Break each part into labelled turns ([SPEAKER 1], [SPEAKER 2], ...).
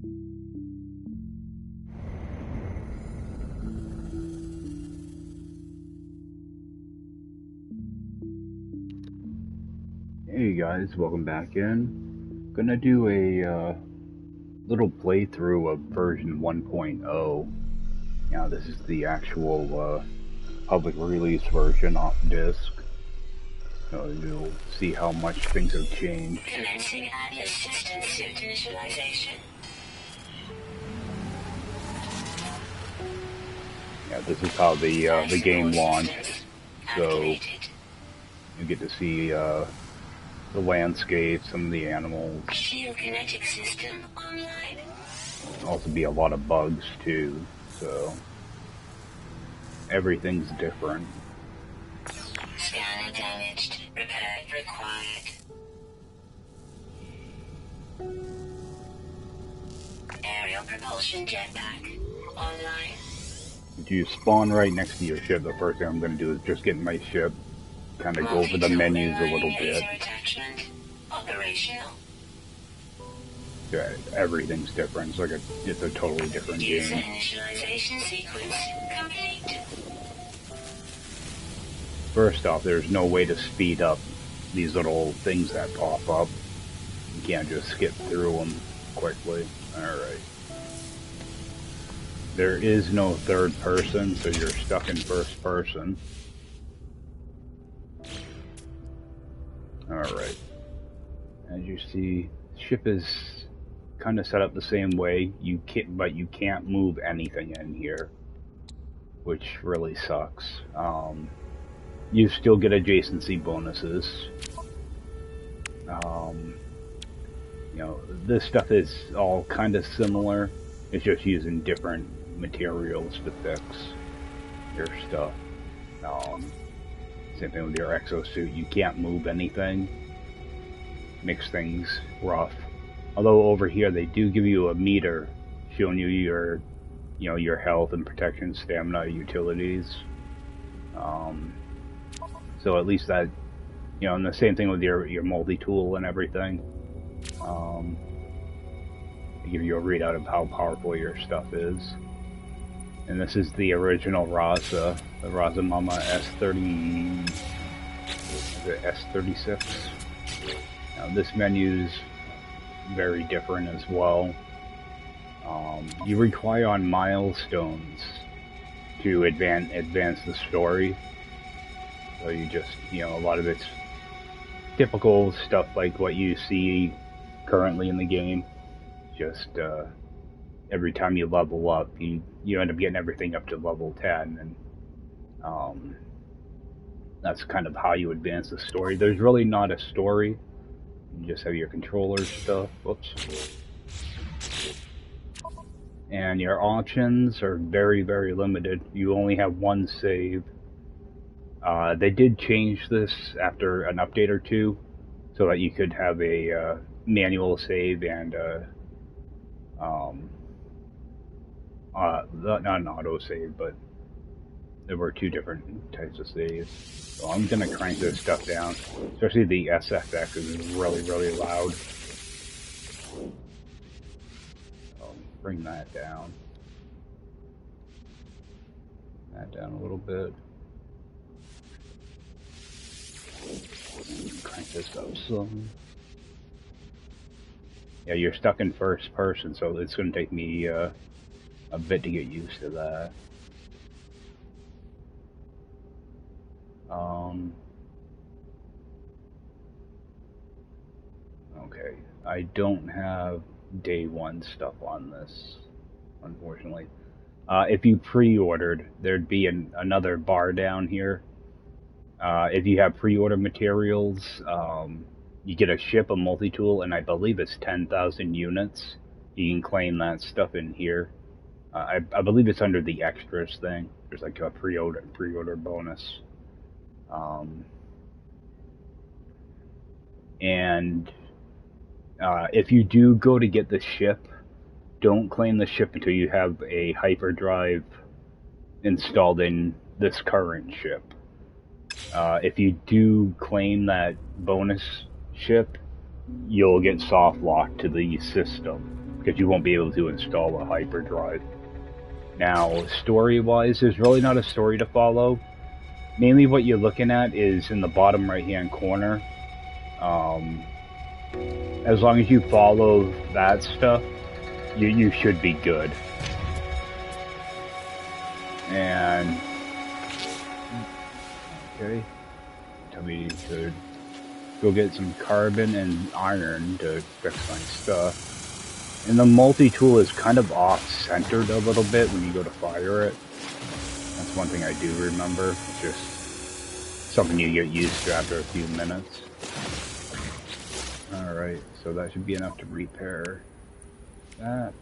[SPEAKER 1] Hey guys, welcome back in. Gonna do a little playthrough of version 1.0. Now this is the actual public release version off disk. So you'll see how much things have changed.
[SPEAKER 2] Commencing Atlas system suit initialization.
[SPEAKER 1] Yeah, this is how the game launched. So you get to see the landscape, some of the animals.
[SPEAKER 2] Geokinetic system online.
[SPEAKER 1] Also be a lot of bugs too, so everything's different.
[SPEAKER 2] Scanner damaged. Repair required. Aerial propulsion jetpack online.
[SPEAKER 1] You spawn right next to your ship. The first thing I'm going to do is just get my ship, kind of go over the menus a little bit.
[SPEAKER 2] Operational.
[SPEAKER 1] Yeah, everything's different. It's a totally different
[SPEAKER 2] User
[SPEAKER 1] game.
[SPEAKER 2] initialization sequence complete.
[SPEAKER 1] First off, there's no way to speed up these little things that pop up. You can't just skip through them quickly. Alright. There is no third person, so you're stuck in first person. Alright. As you see, the ship is kind of set up the same way. But you can't move anything in here, which really sucks. You still get adjacency bonuses. You know, this stuff is all kind of similar. It's just using different materials to fix your stuff. Same thing with your exosuit. You can't move anything. Makes things rough. Although over here they do give you a meter showing you your health and protection, stamina, utilities. So at least that, and the same thing with your multi-tool and everything. They give you a readout of how powerful your stuff is. And this is the original Raza, the Raza Mama S30, S36. Now this menu's very different as well. You require on milestones to advance the story. So you just, a lot of it's typical stuff like what you see currently in the game. Just every time you level up, you end up getting everything up to level 10, and that's kind of how you advance the story. There's really not a story. You just have your controller stuff. Whoops. And your options are very, very limited. You only have one save. They did change this after an update or two, so that you could have a manual save and not an auto save, but there were two different types of saves. So I'm gonna crank this stuff down, especially the SFX is really, really loud. So bring that down. That down a little bit. Crank this up some. Yeah, you're stuck in first person, so it's going to take me a bit to get used to that. Okay, I don't have day one stuff on this, unfortunately. If you pre-ordered, there'd be another bar down here. If you have pre-order materials, you get a ship, a multi-tool, and I believe it's 10,000 units. You can claim that stuff in here. I believe it's under the extras thing. There's like a pre-order bonus. And if you do go to get the ship, don't claim the ship until you have a hyperdrive installed in this current ship. If you do claim that bonus ship, you'll get soft locked to the system. because you won't be able to install a hyperdrive. Now, story-wise, there's really not a story to follow. Mainly what you're looking at is in the bottom right-hand corner. As long as you follow that stuff, you should be good. And okay, tell me to go get some carbon and iron to fix my stuff. And the multi-tool is kind of off-centered a little bit when you go to fire it. That's one thing I do remember. It's just something you get used to after a few minutes. Alright, so that should be enough to repair that.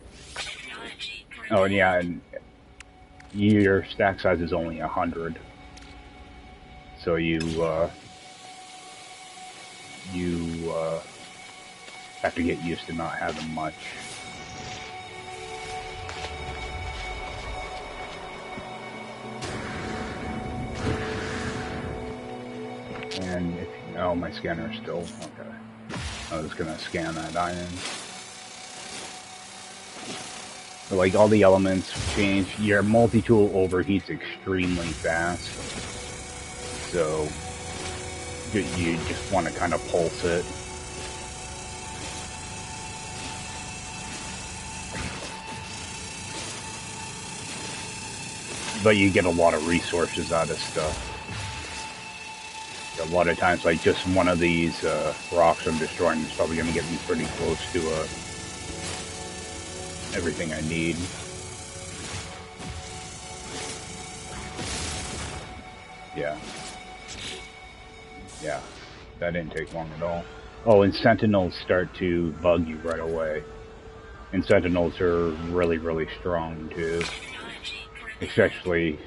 [SPEAKER 1] Oh, and yeah, and your stack size is only 100. So you have to get used to not having much. And if, oh, my scanner is still, okay. I was gonna scan that iron. So like all the elements change. Your multi-tool overheats extremely fast. So you just want to kind of pulse it. But you get a lot of resources out of stuff. A lot of times, like just one of these rocks I'm destroying is probably going to get me pretty close to everything I need. Yeah, that didn't take long at all. Oh, and sentinels start to bug you right away. And sentinels are really, really strong too. Especially,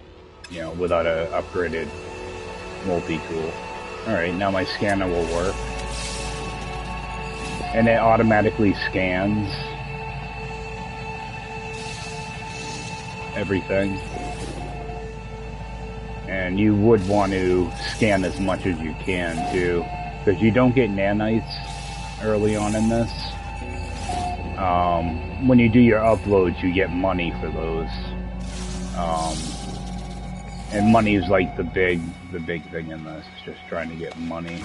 [SPEAKER 1] you know, without a upgraded multi-tool. Alright, now my scanner will work. And it automatically scans everything. And you would want to scan as much as you can too, because you don't get nanites early on in this. When you do your uploads, you get money for those. And money is like the big thing in this, just trying to get money.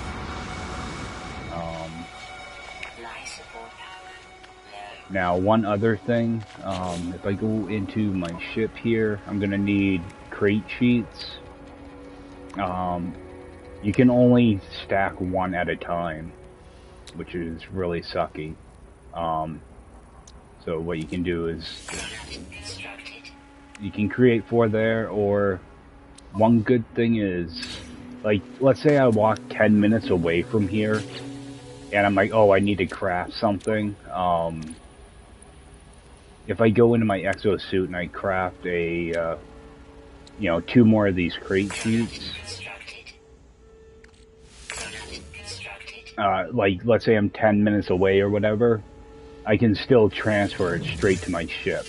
[SPEAKER 1] Now, one other thing, if I go into my ship here, I'm gonna need crate sheets. You can only stack one at a time, which is really sucky. So what you can do is you can create 4 there, or one good thing is, like, let's say I walk 10 minutes away from here, and I'm like, oh, I need to craft something. If I go into my exosuit and I craft a, you know, 2 more of these crate sheets, like, let's say I'm 10 minutes away or whatever, I can still transfer it straight to my ship.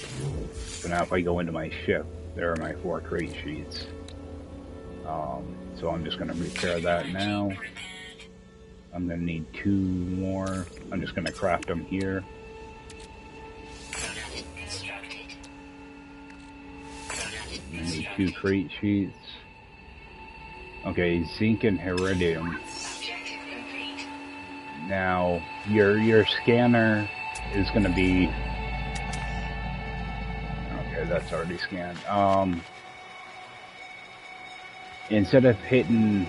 [SPEAKER 1] So now if I go into my ship, there are my 4 crate sheets. So I'm just going to repair that now. I'm going to need 2 more. I'm just going to craft them here. I need 2 crate sheets. Okay, zinc and iridium. Now, your scanner is going to be... Okay, that's already scanned. Instead of hitting...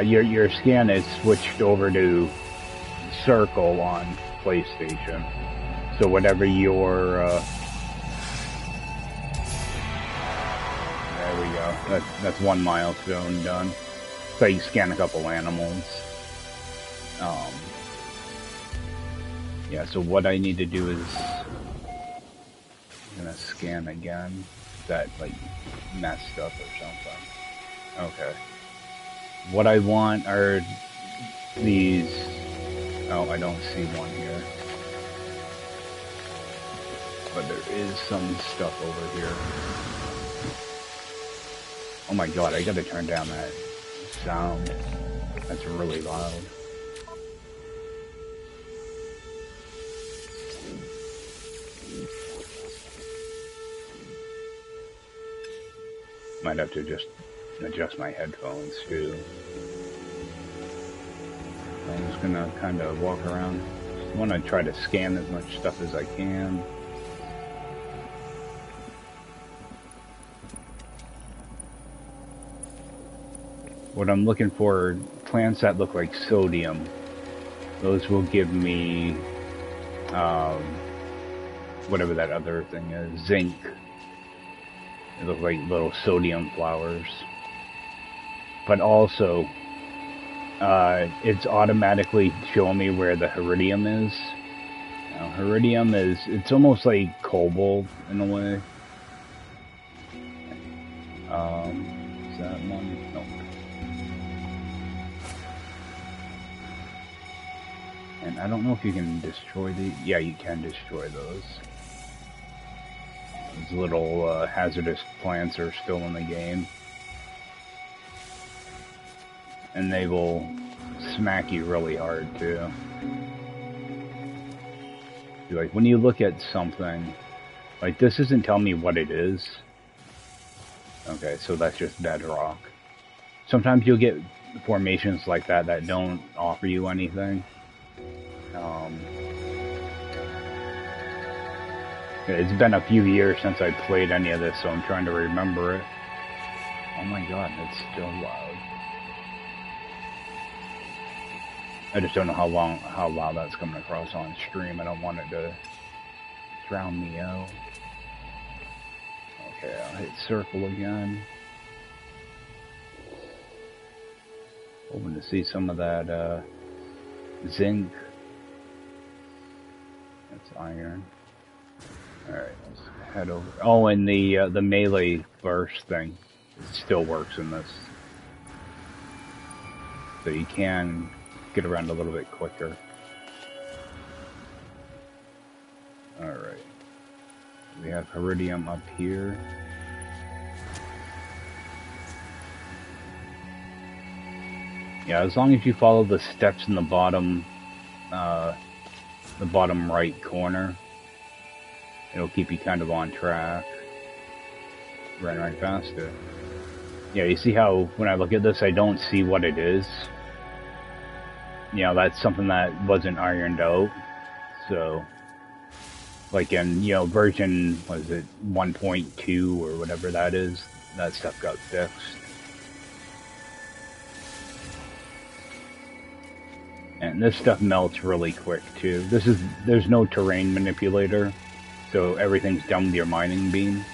[SPEAKER 1] your scan is switched over to circle on PlayStation. So whatever your... there we go. That's 1 milestone done. So you scan a couple animals. Yeah, so what I need to do is... I'm gonna scan again. That, like, messed up or something. Okay. What I want are these... Oh, I don't see one here. But there is some stuff over here. Oh my god, I gotta turn down that sound. That's really loud. Might have to just adjust my headphones too. I'm just gonna kind of walk around. Just want to try to scan as much stuff as I can. What I'm looking for, plants that look like sodium. Those will give me, whatever that other thing is, zinc. They look like little sodium flowers. But also, it's automatically showing me where the iridium is. Now, iridium is, it's almost like cobalt in a way. Is that one? Nope. And I don't know if you can destroy the, yeah, you can destroy those. Those little hazardous plants are still in the game. And they will smack you really hard too. Like when you look at something, like this isn't telling me what it is. Okay, so that's just bedrock. Sometimes you'll get formations like that that don't offer you anything. It's been a few years since I played any of this, so I'm trying to remember it. Oh my god, it's still loud. I just don't know how loud that's coming across on stream. I don't want it to drown me out. Okay, I'll hit circle again. Hoping to see some of that zinc. That's iron. Alright, let's head over. Oh, and the melee burst thing still works in this. So you can get around a little bit quicker. Alright. We have iridium up here. Yeah, as long as you follow the steps in the bottom right corner, it'll keep you kind of on track. Right faster. Yeah, you see how when I look at this, I don't see what it is. You know, that's something that wasn't ironed out. So, like in, you know, version, what is it, 1.2 or whatever that is, that stuff got fixed. And this stuff melts really quick too. There's no terrain manipulator, so everything's done with your mining beam.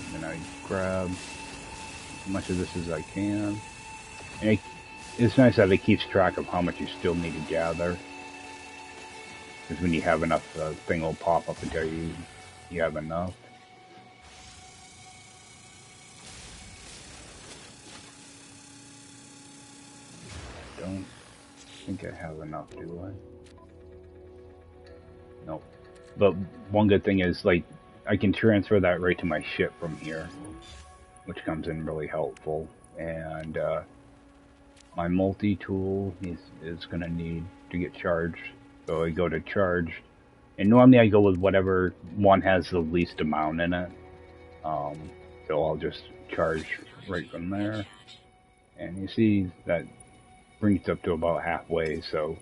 [SPEAKER 1] And then I grab as much of this as I can. And it's nice that it keeps track of how much you still need to gather. Because when you have enough, the thing will pop up and tell you you have enough. I don't think I have enough, do I? Nope. But one good thing is, like, I can transfer that right to my ship from here, which comes in really helpful. And my multi-tool is going to need to get charged. So I go to charge, and normally I go with whatever one has the least amount in it. So I'll just charge right from there. And you see that brings it up to about halfway, so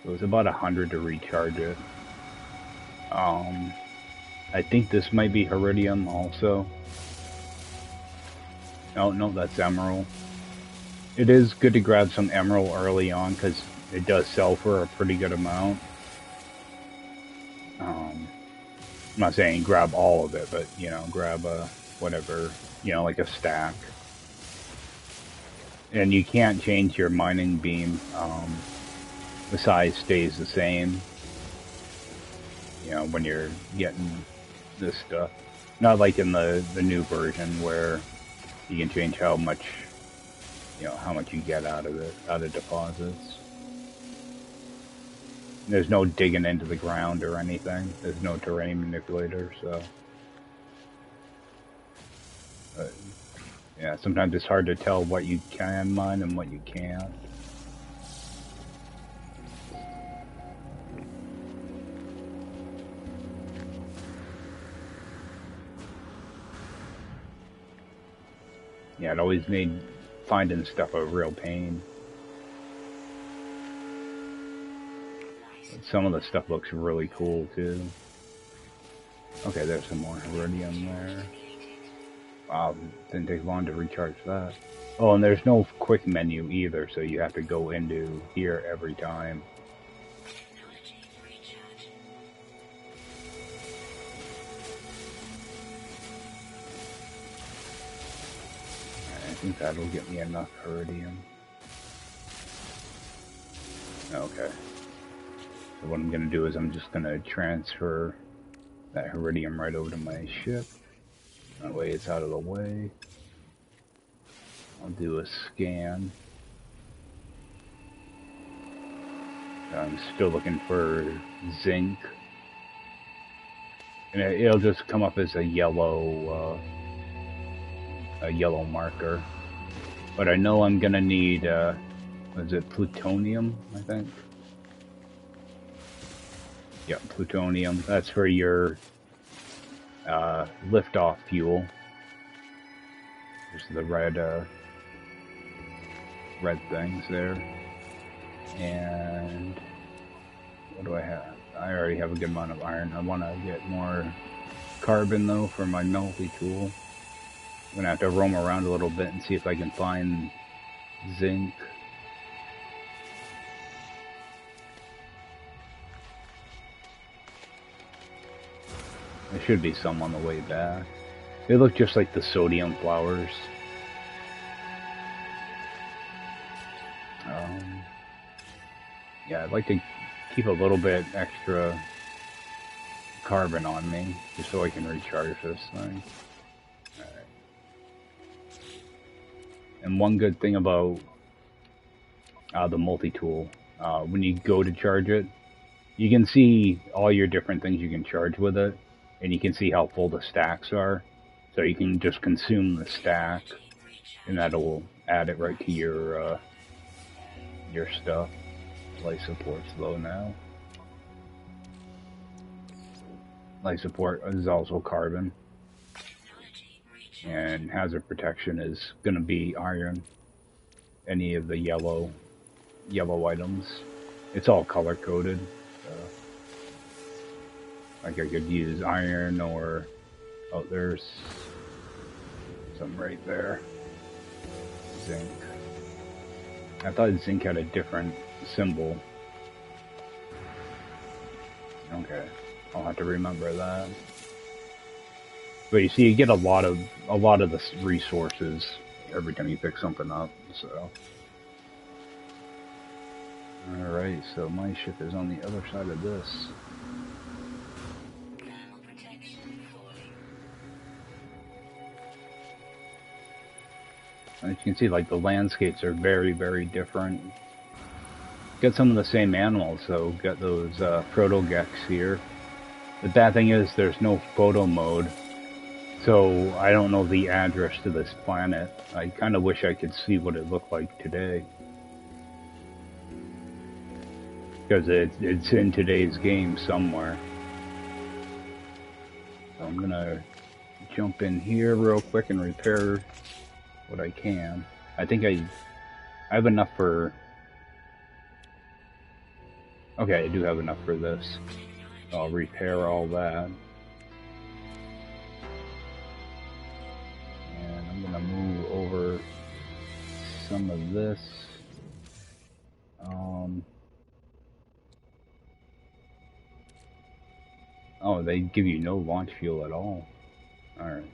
[SPEAKER 1] it was about 100 to recharge it. I think this might be iridium also. No, that's emerald. It is good to grab some emerald early on because it does sell for a pretty good amount. I'm not saying grab all of it, but, you know, grab whatever, you know, like a stack. And you can't change your mining beam. The size stays the same. You know, when you're getting this stuff. Not like in the new version where you can change how much, you know, how much you get out of it, out of deposits. There's no digging into the ground or anything. There's no terrain manipulator, so. But, yeah, sometimes it's hard to tell what you can mine and what you can't. Yeah, it always made finding stuff a real pain. But some of the stuff looks really cool too. Okay, there's some more iridium there. Wow, didn't take long to recharge that. Oh, and there's no quick menu either, so you have to go into here every time. I think that'll get me enough iridium. Okay. So what I'm going to do is I'm just going to transfer that iridium right over to my ship. That way it's out of the way. I'll do a scan. I'm still looking for zinc. And it'll just come up as a yellow marker. But I know I'm going to need, is it plutonium, I think? Yeah, plutonium. That's for your liftoff fuel. There's the red things there. And what do I have? I already have a good amount of iron. I want to get more carbon though for my multi-tool. I'm gonna have to roam around a little bit and see if I can find zinc. There should be some on the way back. They look just like the sodium flowers. Yeah, I'd like to keep a little bit extra carbon on me, just so I can recharge this thing. Alright. And one good thing about the multi-tool, when you go to charge it, you can see all your different things you can charge with it, and you can see how full the stacks are. So you can just consume the stack, and that'll add it right to your stuff. Life support's low now. Life support is also carbon. And hazard protection is going to be iron. Any of the yellow items. It's all color coded. So, like I could use iron or... Oh, there's some right there. Zinc. I thought zinc had a different symbol. Okay, I'll have to remember that. But you see, you get a lot of the resources every time you pick something up. So, all right. So my ship is on the other side of this. As you can see, like the landscapes are very, very different. Got some of the same animals, so got those proto-gex here. The bad thing is there's no photo mode, so I don't know the address to this planet. I kind of wish I could see what it looked like today. Because it's in today's game somewhere. So I'm gonna jump in here real quick and repair what I can. I think I have enough for... Okay, I do have enough for this. I'll repair all that. And I'm gonna move over some of this. Oh, they give you no launch fuel at all. Alright.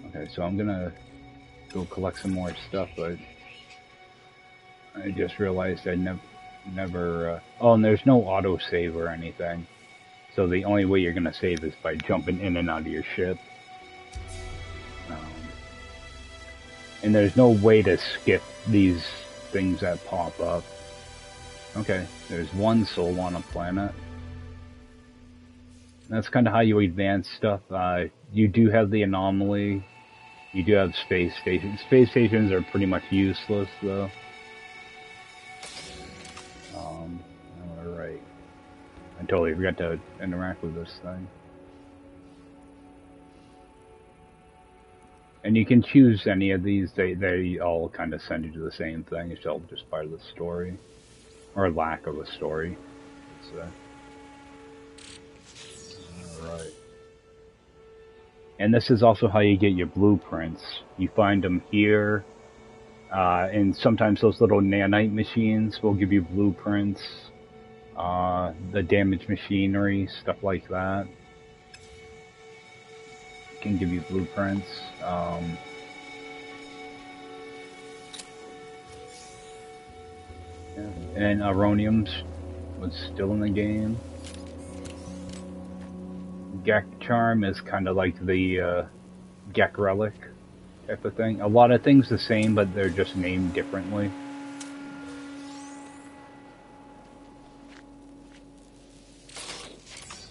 [SPEAKER 1] Okay, so I'm gonna go collect some more stuff, but I just realized I never oh, and there's no autosave or anything. So the only way you're gonna save is by jumping in and out of your ship. And there's no way to skip these things that pop up. Okay, there's one soul on a planet. That's kind of how you advance stuff. You do have the anomaly. You do have space stations. Space stations are pretty much useless, though. Alright. I totally forgot to interact with this thing. And you can choose any of these. They all kind of send you to the same thing. It's all just part of the story, or lack of a story. So, all right. And this is also how you get your blueprints. You find them here, and sometimes those little nanite machines will give you blueprints. The damaged machinery, stuff like that, can give you blueprints. Yeah. And Aroniums was still in the game. Gek Charm is kind of like the Gek Relic type of thing. A lot of things the same, but they're just named differently.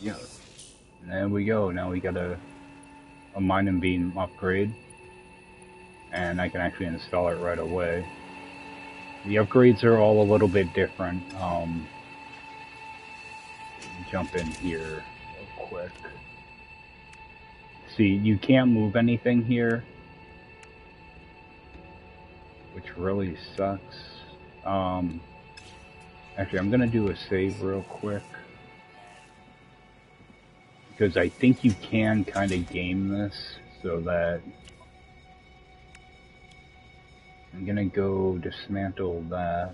[SPEAKER 1] Yeah. And there we go. Now we got a mining beam upgrade. And I can actually install it right away. The upgrades are all a little bit different. Jump in here real quick. See, you can't move anything here, which really sucks. Actually, I'm gonna do a save real quick, because I think you can kind of game this so that I'm gonna go dismantle that.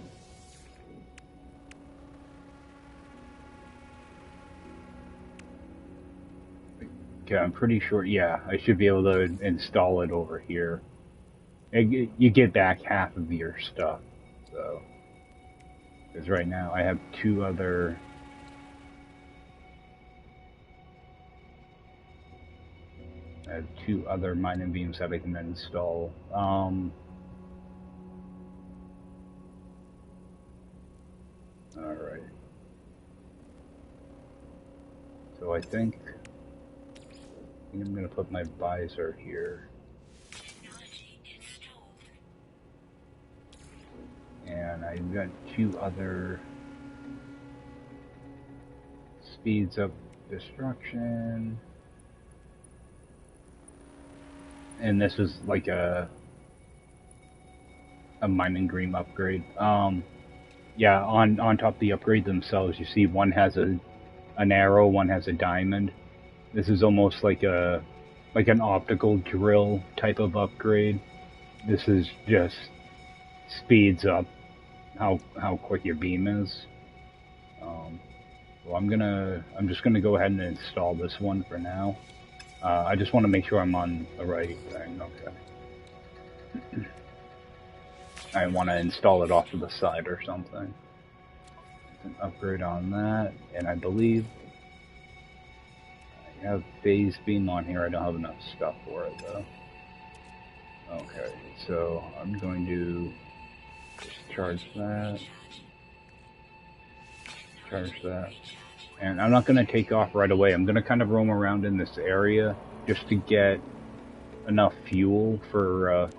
[SPEAKER 1] Okay, I'm pretty sure, yeah, I should be able to install it over here. You get back half of your stuff, so. Because right now I have two other mining beams that I can install. Alright. So I think I'm going to put my visor here. And I've got two other speeds up destruction. And this is like a mining green upgrade. Yeah, on top of the upgrade themselves, you see one has an arrow, one has a diamond. This is almost like an optical drill type of upgrade. This is just speeds up how quick your beam is. Well, I'm just gonna go ahead and install this one for now. I just want to make sure I'm on the right thing. Okay. I want to install it off to the side or something. An upgrade on that, and I believe I have phase beam on here. I don't have enough stuff for it though. Okay, so I'm going to just charge that. Charge that. And I'm not going to take off right away. I'm going to kind of roam around in this area just to get enough fuel for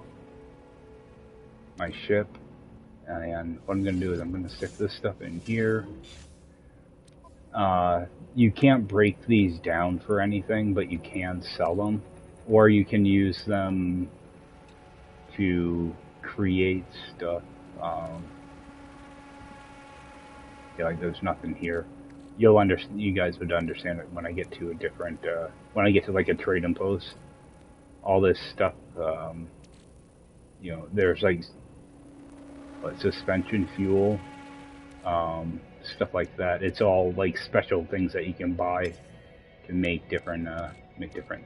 [SPEAKER 1] my ship. And what I'm going to do is I'm going to stick this stuff in here. You can't break these down for anything, but you can sell them. Or you can use them to create stuff. Yeah, like there's nothing here. You guys would understand it when I get to a different, when I get to like a trading post. All this stuff, you know, there's like suspension fuel, stuff like that. It's all like special things that you can buy to make different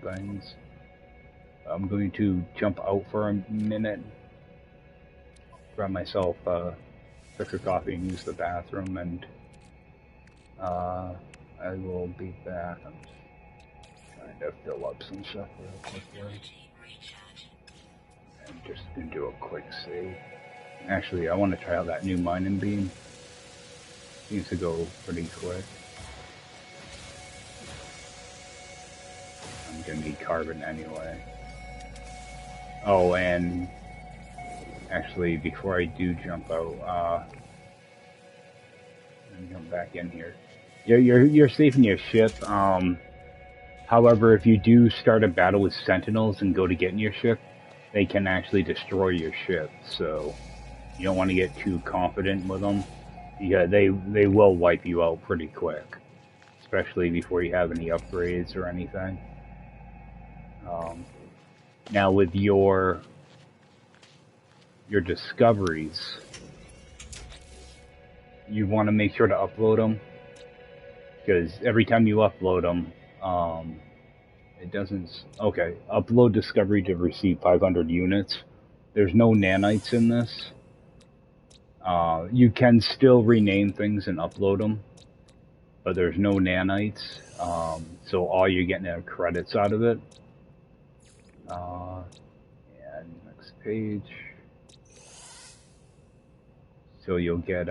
[SPEAKER 1] things. I'm going to jump out for a minute, grab myself fix a coffee and use the bathroom, and I will be back. I'm just trying to fill up some stuff real quickly. And just gonna do a quick save. Actually, I want to try out that new mining beam. Seems to go pretty quick. I'm gonna need carbon anyway. Oh, and actually, before I do jump out, let me jump back in here. You're safe in your ship. However, if you do start a battle with sentinels and go to get in your ship, they can actually destroy your ship. So you don't want to get too confident with them. Yeah, they will wipe you out pretty quick, especially before you have any upgrades or anything. Now with your discoveries, you want to make sure to upload them, because every time you upload them, it doesn't. Okay, upload discovery to receive 500 units. There's no nanites in this. You can still rename things and upload them, but there's no nanites. So all you're getting are credits out of it. And next page. So you'll get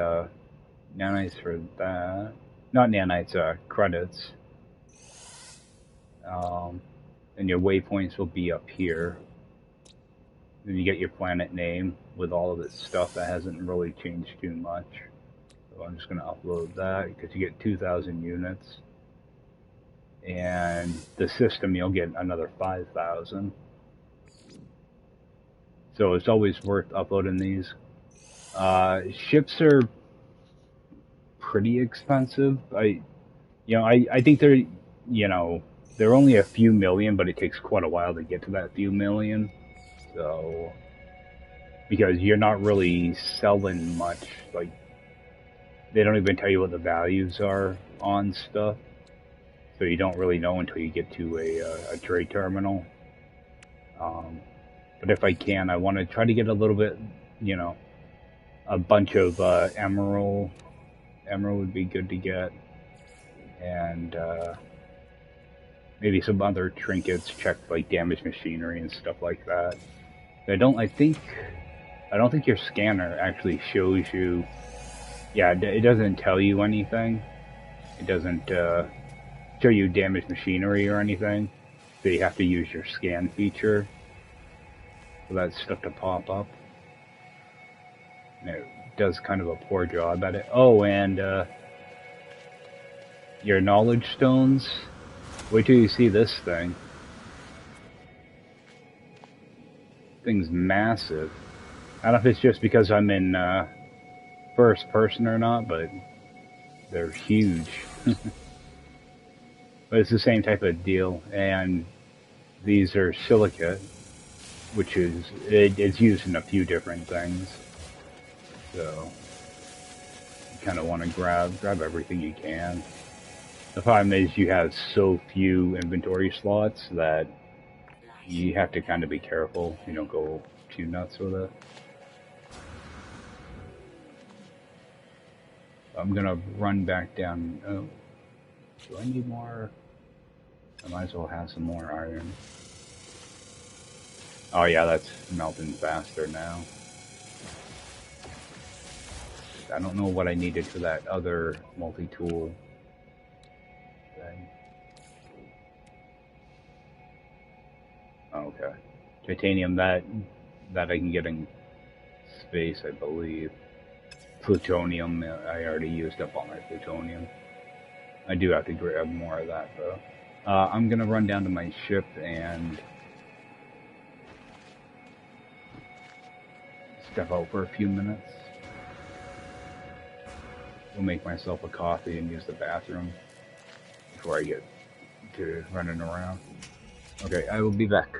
[SPEAKER 1] nanites for that. Not nanites, credits. And your waypoints will be up here. Then you get your planet name with all of its stuff. That hasn't really changed too much. So I'm just going to upload that because you get 2,000 units. And the system, you'll get another 5,000. So it's always worth uploading these. Ships are pretty expensive. I think they're, they're only a few million, but it takes quite a while to get to that few million. So, because you're not really selling much, like, they don't even tell you what the values are on stuff. So you don't really know until you get to a trade terminal. But if I can, I want to try to get a little bit, a bunch of emerald. Emerald would be good to get. And maybe some other trinkets, check like damaged machinery and stuff like that. I don't think your scanner actually shows you. Yeah, it doesn't tell you anything. It doesn't show you damaged machinery or anything. So you have to use your scan feature for that stuff to pop up. And it does kind of a poor job at it. Oh, and your knowledge stones. Wait till you see this thing. Thing's massive. I don't know if it's just because I'm in first person or not, but they're huge. But it's the same type of deal, and these are silicate, which is it's used in a few different things. So you kind of want to grab everything you can. The problem is you have so few inventory slots that you have to kind of be careful. You don't go too nuts with it. I'm gonna run back down. Oh, do I need more? I might as well have some more iron. Oh yeah, that's melting faster now. I don't know what I needed for that other multi-tool thing. Oh, okay. Titanium, that I can get in space, I believe. Plutonium, I already used up all my plutonium. I do have to grab more of that though. I'm gonna run down to my ship and step out for a few minutes. I'll make myself a coffee and use the bathroom before I get to running around. Okay, I will be back.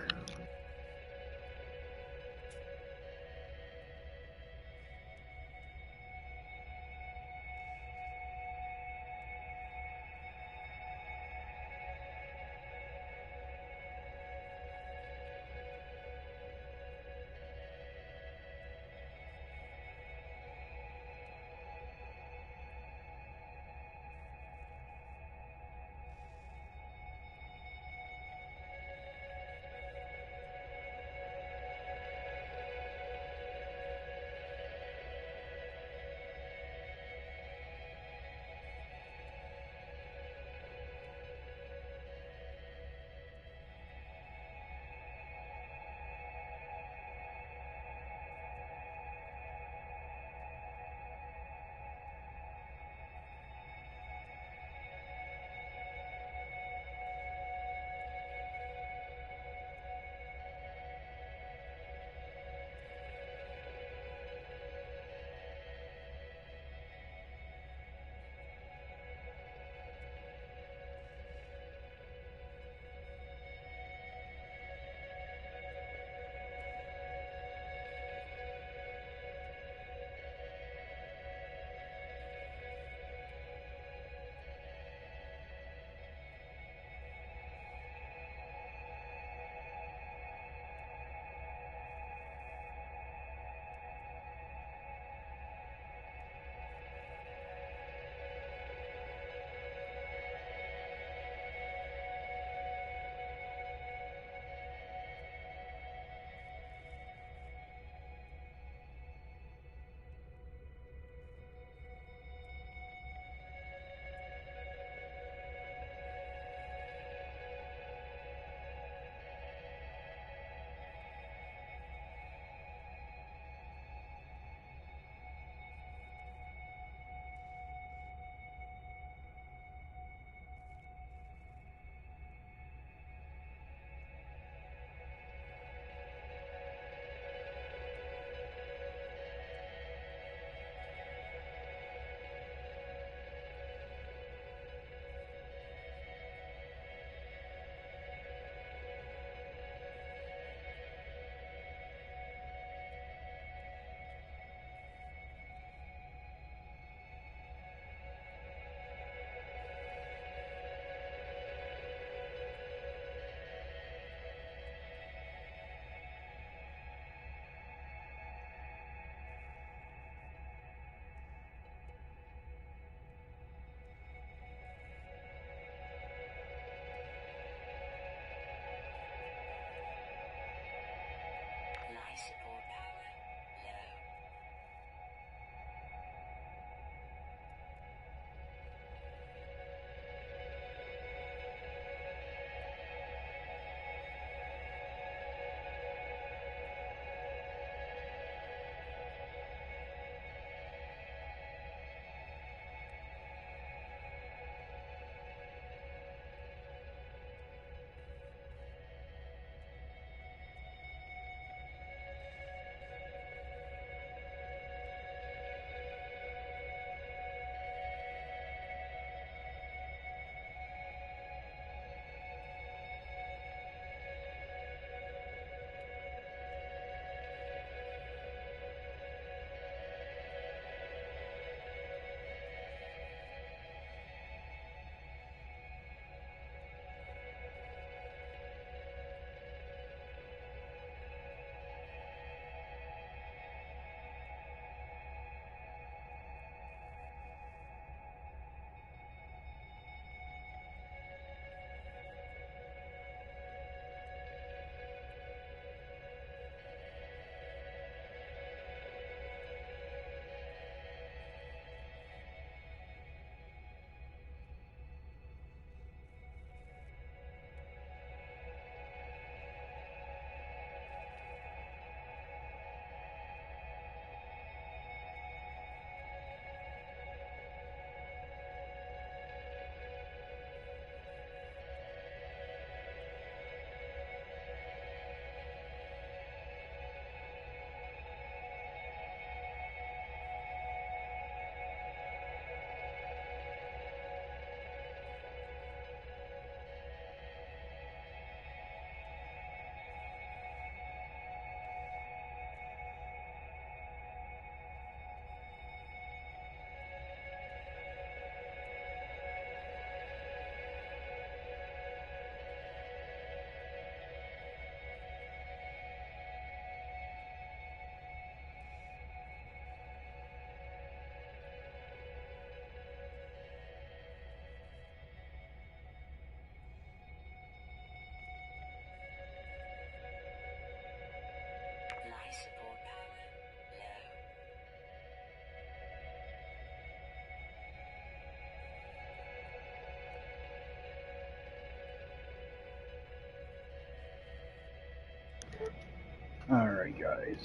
[SPEAKER 1] Alright guys,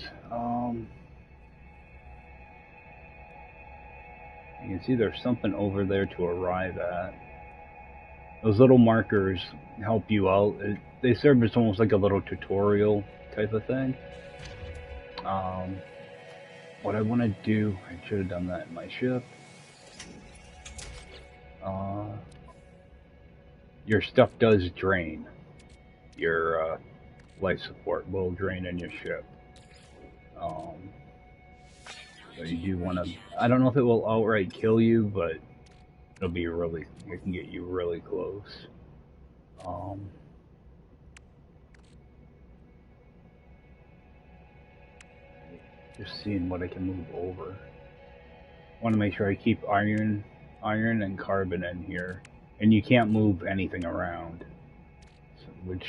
[SPEAKER 1] you can see there's something over there to arrive at. Those little markers help you out. They serve as almost like a little tutorial type of thing. What I want to do, I should have done that in my ship. Your stuff does drain. Your life support will drain in your ship. So you do want to. I don't know if it will outright kill you, but it'll be really. It can get you really close. Just seeing what I can move over. Want to make sure I keep iron and carbon in here, and you can't move anything around, which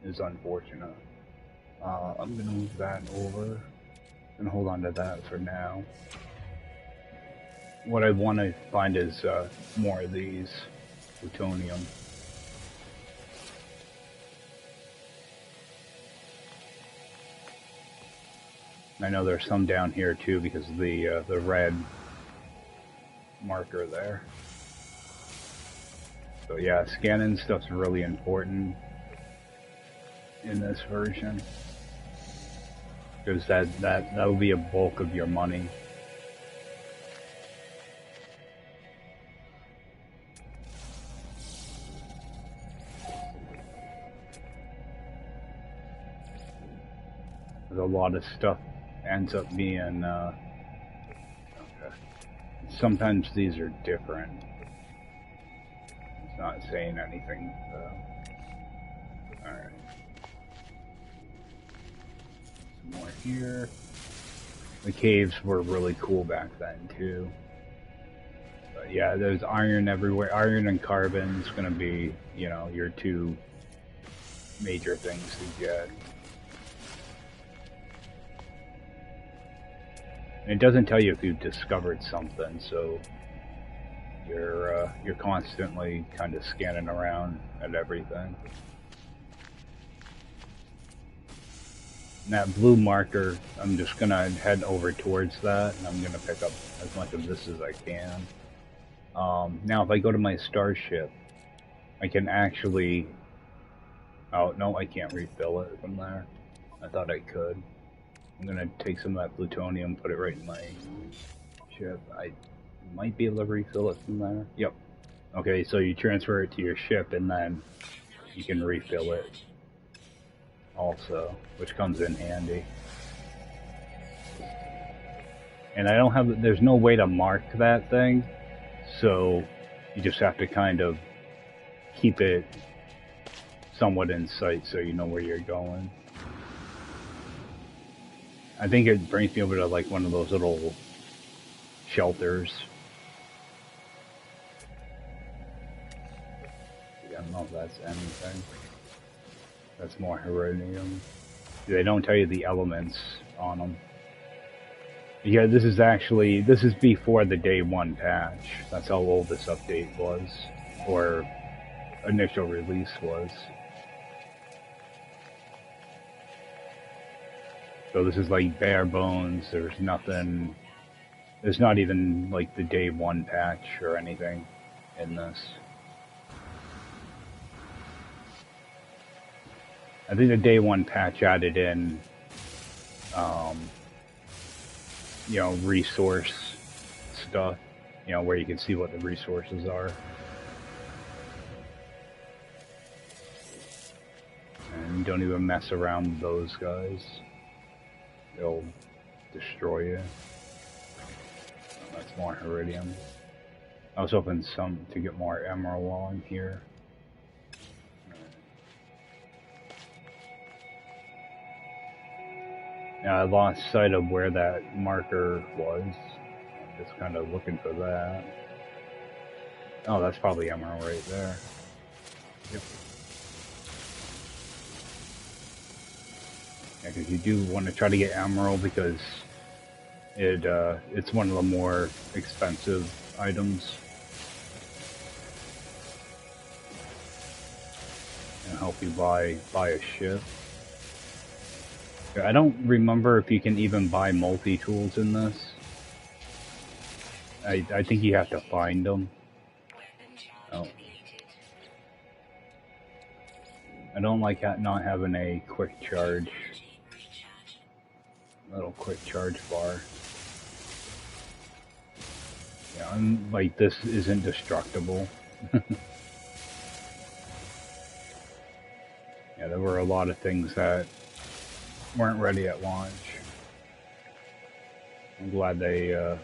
[SPEAKER 1] is unfortunate. I'm gonna move that over and hold on to that for now. What I want to find is more of these plutonium. I know there's some down here too because of the red marker there. So yeah, scanning stuff's really important in this version because that will be a bulk of your money. There's a lot of stuff ends up being okay. Sometimes these are different. It's not saying anything. Alright. Some more here. The caves were really cool back then too. But yeah, there's iron everywhere. Iron and carbon is gonna be, you know, your two major things to get. It doesn't tell you if you've discovered something, so you're constantly kind of scanning around at everything. And that blue marker, I'm just gonna head over towards that, and I'm gonna pick up as much of this as I can. Now, if I go to my starship, I can actually. Oh no, I can't refill it from there. I thought I could. I'm gonna take some of that plutonium, put it right in my ship. I might be able to refill it from there. Yep. Okay, so you transfer it to your ship and then you can refill it also, which comes in handy. And I don't have, there's no way to mark that thing, so you just have to kind of keep it somewhat in sight so you know where you're going. I think it brings me over to like one of those little shelters. I don't know if that's anything. That's more herodium. They don't tell you the elements on them. Yeah, this is before the day 1 patch. That's how old this update was, or initial release was. So this is like bare bones. There's nothing. There's not even like the day 1 patch or anything in this. I think the day 1 patch added in, you know, resource stuff. You know, where you can see what the resources are. And you don't even mess around with those guys. They'll destroy you. Oh, that's more iridium. I was hoping to get more emerald while I'm here. Now I lost sight of where that marker was. I'm just kind of looking for that. Oh, that's probably emerald right there. Yep. Yeah, because you do want to try to get emerald because it's one of the more expensive items. And help you buy a ship. I don't remember if you can even buy multi-tools in this. I think you have to find them. Oh. I don't like not having a quick charge. Little quick charge bar. Yeah, I'm like, this isn't destructible. Yeah, there were a lot of things that weren't ready at launch. I'm glad they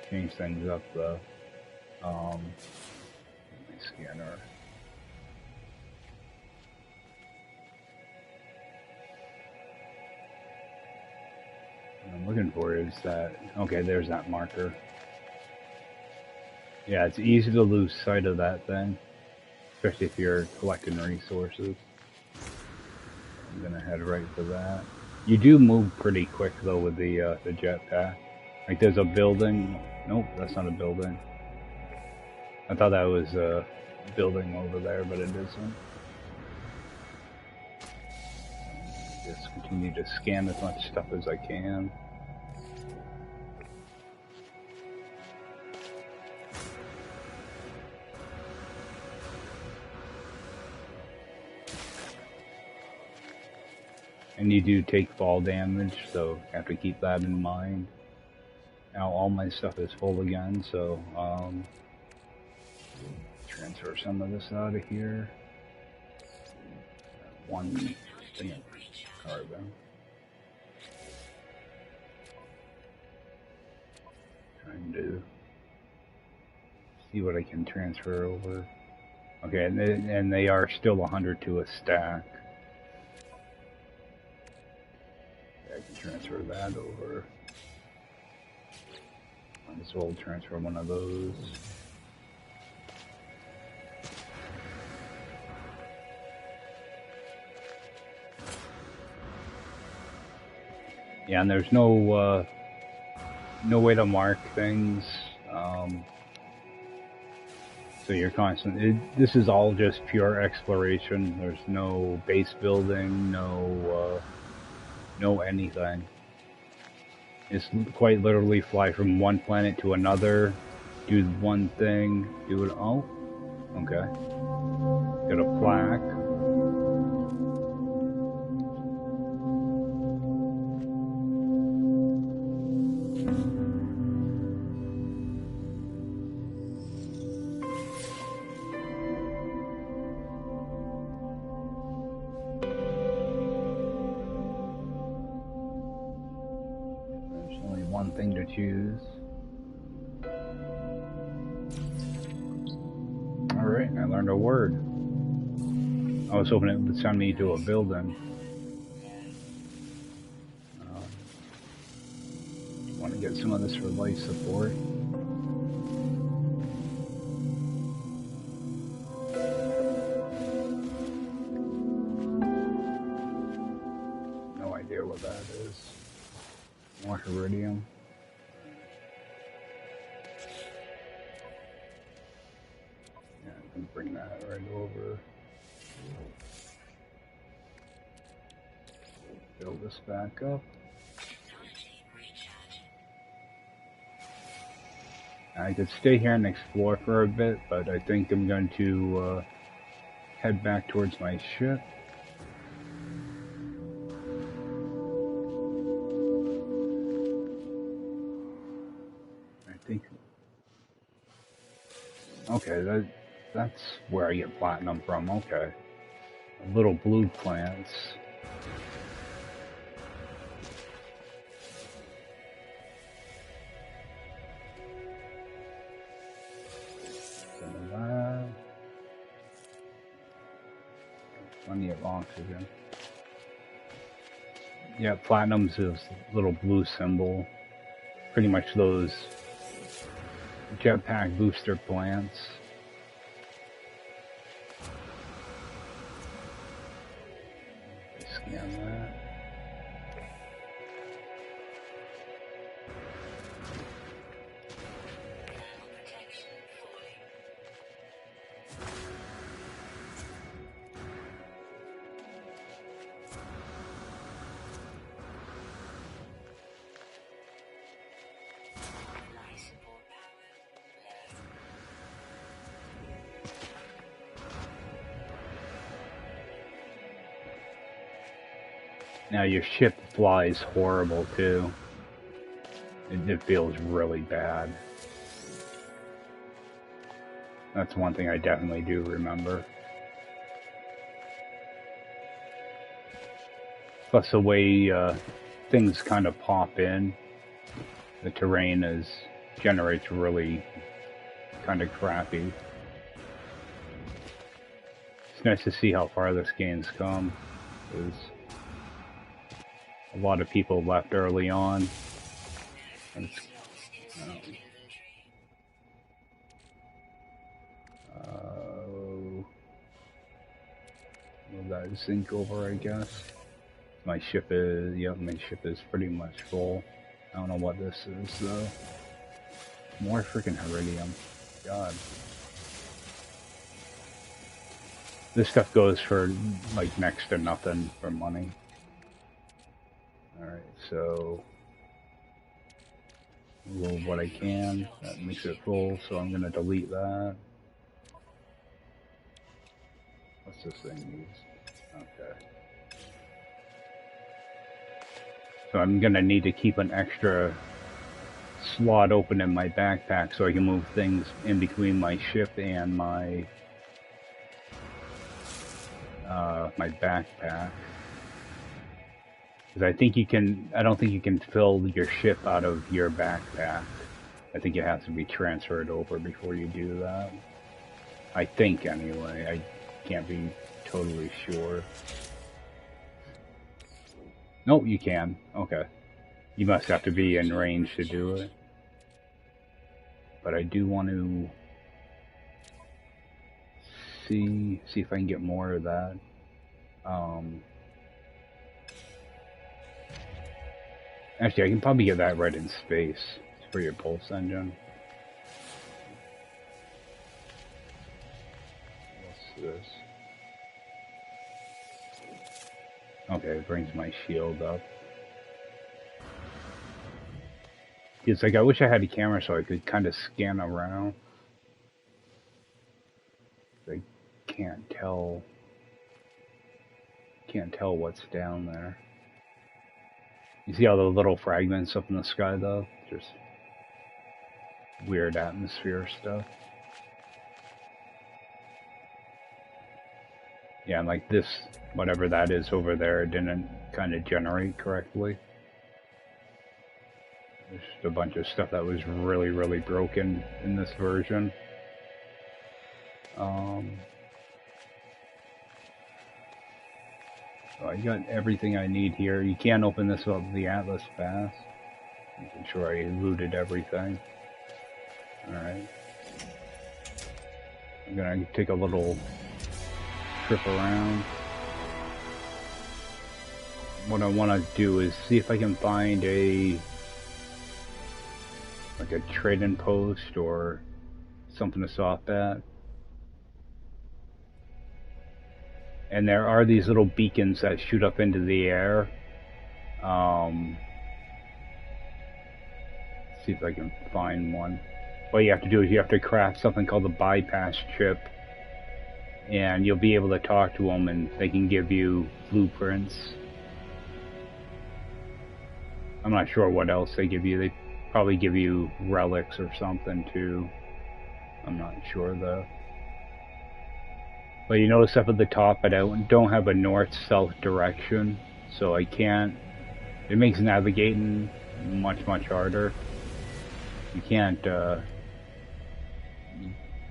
[SPEAKER 1] changed things up though. My scanner. What I'm looking for is that, okay, there's that marker. Yeah, it's easy to lose sight of that thing, especially if you're collecting resources. I'm gonna head right for that. You do move pretty quick though with the jetpack. Like there's a building. Nope, that's not a building. I thought that was a building over there, but it isn't. Just continue to scan as much stuff as I can. And you do take fall damage, so you have to keep that in mind. Now all my stuff is full again, so transfer some of this out of here. One thing of carbon. Trying to see what I can transfer over. Okay, and they are still 100 to a stack. I can transfer that over. Might as well transfer one of those. Yeah, and there's no way to mark things. So you're constant. This is all just pure exploration. There's no base building, no anything. It's quite literally fly from one planet to another, do one thing, do it. Oh, okay. Got a plaque. Thing to choose. Alright, I learned a word. I was hoping it would send me to a building. Want to get some of this for life support. No idea what that is. More iridium. Bring that right over. Build this back up. I could stay here and explore for a bit, but I think I'm going to head back towards my ship. I think. Okay, that's where I get platinum from. Okay. Little blue plants. Some of that. Plenty of oxygen. Yeah, platinum's this little blue symbol. Pretty much those jetpack booster plants. Scan that. Now your ship flies horrible too. It feels really bad. That's one thing I definitely do remember. Plus the way things kind of pop in, the terrain generates really kind of crappy. It's nice to see how far this game's come. There's a lot of people left early on. Will that sink over, I guess? My ship is, yep, my ship is pretty much full. I don't know what this is though. More freaking iridium. God. This stuff goes for like next to nothing for money. Alright, so roll what I can. That makes it full, so I'm gonna delete that. What's this thing use? Okay. So I'm gonna need to keep an extra slot open in my backpack so I can move things in between my ship and my my backpack. Because I think you can, I don't think you can fill your ship out of your backpack. I think it has to be transferred over before you do that. I think anyway, I can't be totally sure. Nope, you can. Okay. You must have to be in range to do it. But I do want to see if I can get more of that. Actually, I can probably get that right in space for your pulse engine. What's this? Okay, it brings my shield up. It's like I wish I had a camera so I could kind of scan around. I can't tell what's down there. You see all the little fragments up in the sky though? Just weird atmosphere stuff. Yeah, and like this, whatever that is over there, didn't kind of generate correctly. There's just a bunch of stuff that was really, really broken in this version. So I got everything I need here. You can't open this up the Atlas Pass. Making sure I looted everything. Alright. I'm gonna take a little trip around. What I want to do is see if I can find a trading post or something to stop at. And there are these little beacons that shoot up into the air. See if I can find one. What you have to do is you have to craft something called the bypass chip. And you'll be able to talk to them and they can give you blueprints. I'm not sure what else they give you. They probably give you relics or something too. I'm not sure though. But you notice up at the top I don't have a north-south direction, so I can't, it makes navigating much harder. You can't,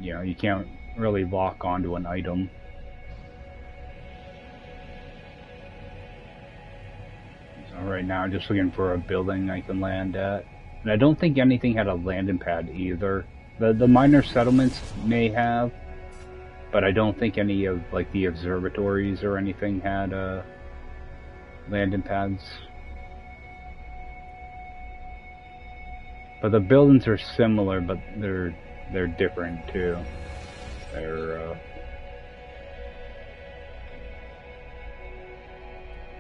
[SPEAKER 1] you know, you can't really lock onto an item. So right now I'm just looking for a building I can land at. And I don't think anything had a landing pad either. The minor settlements may have, but I don't think any of like the observatories or anything had landing pads. But the buildings are similar, but they're different too.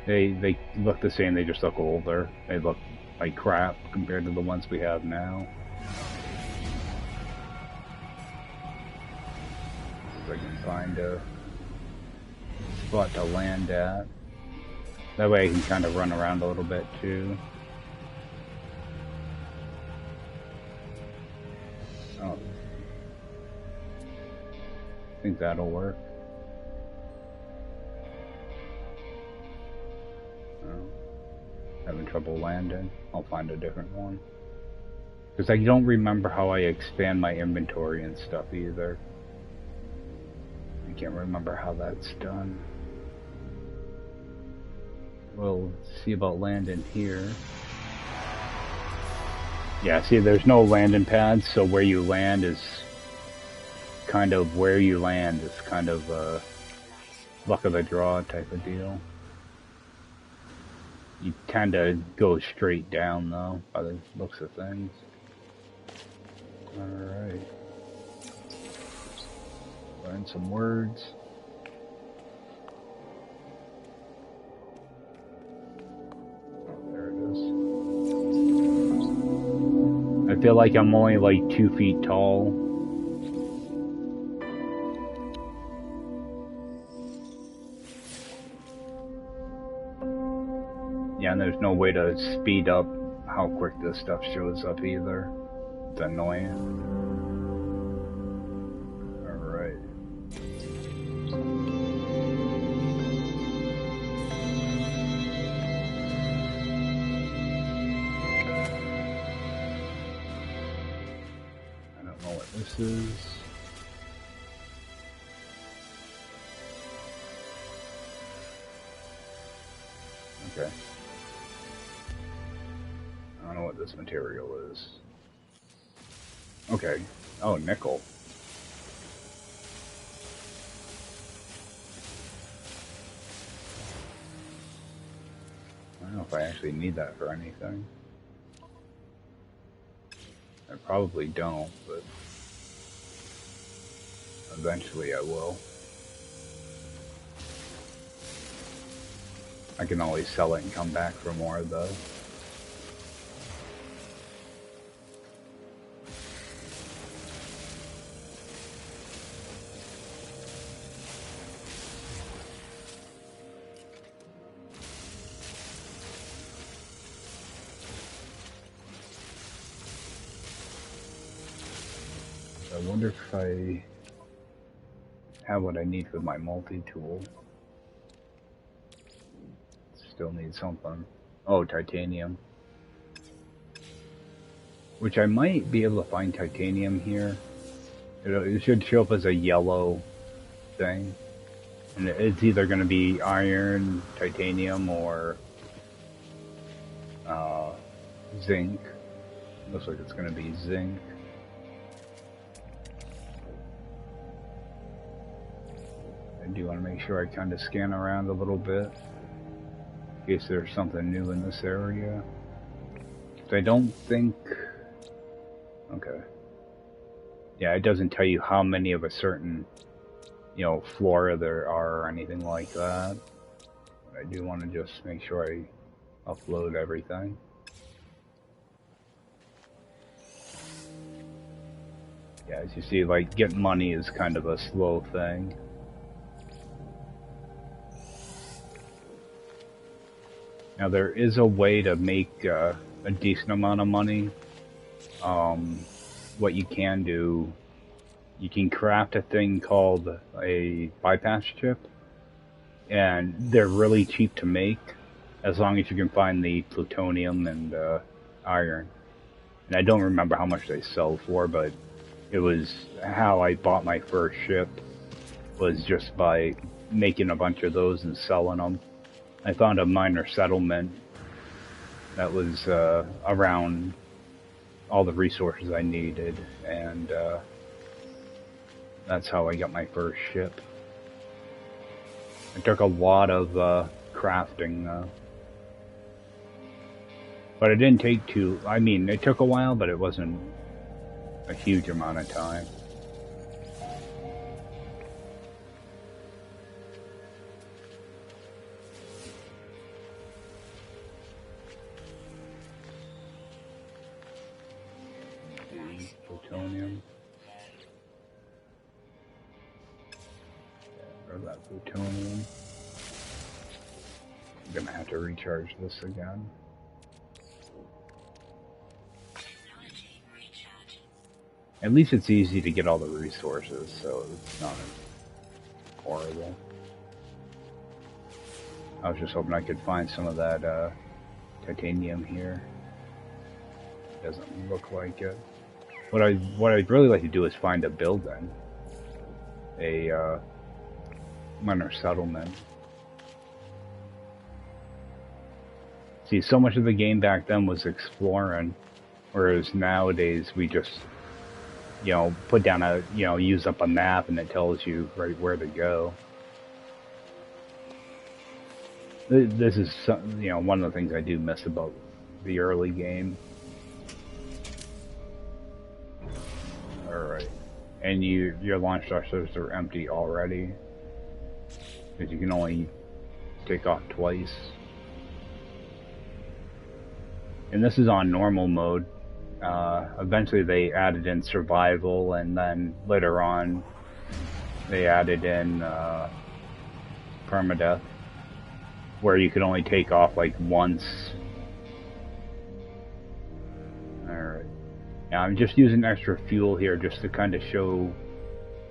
[SPEAKER 1] They look the same. They just look older. They look like crap compared to the ones we have now. If I can find a spot to land at. That way I can kind of run around a little bit too. Oh. I think that'll work. Oh. Having trouble landing. I'll find a different one. Because I don't remember how I expand my inventory and stuff either. I can't remember how that's done. We'll see about landing here. Yeah, see, there's no landing pads, so where you land is kind of where you land. It's kind of a luck of the draw type of deal. You tend to go straight down, though, by the looks of things. Alright. Learn some words. Oh, there it is. I feel like I'm only like 2 feet tall. Yeah, and there's no way to speed up how quick this stuff shows up either. It's annoying. Alright. I don't know what this is. Okay. I don't know what this material is. Okay. Oh, nickel. I don't know if I actually need that for anything. I probably don't, but eventually I will. I can always sell it and come back for more, though. I wonder if I have what I need for my multi-tool. Still need something. Oh, titanium. Which I might be able to find titanium here. It should show up as a yellow thing. And it's either going to be iron, titanium, or zinc. Looks like it's going to be zinc. I do want to make sure I kind of scan around a little bit in case there's something new in this area. I don't think... Okay. Yeah, it doesn't tell you how many of a certain, you know, flora there are or anything like that. But I do want to just make sure I upload everything. Yeah, as you see, like, getting money is kind of a slow thing. Now, there is a way to make a decent amount of money. What you can do, you can craft a thing called a bypass chip, and they're really cheap to make, as long as you can find the plutonium and iron. And I don't remember how much they sell for, but it was how I bought my first ship, was just by making a bunch of those and selling them. I found a minor settlement that was around all the resources I needed, and that's how I got my first ship. It took a lot of crafting, but it didn't take too... I mean, it took a while, but it wasn't a huge amount of time. Plutonium. Or that plutonium. I'm gonna have to recharge this again. At least it's easy to get all the resources, so it's not horrible. I was just hoping I could find some of that titanium here. Doesn't look like it. What I'd really like to do is find a building, a minor settlement. See, so much of the game back then was exploring, whereas nowadays we just, you know, put down a, you know, use up a map and it tells you right where to go. This is, you know, one of the things I do miss about the early game. Alright. And your launch thrusters are empty already. Because you can only take off twice. And this is on normal mode. Eventually they added in survival, and then later on they added in permadeath, where you could only take off like once. Alright. Now I'm just using extra fuel here just to kind of show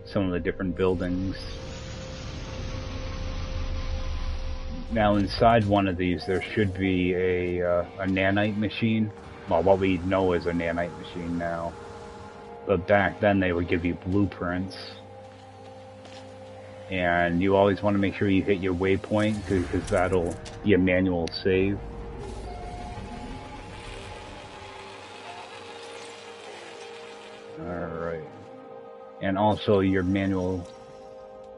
[SPEAKER 1] some of the different buildings. Now inside one of these there should be a nanite machine. Well, what we know is a nanite machine now. But back then they would give you blueprints. And you always want to make sure you hit your waypoint, because that'll be a manual save. Alright. And also your manual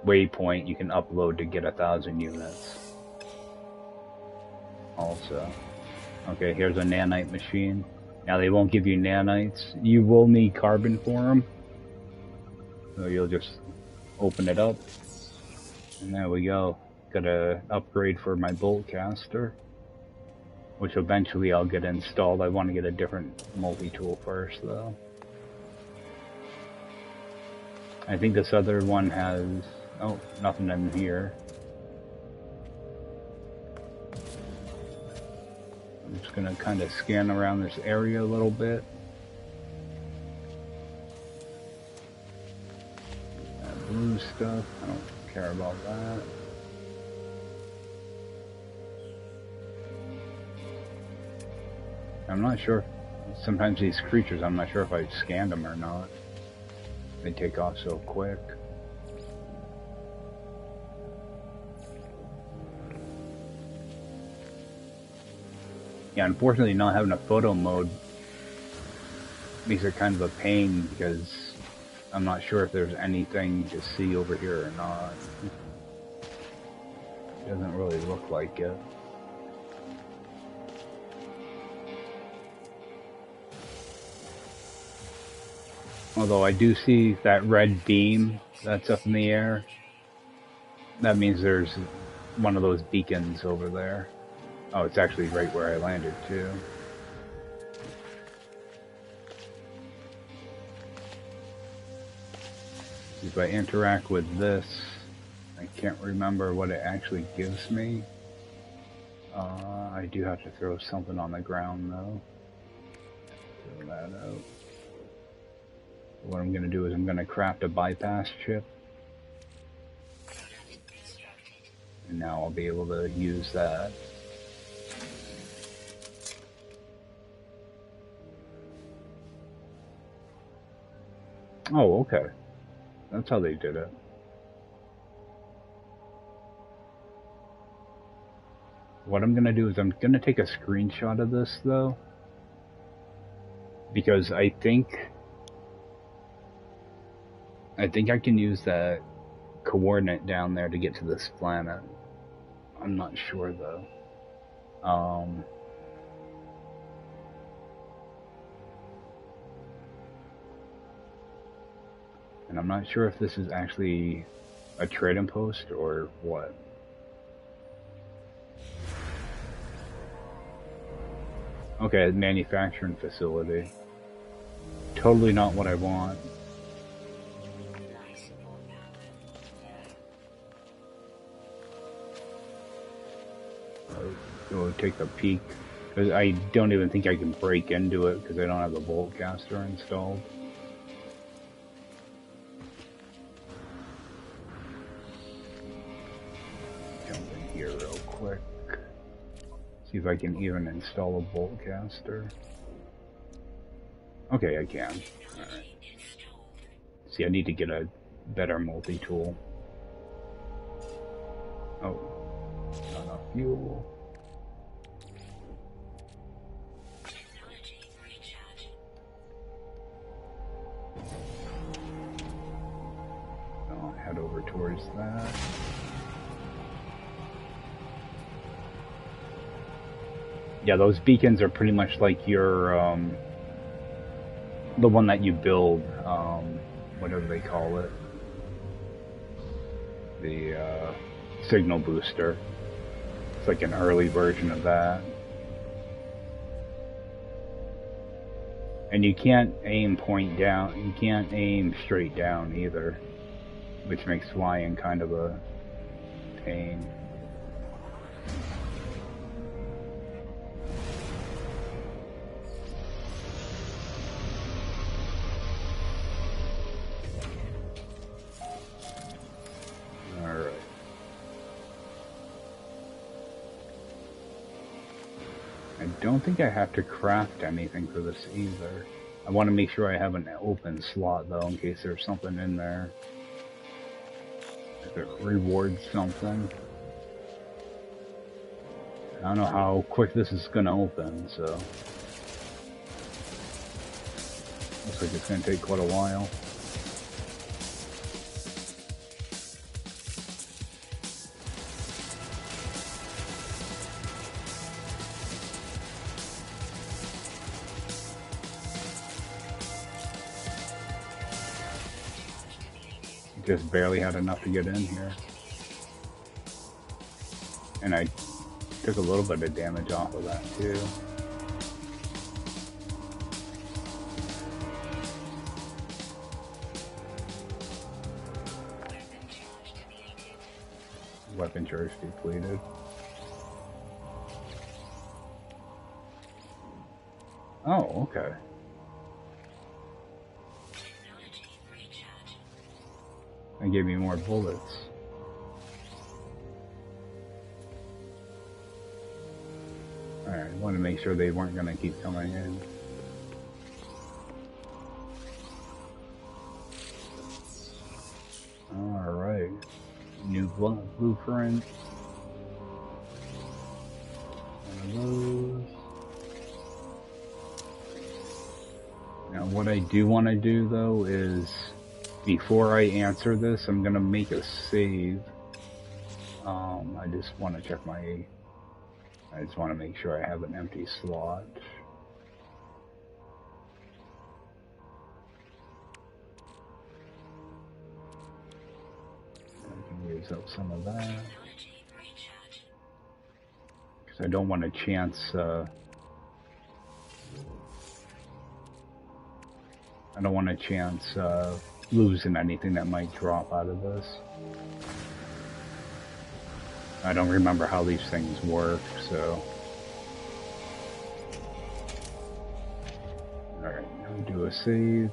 [SPEAKER 1] waypoint you can upload to get 1,000 units. Also. Okay, here's a nanite machine. Now they won't give you nanites. You will need carbon for them. So you'll just open it up. And there we go. Got an upgrade for my bolt caster, which eventually I'll get installed. I want to get a different multi-tool first though. I think this other one has... oh, nothing in here. I'm just gonna kind of scan around this area a little bit. That blue stuff, I don't care about that. I'm not sure. Sometimes these creatures, I'm not sure if I scanned them or not. They take off so quick. Yeah, unfortunately not having a photo mode makes it kind of a pain, because I'm not sure if there's anything to see over here or not. It doesn't really look like it. Although I do see that red beam that's up in the air. That means there's one of those beacons over there. Oh, it's actually right where I landed too. If I interact with this, I can't remember what it actually gives me. I do have to throw something on the ground though. Throw that out. What I'm going to do is I'm going to craft a bypass chip. And now I'll be able to use that. Oh, okay. That's how they did it. What I'm going to do is I'm going to take a screenshot of this, though. Because I think I can use that coordinate down there to get to this planet. I'm not sure, though. And I'm not sure if this is actually a trading post or what. Okay, manufacturing facility. Totally not what I want. go take a peek. Because I don't even think I can break into it because I don't have the bolt caster installed. Jump in here real quick. See if I can even install a bolt caster. Okay, I can. Alright. See, I need to get a better multi-tool. Oh, not enough fuel. I'll head over towards that. Yeah, those beacons are pretty much like your, the one that you build, whatever they call it. The, signal booster. It's like an early version of that. And you can't aim point down, you can't aim straight down either, which makes flying kind of a pain. Alright. I don't think I have to craft anything for this either. I want to make sure I have an open slot though, in case there's something in there. If it rewards something. I don't know how quick this is going to open, so. Looks like it's going to take quite a while. Just barely had enough to get in here. And I took a little bit of damage off of that too. Weapon charge depleted. Oh, okay. That gave me more bullets. Alright, I want to make sure they weren't going to keep coming in. Alright. New blueprint. One of those. Now what I do want to do though is, before I answer this, I'm going to make a save. I just want to check I just want to make sure I have an empty slot. I can use up some of that. Because I don't want to chance, I don't want to chance, losing anything that might drop out of this. I don't remember how these things work, so. Alright, now do a save.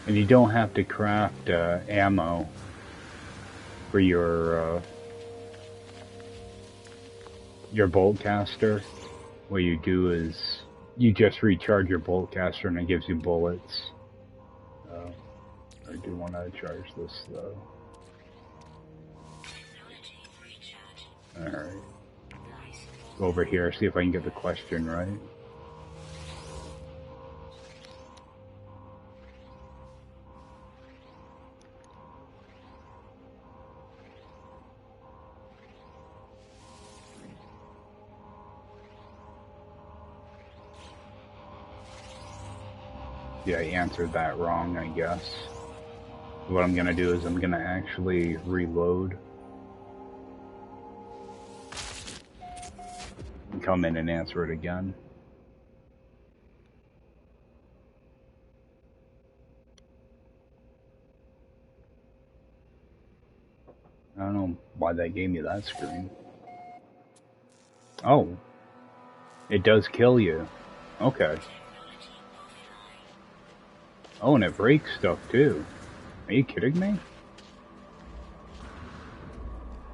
[SPEAKER 1] And you don't have to craft ammo for your bolt caster. What you do is you just recharge your bolt caster and it gives you bullets. I do want to charge this though. Alright. Go over here, see if I can get the question right. Yeah, I answered that wrong, I guess. What I'm gonna do is I'm gonna actually reload. And come in and answer it again. I don't know why they gave me that screen. Oh, it does kill you. Okay. Oh, and it breaks stuff too. Are you kidding me?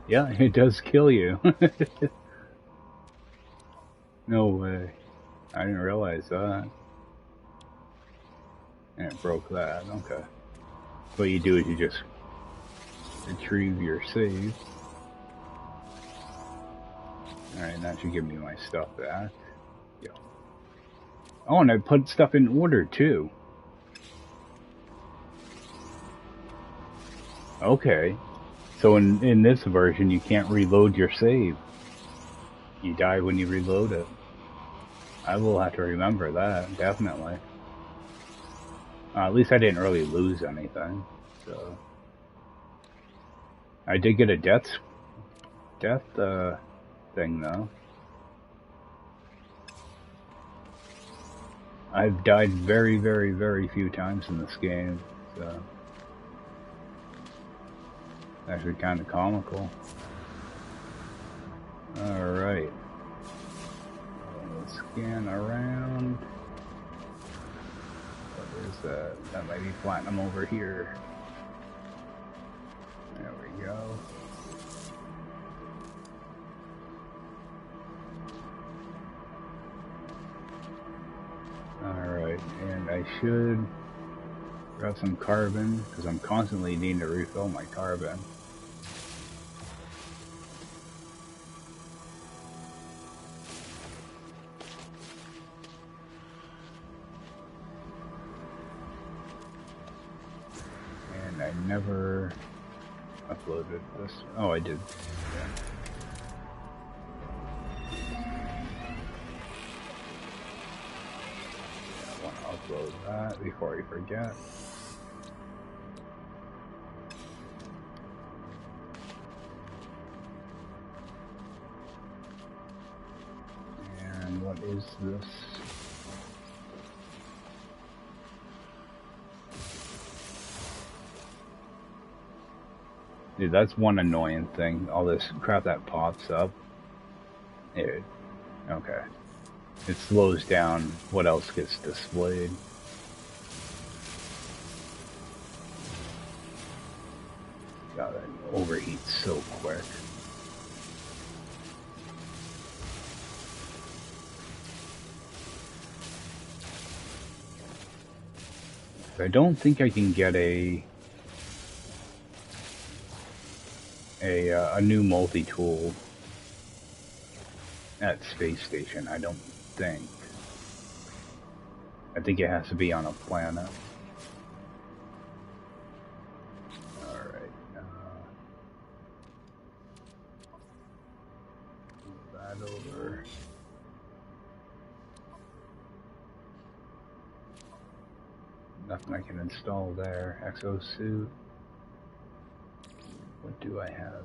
[SPEAKER 1] Yeah, it does kill you. No way. I didn't realize that. And it broke that. Okay. What you do is you just retrieve your save. Alright, that should give me my stuff back. Yeah. Oh, and I put stuff in order too. Okay. So in this version, you can't reload your save. You die when you reload it. I will have to remember that, definitely. At least I didn't really lose anything, so... I did get a death thing, though. I've died very, very, very few times in this game, so... Actually kind of comical. Alright. Let's scan around. What is that? That might be platinum over here. There we go. Alright, and I should grab some carbon, because I'm constantly needing to refill my carbon. And I never uploaded this. Oh, I did. Yeah. I want to upload that before I forget. And what is this? Dude, that's one annoying thing. All this crap that pops up. Dude, okay. It slows down what else gets displayed. God, it overheats so quick. I don't think I can get a new multi-tool at Space Station. I don't think. I think it has to be on a planet. Alright. Move that over. Nothing I can install there. Exosuit. What do I have?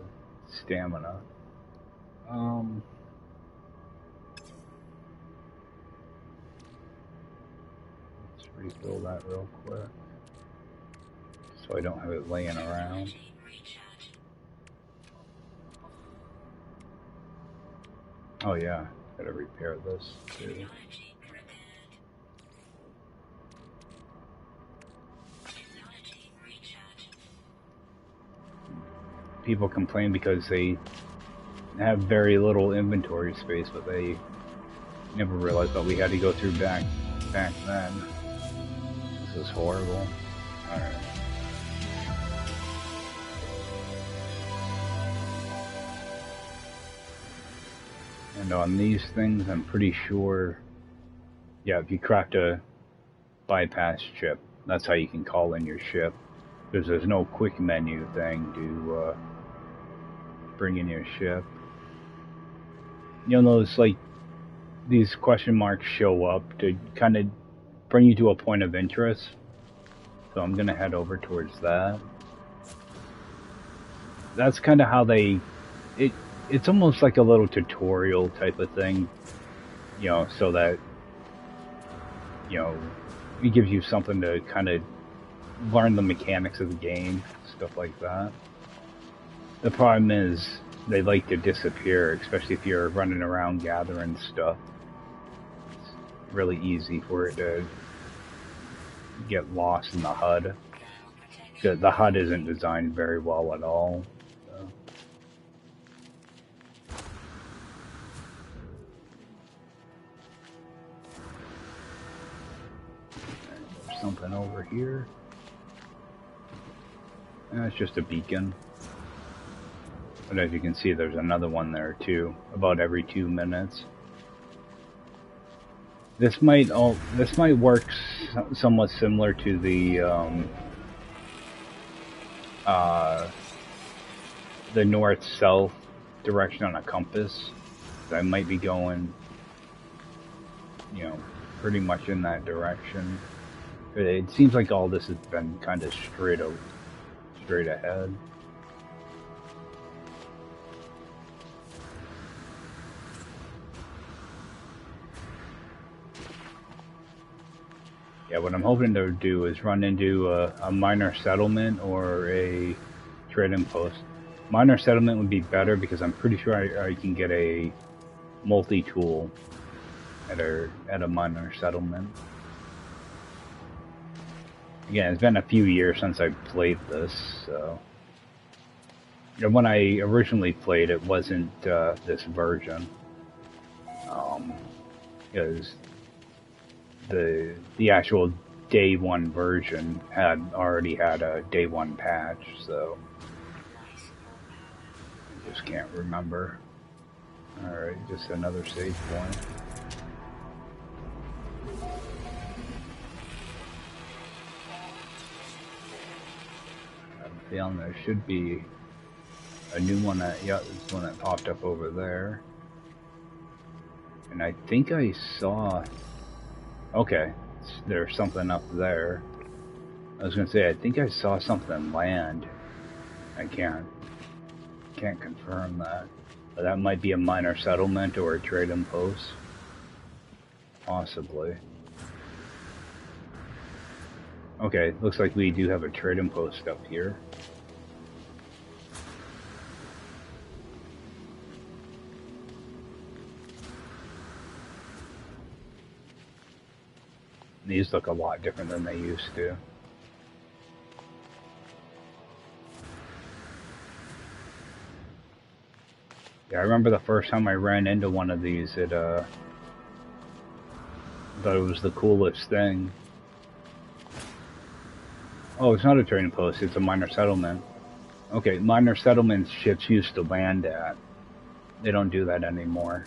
[SPEAKER 1] Stamina. Let's refill that real quick. So I don't have it laying around. Oh yeah, gotta repair this too. People complain because they have very little inventory space, but they never realized that we had to go through back then. This is horrible. Alright. And on these things, I'm pretty sure, yeah, if you cracked a bypass chip, that's how you can call in your ship. Because there's no quick menu thing to bring in your ship. You'll notice, like, these question marks show up to kind of bring you to a point of interest. So I'm going to head over towards that. That's kind of how it's almost like a little tutorial type of thing, you know, so that, you know, it gives you something to kind of learn the mechanics of the game, stuff like that. The problem is they like to disappear, especially if you're running around gathering stuff. It's really easy for it to get lost in the HUD. The HUD isn't designed very well at all. So. There's something over here. It's just a beacon. But as you can see, there's another one there too, about every 2 minutes. This might work somewhat similar to the north-south direction on a compass. I might be going, you know, pretty much in that direction. It seems like all this has been kind of straight ahead. Yeah, what I'm hoping to do is run into a minor settlement or a trading post. Minor settlement would be better because I'm pretty sure I can get a multi-tool at a minor settlement. Again, it's been a few years since I played this, so... You know, when I originally played, it wasn't this version. Because the actual day one version had already had a day one patch, so I just can't remember. Alright, just another save point. I'm feeling there should be a new one that, yeah, there's one that popped up over there. And I think I saw, okay, there's something up there. I was gonna say, I think I saw something land. I can't confirm that. But that might be a minor settlement or a trading post. Possibly. Okay, looks like we do have a trading post up here. These look a lot different than they used to. Yeah, I remember the first time I ran into one of these, I thought it was the coolest thing. Oh, it's not a trading post, it's a minor settlement. Okay, minor settlements ships used to land at. They don't do that anymore.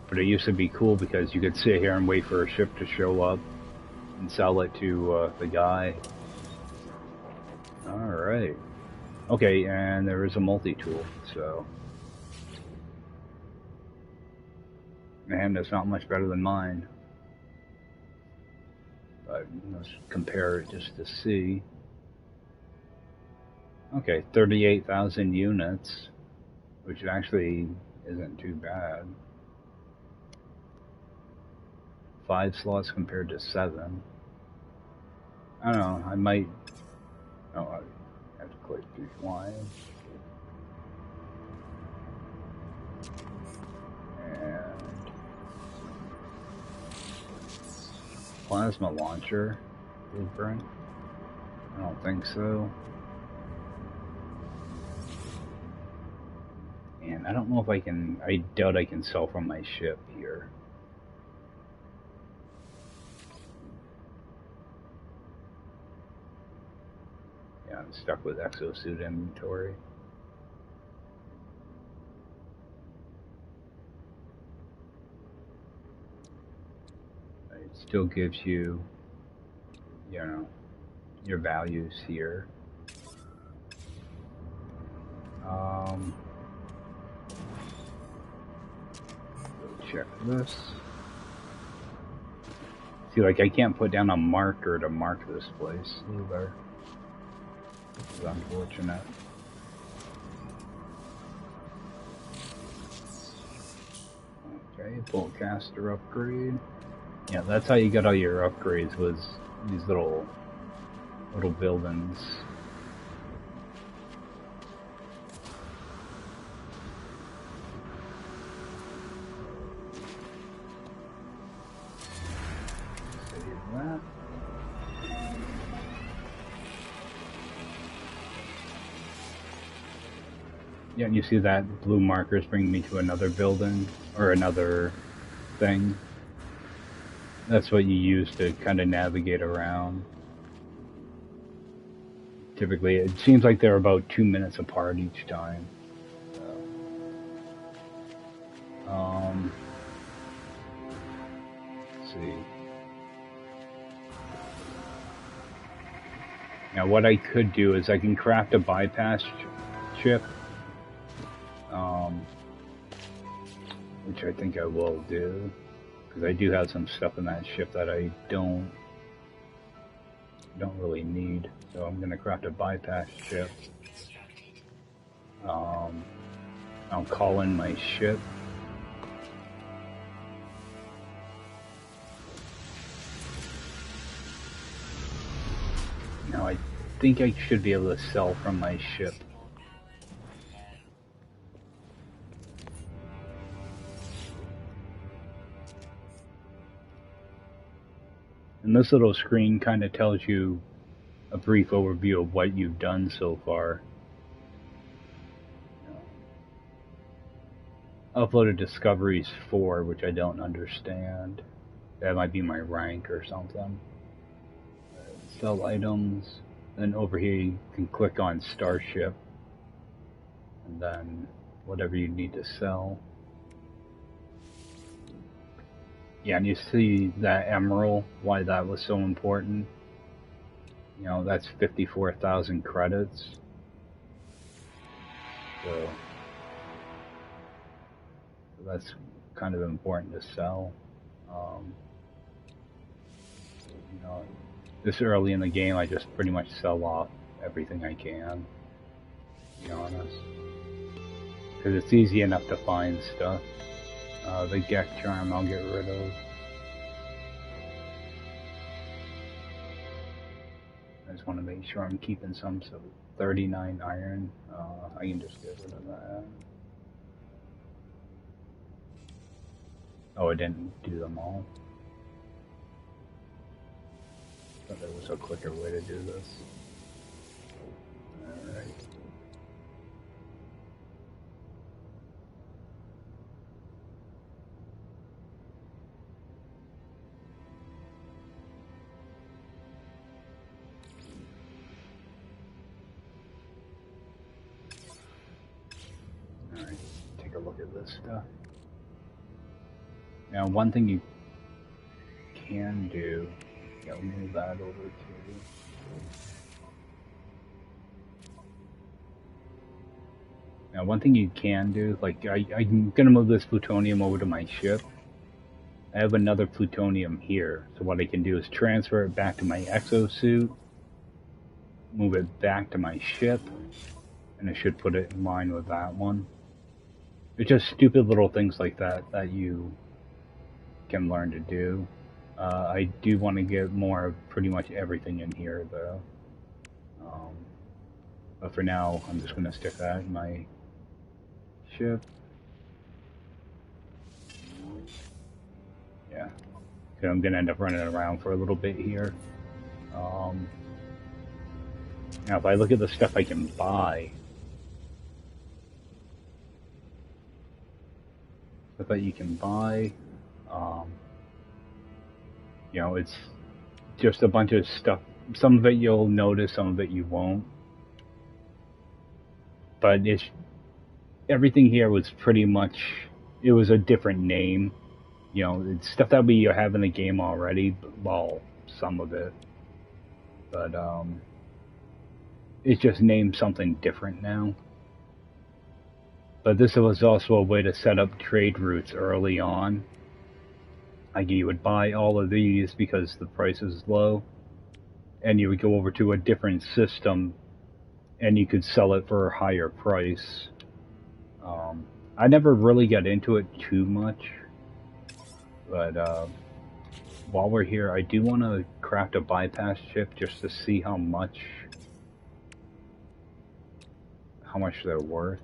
[SPEAKER 1] But it used to be cool because you could sit here and wait for a ship to show up and sell it to the guy. Alright. Okay, and there is a multi-tool, so... Man, that's not much better than mine. But let's compare it just to see. Okay, 38,000 units, which actually isn't too bad. 5 slots compared to 7. I don't know, I might... Oh, I have to click Pt1. And... Plasma launcher blueprint? I don't think so. And I don't know if I can... I doubt I can sell from my ship here. Yeah, I'm stuck with exosuit inventory. It still gives you, you know, your values here. Check this. See, like, I can't put down a marker to mark this place either. This is unfortunate. Okay, bolt caster upgrade. Yeah, that's how you got all your upgrades, was these little buildings. Yeah, and you see that blue markers bring me to another building or another thing. That's what you use to kind of navigate around. Typically, it seems like they're about 2 minutes apart each time. So, let's see. Now, what I could do is I can craft a bypass chip, um, which I think I will do, because I do have some stuff in that ship that I don't really need. So I'm gonna craft a bypass chip. I'll call in my ship. Now I think I should be able to sell from my ship. And this little screen kind of tells you a brief overview of what you've done so far. Uploaded discoveries 4, which I don't understand. That might be my rank or something. Sell items. Then over here you can click on Starship. And then whatever you need to sell. Yeah, and you see that emerald, why that was so important. You know, that's 54,000 credits. So that's kind of important to sell. You know, this early in the game, I just pretty much sell off everything I can, to be honest. Because it's easy enough to find stuff. The Gek Charm I'll get rid of. I just want to make sure I'm keeping some, so 39 iron. I can just get rid of that. Oh, I didn't do them all. Thought there was a quicker way to do this. Alright. Alright, take a look at this stuff. Now, one thing you can do, yeah, I'll move that over to. Now, one thing you can do, like, I'm gonna move this plutonium over to my ship. I have another plutonium here, so what I can do is transfer it back to my exosuit, move it back to my ship, and I should put it in line with that one. It's just stupid little things like that that you can learn to do. I do want to get more of pretty much everything in here, though. But for now, I'm just going to stick that in my ship. Yeah. So I'm going to end up running around for a little bit here. Now, if I look at the stuff I can buy, stuff that you can buy, you know, it's just a bunch of stuff. Some of it you'll notice, some of it you won't. But it's everything here was pretty much, it was a different name. You know, it's stuff that we have in the game already. Well, some of it, but it's just named something different now. But this was also a way to set up trade routes early on. Like you would buy all of these because the price is low, and you would go over to a different system, and you could sell it for a higher price. I never really got into it too much, but while we're here, I do want to craft a bypass chip just to see how much they're worth.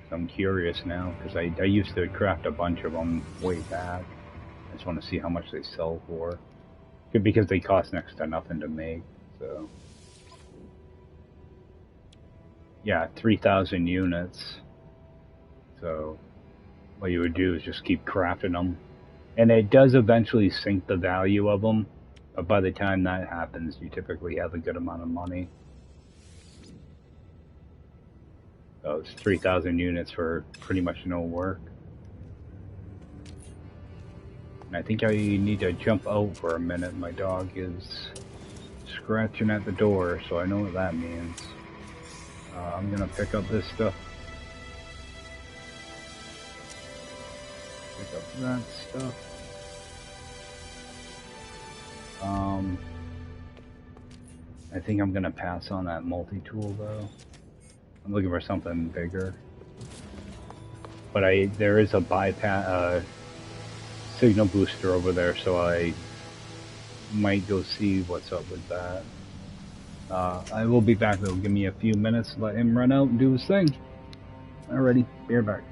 [SPEAKER 1] So I'm curious now, because I used to craft a bunch of them way back. I just want to see how much they sell for. Because they cost next to nothing to make, so. Yeah, 3,000 units. So what you would do is just keep crafting them. And it does eventually sink the value of them. But by the time that happens, you typically have a good amount of money. So it's 3,000 units for pretty much no work. And I think I need to jump out for a minute. My dog is scratching at the door, so I know what that means. I'm gonna pick up this stuff. Pick up that stuff. I think I'm gonna pass on that multi-tool though. I'm looking for something bigger. But there is a bypass signal booster over there, so I might go see what's up with that. I will be back though. Give me a few minutes, let him run out and do his thing. Alrighty, be right back.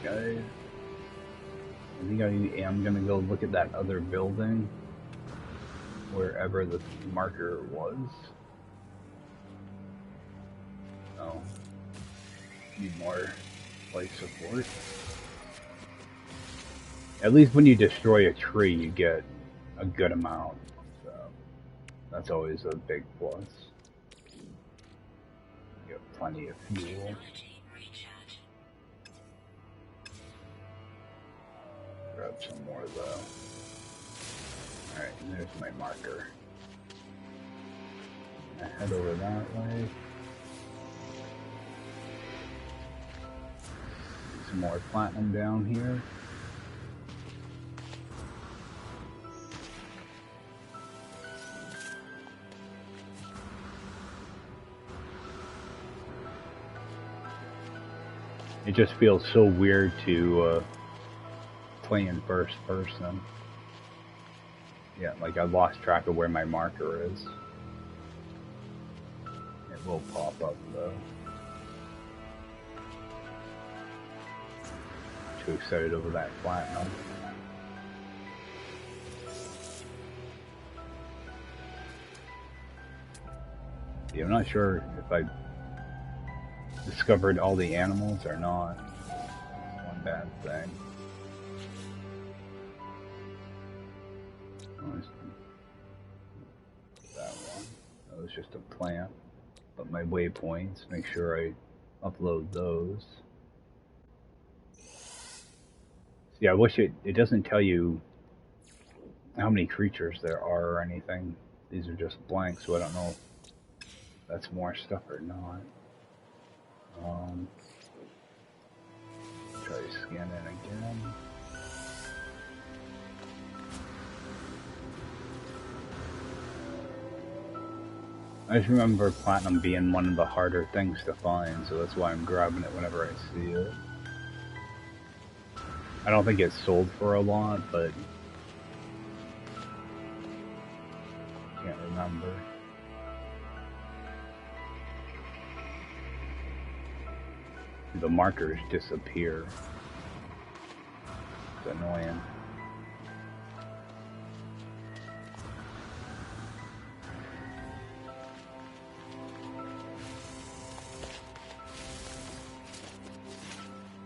[SPEAKER 1] I think I am gonna go look at that other building, wherever the marker was. Oh, need more life support. At least when you destroy a tree, you get a good amount. So that's always a big plus. You have plenty of fuel. Grab some more though. Alright, there's my marker. I head over that way. Some more platinum down here. It just feels so weird to play in first person. Yeah, like I lost track of where my marker is. It will pop up though. Too excited over that platinum. Yeah, I'm not sure if I discovered all the animals or not. That's one bad thing. That one. That was just a plant. But my waypoints, make sure I upload those. See, I wish it doesn't tell you how many creatures there are or anything. These are just blank, so I don't know if that's more stuff or not. Try scanning again. I just remember platinum being one of the harder things to find, so that's why I'm grabbing it whenever I see it. I don't think it's sold for a lot, but can't remember. The markers disappear. It's annoying.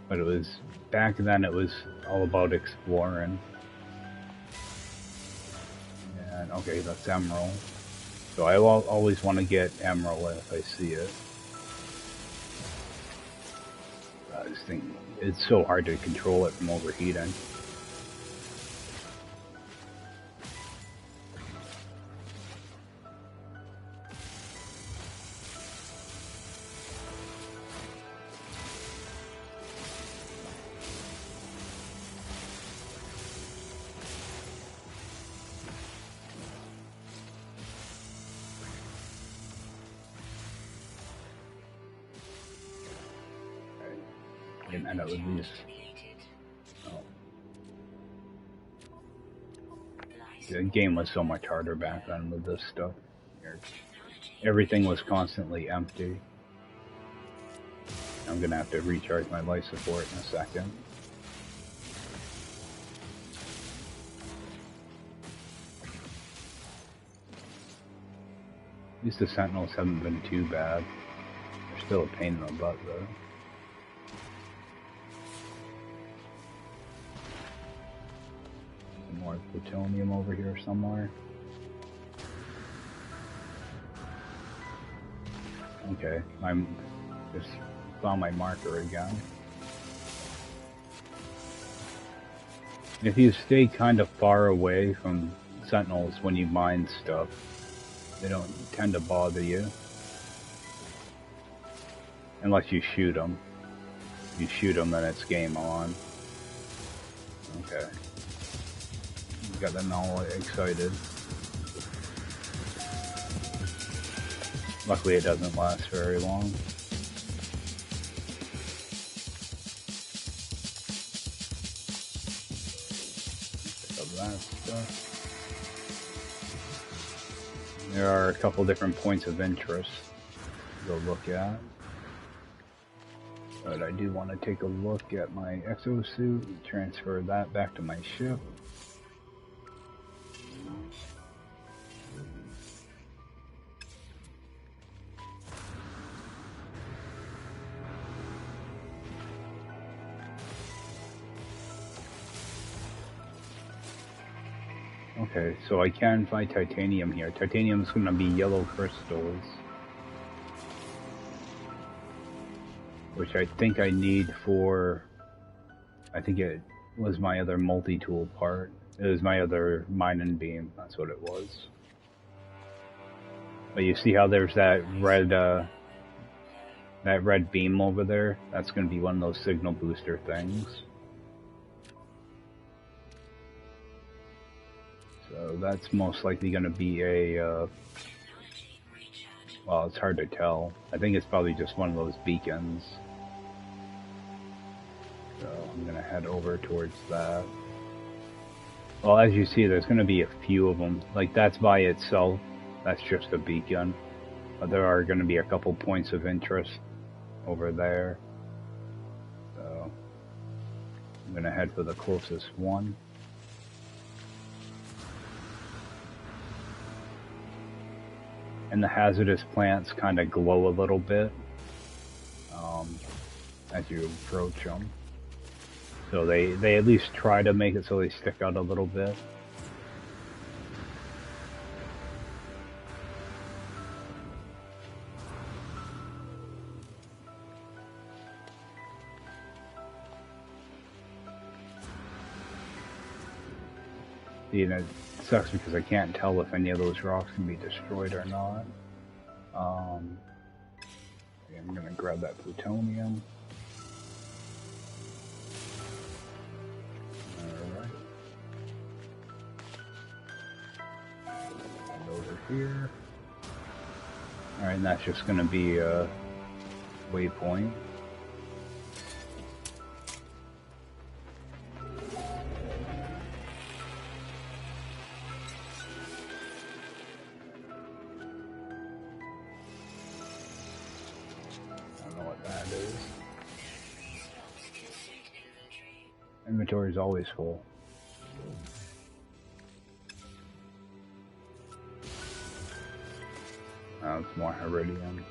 [SPEAKER 1] But it was, back then it was all about exploring. And okay, that's emerald. So I always want to get emerald if I see it. I just think it's so hard to control it from overheating. Didn't end up with these. Oh. The game was so much harder back then with this stuff. Everything was constantly empty. I'm gonna have to recharge my life support in a second. At least the sentinels haven't been too bad. They're still a pain in the butt though. More plutonium over here somewhere. Okay, I'm just found my marker again. If you stay kind of far away from sentinels when you mine stuff, they don't tend to bother you. Unless you shoot them. If you shoot them, then it's game on. Okay. Got them all excited. Luckily it doesn't last very long. Pick up that stuff. There are a couple different points of interest to go look at. But I do want to take a look at my exosuit, transfer that back to my ship. Okay, so I can find titanium here. Titanium is going to be yellow crystals, which I think I need for, I think it was my other multi-tool part. It was my other mining beam, that's what it was. But you see how there's that red beam over there? That's going to be one of those signal booster things. So that's most likely going to be a, well, it's hard to tell. I think it's probably just one of those beacons. So I'm going to head over towards that. Well, as you see, there's going to be a few of them. Like, that's by itself. That's just a beacon. But there are going to be a couple points of interest over there. So I'm going to head for the closest one. And the hazardous plants kind of glow a little bit as you approach them. So they at least try to make it so they stick out a little bit. You know, it sucks because I can't tell if any of those rocks can be destroyed or not. I'm gonna grab that plutonium. Alright. And over here. Alright, and that's just gonna be a waypoint. Inventory is always full. It's more Iridium.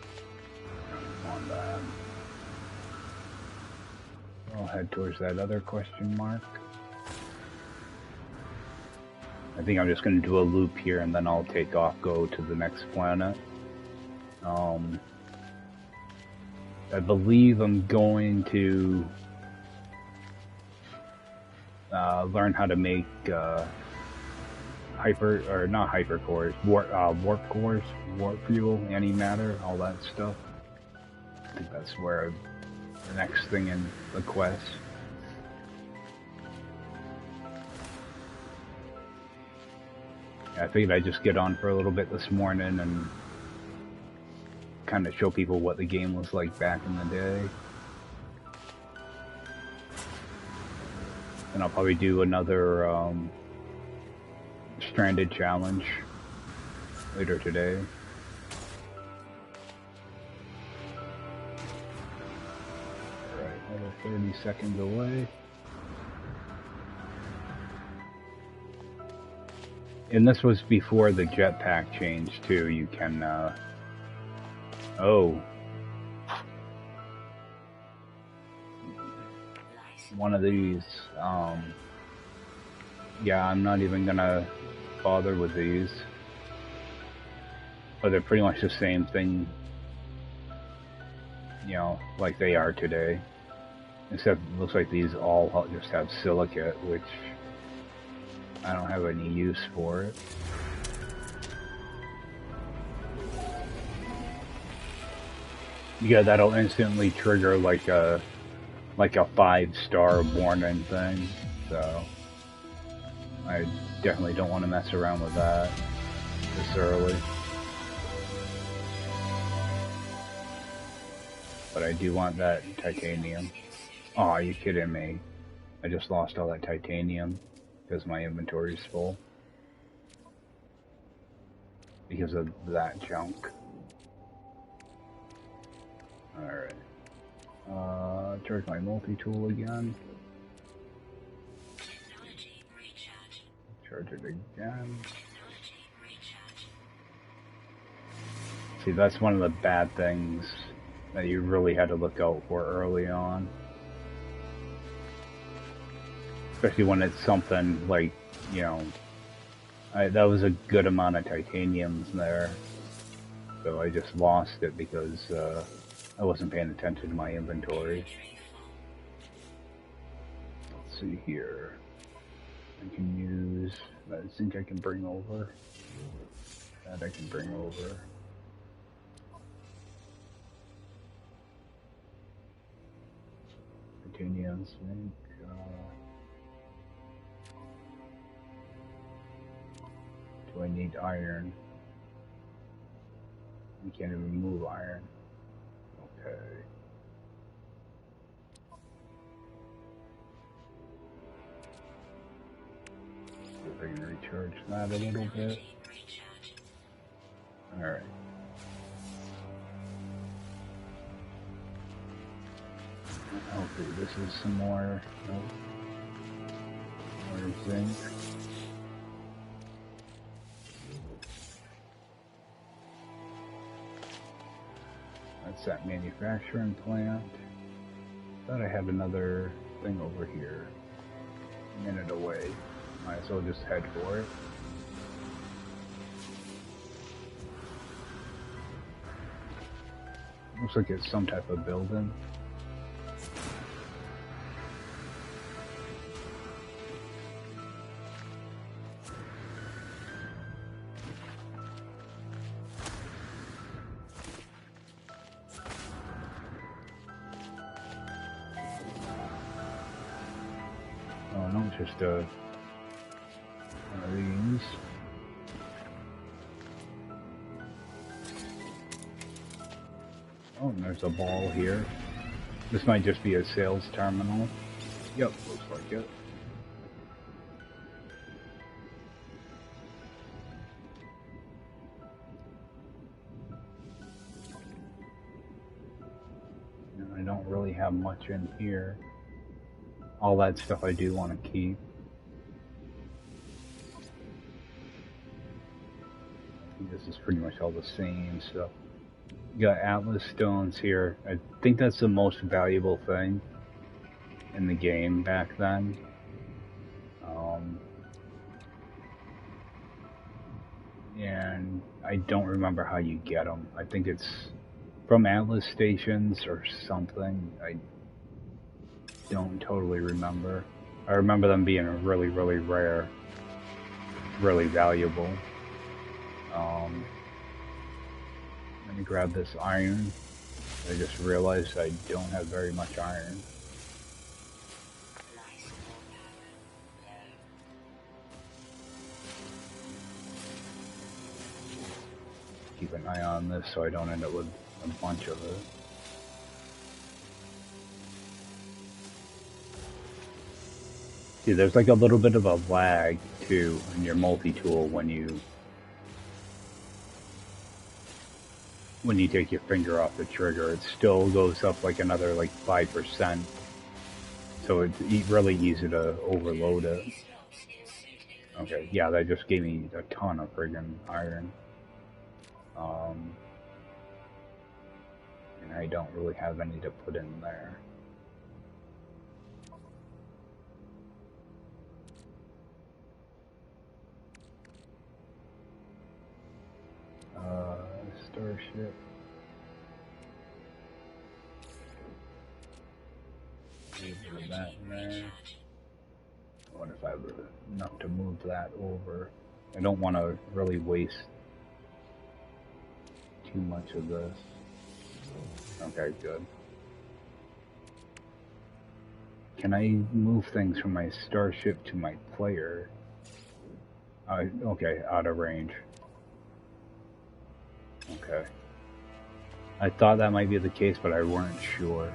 [SPEAKER 1] On that. I'll head towards that other question mark. I think I'm just going to do a loop here and then I'll take off, go to the next planet. I believe I'm going to learn how to make hyper cores, warp cores, warp fuel, antimatter, all that stuff. I think that's where the next thing in the quest. I figured I'd just get on for a little bit this morning and kind of show people what the game was like back in the day. And I'll probably do another Stranded challenge later today. Alright, another 30 seconds away. And this was before the jetpack change too. You can, oh. One of these, yeah, I'm not even gonna bother with these. But they're pretty much the same thing, you know, like they are today. Except it looks like these all just have silicate, which I don't have any use for it. Yeah, that'll instantly trigger like a 5-star warning thing, so I definitely don't want to mess around with that this early. But I do want that titanium. Oh, are you kidding me? I just lost all that titanium because my inventory is full. Because of that junk. Alright. Charge my multi-tool again.
[SPEAKER 2] Technology recharge.
[SPEAKER 1] Charge it again.
[SPEAKER 2] Technology recharge.
[SPEAKER 1] See, that's one of the bad things that you really had to look out for early on. Especially when it's something like, you know, that was a good amount of titaniums there. So I just lost it because I wasn't paying attention to my inventory. Let's see here. I can use, I think I can bring over. That I can bring over. Titanium, zinc. Do I need iron? You can't even move iron. Okay. See if I can recharge that a little bit. Alright. Okay, this is some more, more zinc. That's that manufacturing plant. Thought I had another thing over here. A minute away. Might as well just head for it. Looks like it's some type of building. Oh no, just one of these. Oh, and there's a ball here. This might just be a sales terminal. Yep, looks like it. And I don't really have much in here. All that stuff I do want to keep. This is pretty much all the same stuff. You got Atlas stones here. I think that's the most valuable thing in the game back then. And I don't remember how you get them. I think it's from Atlas stations or something. I don't totally remember. I remember them being really, really rare, really valuable. Let me grab this iron. I just realized I don't have very much iron. Keep an eye on this so I don't end up with a bunch of it. See, there's like a little bit of a lag too in your multi-tool when you take your finger off the trigger. It still goes up like another like 5%. So it's really easy to overload it. Okay, yeah, that just gave me a ton of friggin' iron. And I don't really have any to put in there. Starship. Put that in there. I wonder if I have enough to move that over. I don't want to really waste too much of this. Okay, good. Can I move things from my starship to my player? Okay, out of range. Okay. I thought that might be the case, but I weren't sure.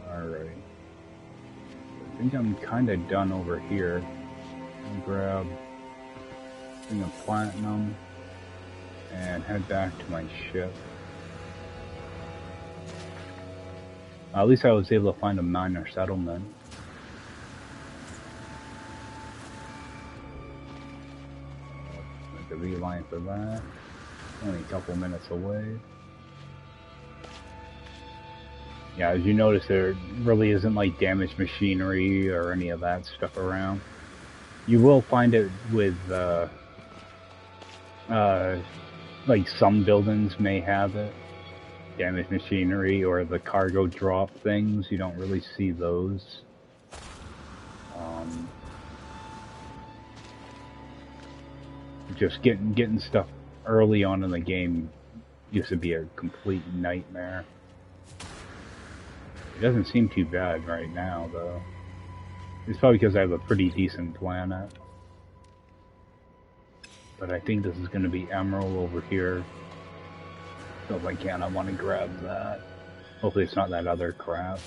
[SPEAKER 1] Alright. I think I'm kinda done over here. I'll grab a thing of platinum and head back to my ship. At least I was able to find a minor settlement. Make a beeline for that. Only a couple minutes away. Yeah, as you notice, there really isn't like damaged machinery or any of that stuff around. You will find it with, like some buildings may have it. Damaged machinery or the cargo drop things, you don't really see those. Just getting stuff early on in the game used to be a complete nightmare. It doesn't seem too bad right now, though. It's probably because I have a pretty decent planet. But I think this is going to be Emerald over here. So if I can, I want to grab that. Hopefully it's not that other crap.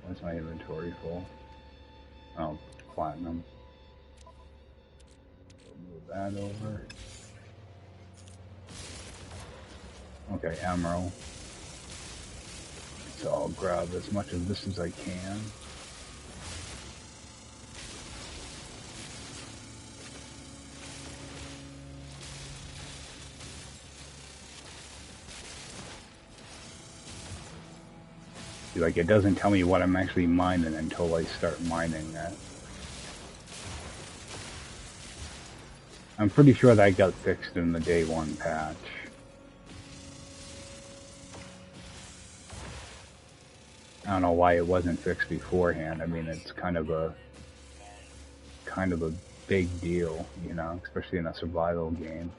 [SPEAKER 1] Where's my inventory full? Oh, platinum. Move that over. Okay, emerald. So I'll grab as much of this as I can. Like, it doesn't tell me what I'm actually mining until I start mining that. I'm pretty sure that got fixed in the day one patch. I don't know why it wasn't fixed beforehand. I mean, it's kind of a big deal, you know, especially in a survival game.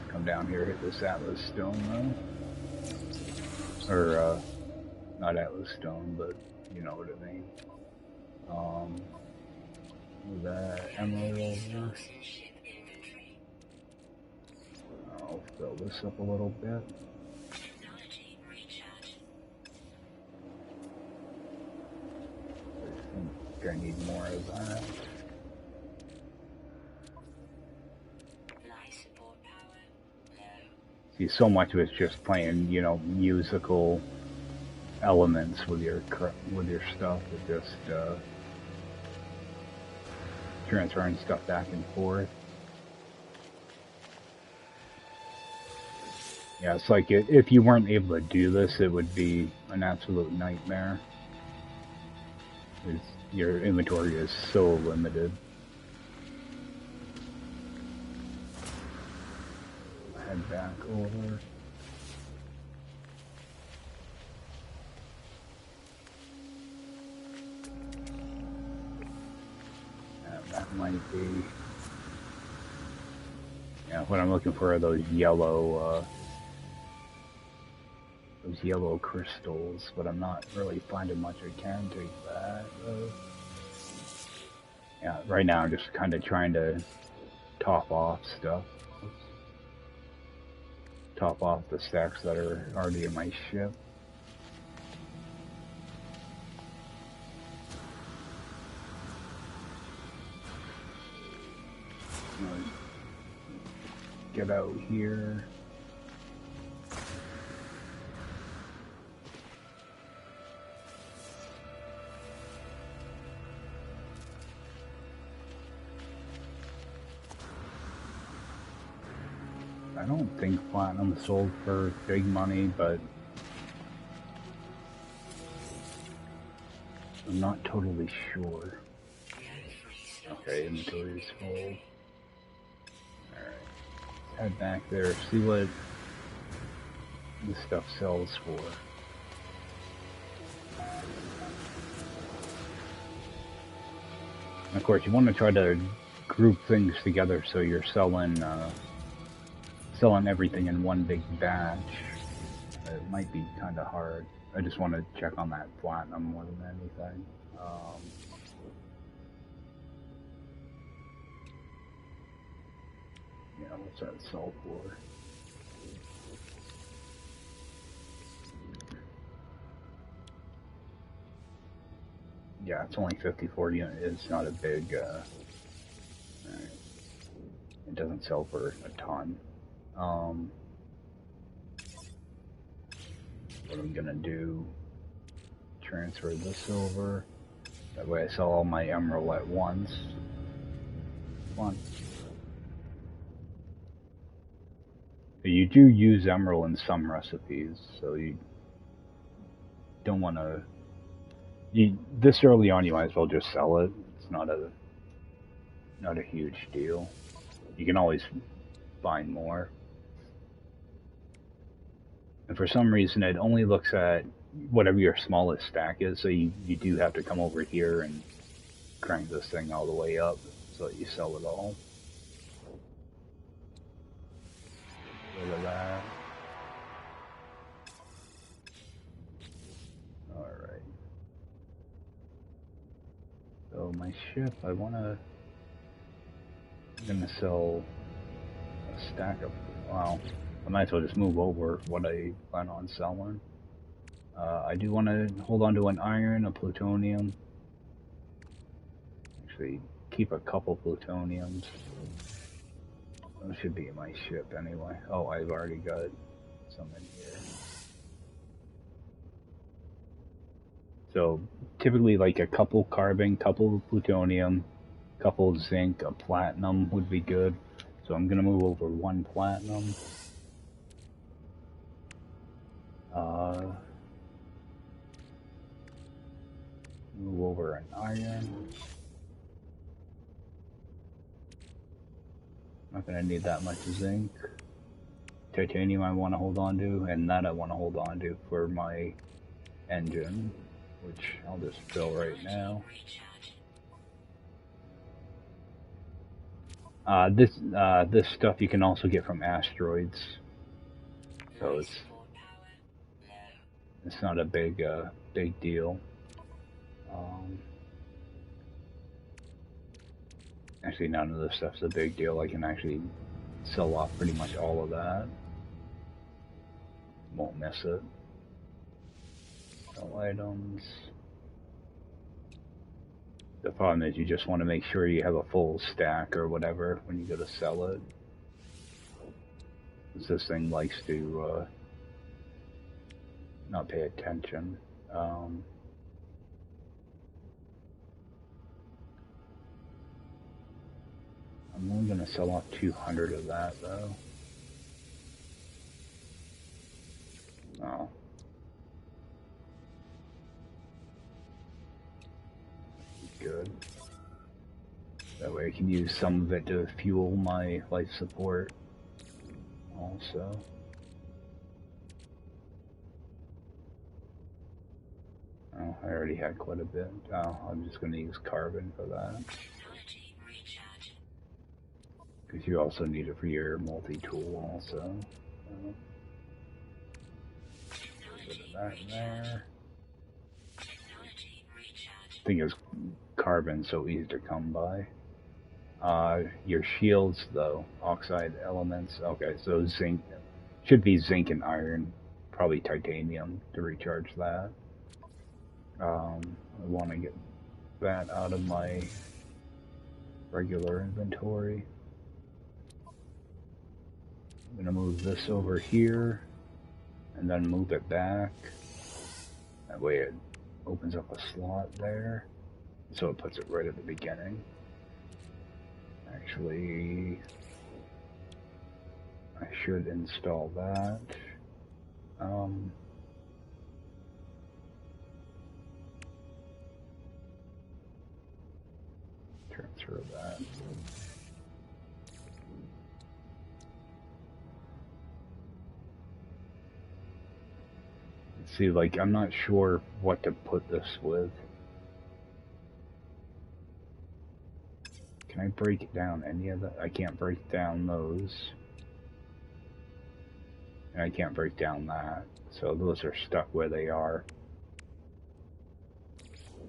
[SPEAKER 1] Come down here, hit this Atlas stone though. Or, not Atlas stone, but you know what I mean. Move that emerald over. I'll fill this up a little bit. I think I need more of that. See, so much of it's just playing, you know, musical elements with your stuff. It just transferring stuff back and forth. Yeah, it's like if you weren't able to do this, it would be an absolute nightmare. Your inventory is so limited. Head back over. That might be. Yeah, what I'm looking for are those yellow crystals, but I'm not really finding much. I can take that though. Yeah, right now I'm just kind of trying to top off stuff. Oops. Top off the stacks that are already in my ship. Get out here. I don't think platinum sold for big money, but I'm not totally sure. Okay, inventory is full. Alright. Head back there, see what this stuff sells for. And of course, you want to try to group things together so you're selling everything in one big batch. It might be kind of hard. I just want to check on that platinum more than anything. Yeah, what's that sell for? Yeah, it's only 54 units. It's not a big. It doesn't sell for a ton. What I'm gonna do, transfer this over. That way I sell all my emerald at once. Come on. You do use emerald in some recipes, so you don't want to. This early on, you might as well just sell it. It's not a huge deal. You can always find more. And for some reason, it only looks at whatever your smallest stack is. So you do have to come over here and crank this thing all the way up so that you sell it all. Look at that. Alright. So my ship, I'm gonna sell a stack of, well, I might as well just move over what I plan on selling. I do want to hold on to an iron, a plutonium. Actually, keep a couple plutoniums. That should be my ship anyway. Oh, I've already got some in here. So typically like a couple carbon, couple plutonium, couple zinc, a platinum would be good. So I'm gonna move over one platinum. Move over an iron. Not gonna need that much zinc. Titanium I want to hold on to, and that I want to hold on to for my engine, which I'll just fill right now. This stuff you can also get from asteroids, so it's not a big deal. Actually, none of this stuff's a big deal. I can actually sell off pretty much all of that. Won't miss it. No items. The problem is you just want to make sure you have a full stack or whatever when you go to sell it. Because this thing likes to not pay attention. I'm only going to sell off 200 of that though. Oh. Good. That way I can use some of it to fuel my life support also. Oh, I already had quite a bit. Oh, I'm just going to use carbon for that. Because you also need it for your multi-tool also. Put that in there. Thing is, carbon so easy to come by. Your shields though, oxide elements. Okay, so zinc should be zinc and iron, probably titanium to recharge that. I want to get that out of my regular inventory. I'm gonna move this over here and then move it back. That way it opens up a slot there, so it puts it right at the beginning. Actually, I should install that. Transfer that. Let's see, like, I'm not sure what to put this with. Can I break it down any of that? I can't break down those. And I can't break down that. So those are stuck where they are.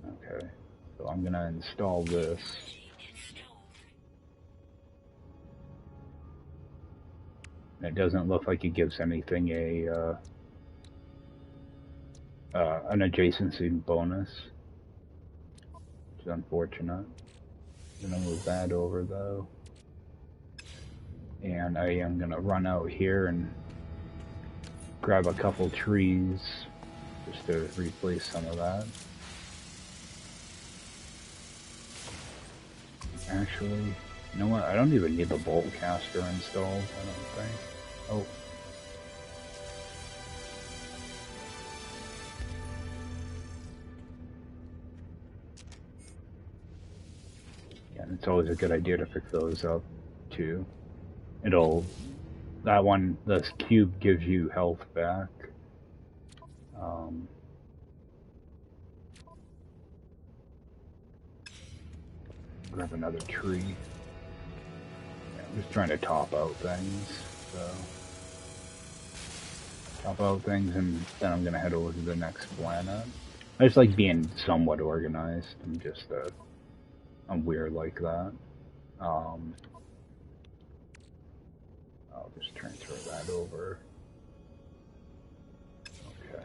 [SPEAKER 1] Okay. So I'm gonna install this. And it doesn't look like it gives anything a an adjacency bonus, which is unfortunate. I'm gonna move that over though. And I am gonna run out here and grab a couple trees just to replace some of that. Actually, you know what? I don't even need the bolt caster installed, I don't think. Oh. Yeah, and it's always a good idea to pick those up, too. That one, this cube gives you health back. Grab another tree. Yeah, I'm just trying to top out things, so... Top out things, and then I'm gonna head over to the next planet. I just like being somewhat organized. I'm weird like that. I'll just transfer that over. Okay.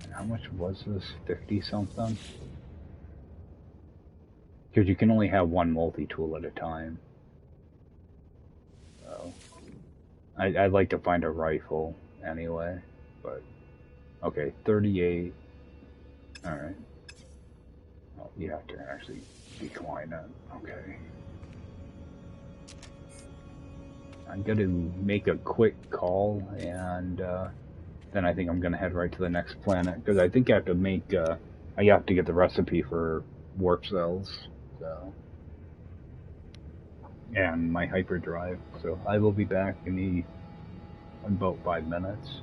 [SPEAKER 1] And how much was this? 50 something? Because you can only have one multi-tool at a time. So, I'd like to find a rifle anyway, but okay, 38. Alright. Oh, you have to actually decline it. Okay. I'm going to make a quick call, and then I think I'm going to head right to the next planet, because I think I have to make, I have to get the recipe for warp cells, so, and my hyperdrive, so I will be back in about 5 minutes.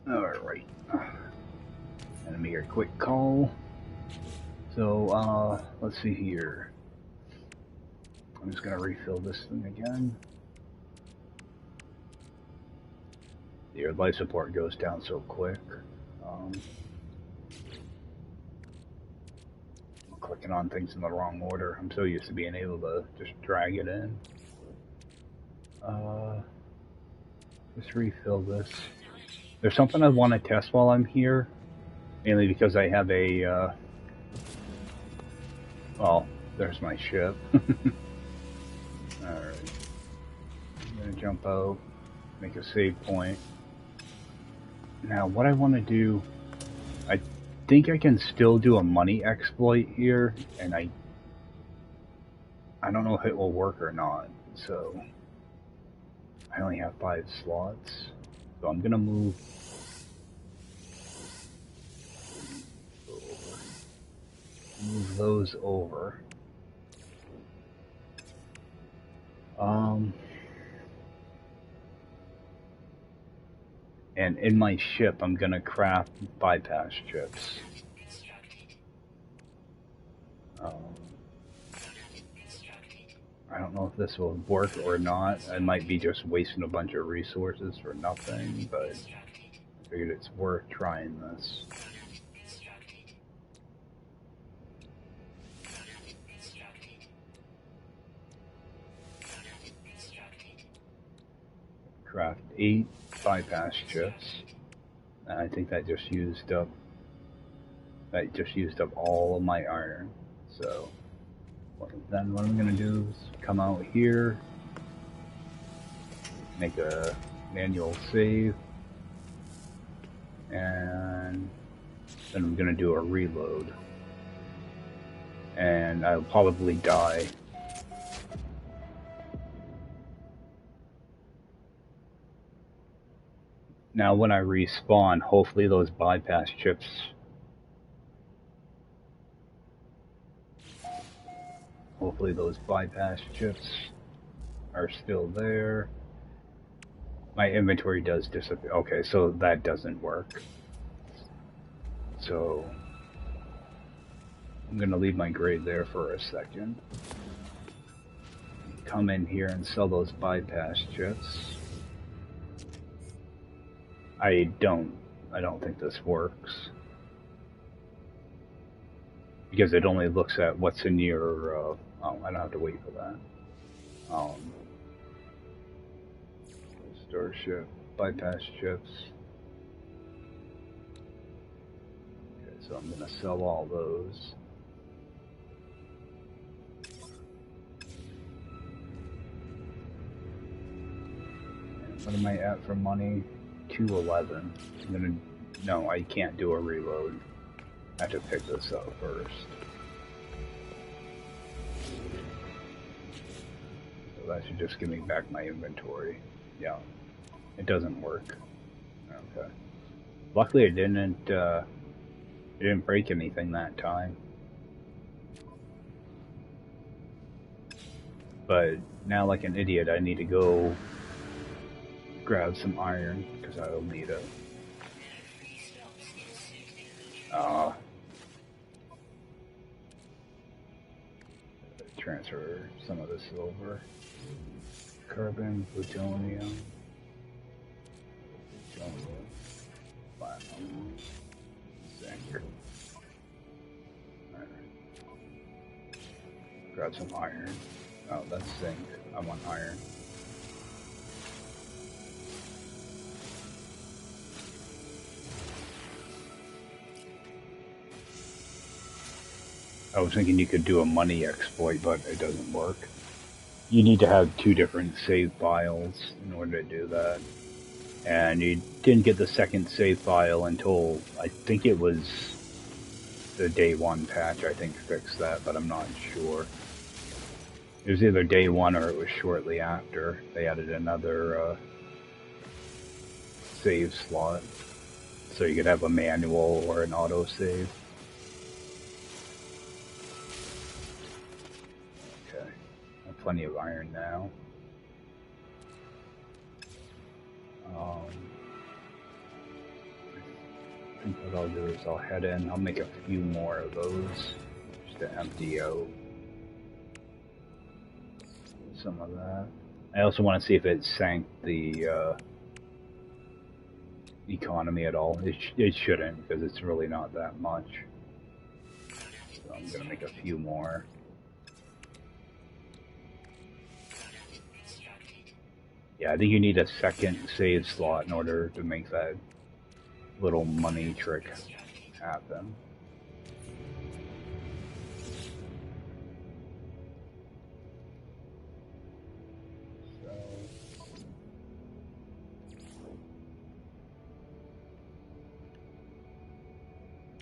[SPEAKER 1] Alright. Gonna make a quick call. So, let's see here. I'm just gonna refill this thing again. Your life support goes down so quick. I'm clicking on things in the wrong order. I'm so used to being able to just drag it in. Just refill this. There's something I want to test while I'm here, mainly because I have a, well, there's my ship. Alright. I'm gonna jump out, make a save point. Now, what I want to do, I think I can still do a money exploit here, and I don't know if it will work or not, so I only have 5 slots, so I'm gonna move those over. And in my ship, I'm gonna craft bypass chips. I don't know if this will work or not. I might be just wasting a bunch of resources for nothing, but I figured it's worth trying this. Craft 8 bypass chips. And I think that just used up all of my iron. So then what I'm gonna do is come out here, make a manual save, and then I'm gonna do a reload. And I'll probably die. Now when I respawn, hopefully those bypass chips are still there. My inventory does disappear. Okay, so that doesn't work. So I'm gonna leave my grade there for a second. Come in here and sell those bypass chips. I don't think this works. Because it only looks at what's in your, oh, I don't have to wait for that. Store ship, bypass chips. Okay, so I'm gonna sell all those. And what am I at for money? 211. No, I can't do a reload. I have to pick this up first. So that should just give me back my inventory. Yeah, it doesn't work. Okay. Luckily, it didn't break anything that time. But now, like an idiot, I need to go grab some iron because I'll need it. Transfer some of this over. Carbon, plutonium, platinum, zinc. Alright. Grab some iron. Oh, that's zinc. I want iron. I was thinking you could do a money exploit, but it doesn't work. You need to have 2 different save files in order to do that. And you didn't get the second save file until, I think it was the day 1 patch, I think fixed that, but I'm not sure. It was either day 1 or it was shortly after. They added another save slot. So you could have a manual or an auto save. Plenty of iron now. think what I'll do is I'll head in. I'll make a few more of those just to empty out some of that. I also want to see if it sank the economy at all. It shouldn't, because it's really not that much. So I'm gonna make a few more. Yeah, I think you need a second save slot in order to make that little money trick happen. So,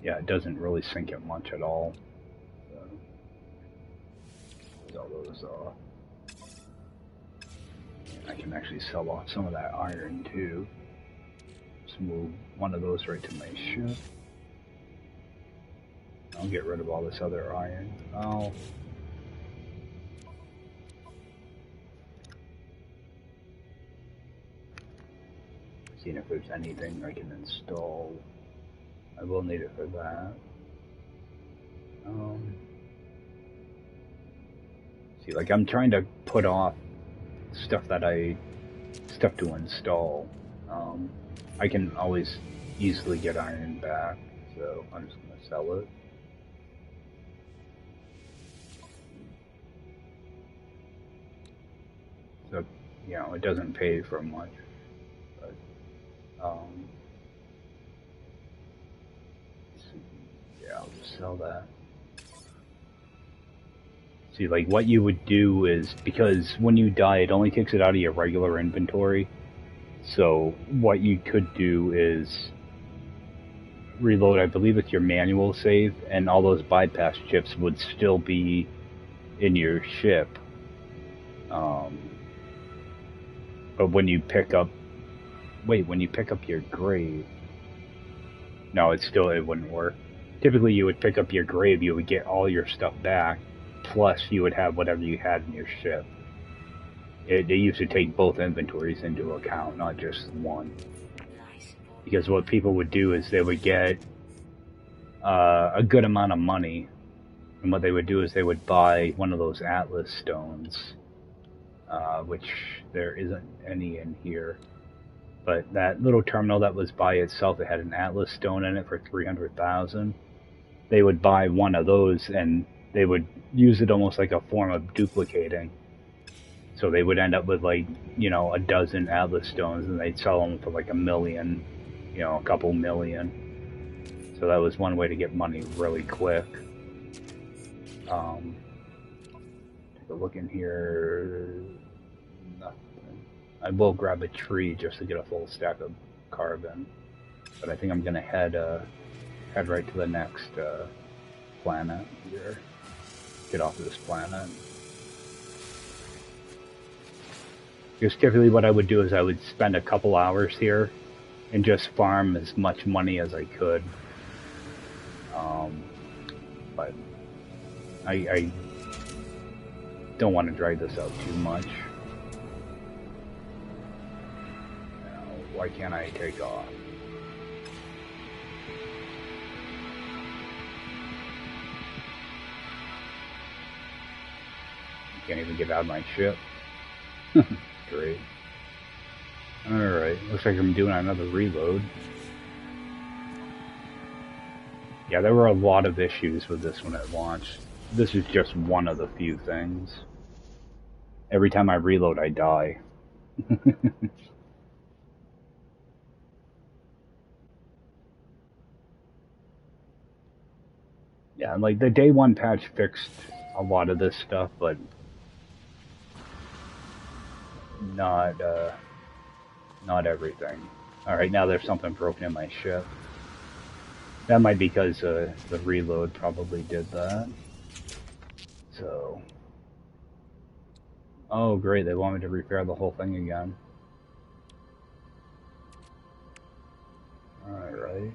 [SPEAKER 1] yeah, it doesn't really sink it much at all. So, all those I can actually sell off some of that iron too. Just move one of those right to my ship. I'll get rid of all this other iron. Oh. Seeing if there's anything I can install. I will need it for that. See, like I'm trying to put off stuff to install. I can always easily get iron back, so I'm just gonna sell it. So, you know, it doesn't pay for much, but yeah, I'll just sell that. See, like what you would do is, because when you die, it only takes it out of your regular inventory. So what you could do is reload, I believe, with your manual save, and all those bypass chips would still be in your ship. But when you pick up, when you pick up your grave, no, it wouldn't work. Typically, you would pick up your grave, you would get all your stuff back, plus you would have whatever you had in your ship. They used to take both inventories into account, not just one. Because what people would do is they would get a good amount of money, and what they would do is they would buy one of those Atlas stones, which there isn't any in here. But that little terminal that was by itself, it had an Atlas stone in it for 300,000. They would buy one of those and they would use it almost like a form of duplicating. So they would end up with like, you know, a dozen Atlas stones, and they'd sell them for like $1 million, you know, a couple million. So that was one way to get money really quick. Take a look in here. Nothing. I will grab a tree just to get a full stack of carbon, but I think I'm gonna head right to the next planet here. Get off of this planet. Because typically what I would do is I would spend a couple hours here and just farm as much money as I could. But I don't want to drag this out too much. Why can't I take off? Can't even get out of my ship. Great. Alright, looks like I'm doing another reload. Yeah, there were a lot of issues with this when it launched. This is just one of the few things. Every time I reload, I die. Yeah, like the day one patch fixed a lot of this stuff, but not everything. Alright, now there's something broken in my ship. That might be because the reload probably did that. So... Oh great, they want me to repair the whole thing again. Alright,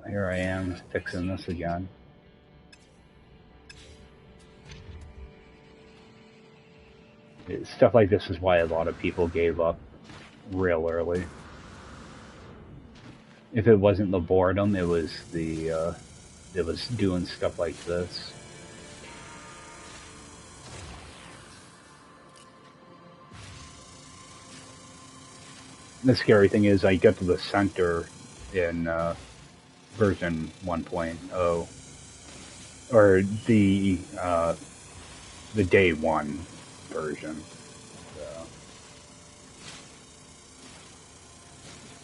[SPEAKER 1] here I am, fixing this again. Stuff like this is why a lot of people gave up real early. If it wasn't the boredom, it was it was doing stuff like this. The scary thing is I get to the center in version 1.0, or the day one version.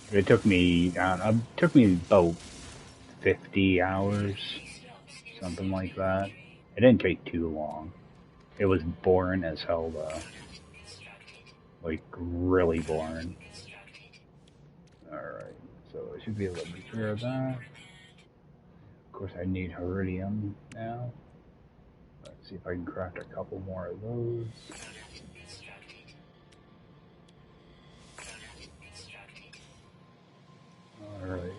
[SPEAKER 1] So it took me about 50 hours, something like that. It didn't take too long. It was boring as hell though, like really boring. All right, so I should be able to repair that. Of course, I need Iridium now. Let's see if I can craft a couple more of those. Alright.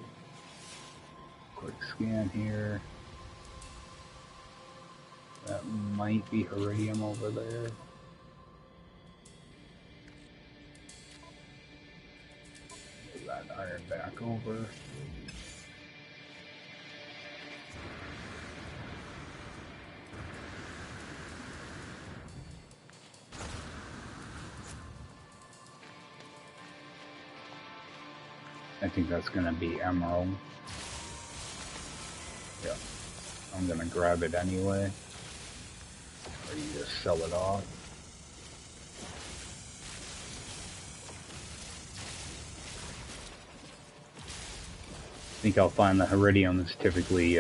[SPEAKER 1] Quick scan here. That might be Iridium over there. Move that iron back over. I think that's gonna be Emerald. Yeah. I'm gonna grab it anyway. Or you just sell it off. I think I'll find the Iridium is typically,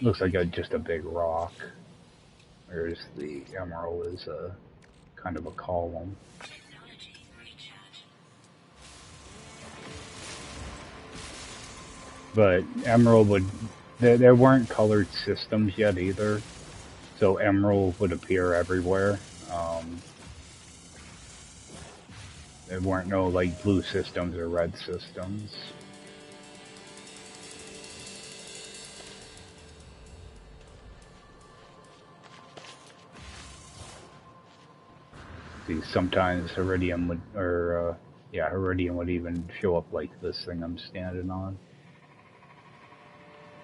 [SPEAKER 1] looks like just a big rock. Whereas the Emerald is kind of a column. But Emerald would, there weren't colored systems yet either, so Emerald would appear everywhere. There weren't no like blue systems or red systems. See, sometimes Iridium would, or yeah, Iridium would even show up like this thing I'm standing on.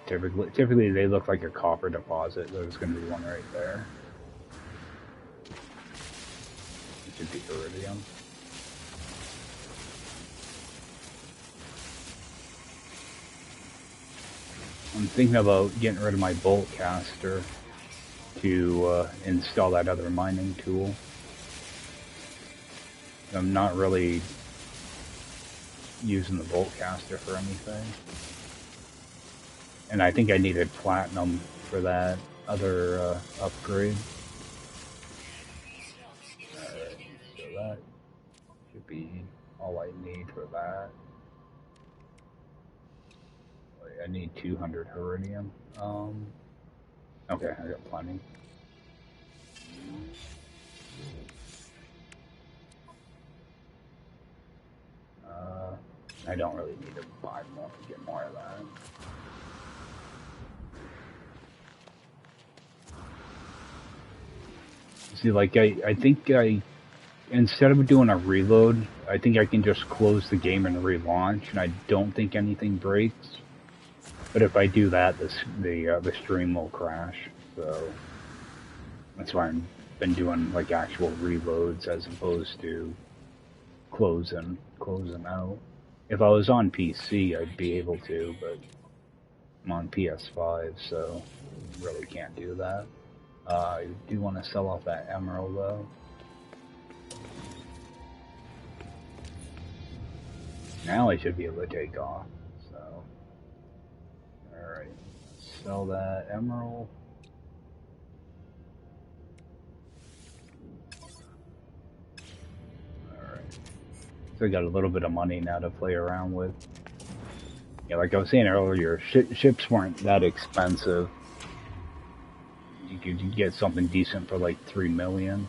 [SPEAKER 1] Typically they look like a copper deposit. There's going to be one right there. It should be Iridium. I'm thinking about getting rid of my bolt caster to install that other mining tool. I'm not really using the bolt caster for anything. And I think I needed platinum for that other upgrade. Alright, so that should be all I need for that. Wait, I need 200 Iridium. Okay, I got plenty. I don't really need to buy more to get more of that. See, like, I think instead of doing a reload, I think I can just close the game and relaunch, and I don't think anything breaks. But if I do that, the stream will crash, so that's why I've been doing, like, actual reloads as opposed to closing out. If I was on PC, I'd be able to, but I'm on PS5, so really can't do that. I do want to sell off that Emerald, though. Now I should be able to take off, so... Alright, sell that Emerald. Alright. So I got a little bit of money now to play around with. Yeah, like I was saying earlier, ships weren't that expensive. You could get something decent for like 3 million.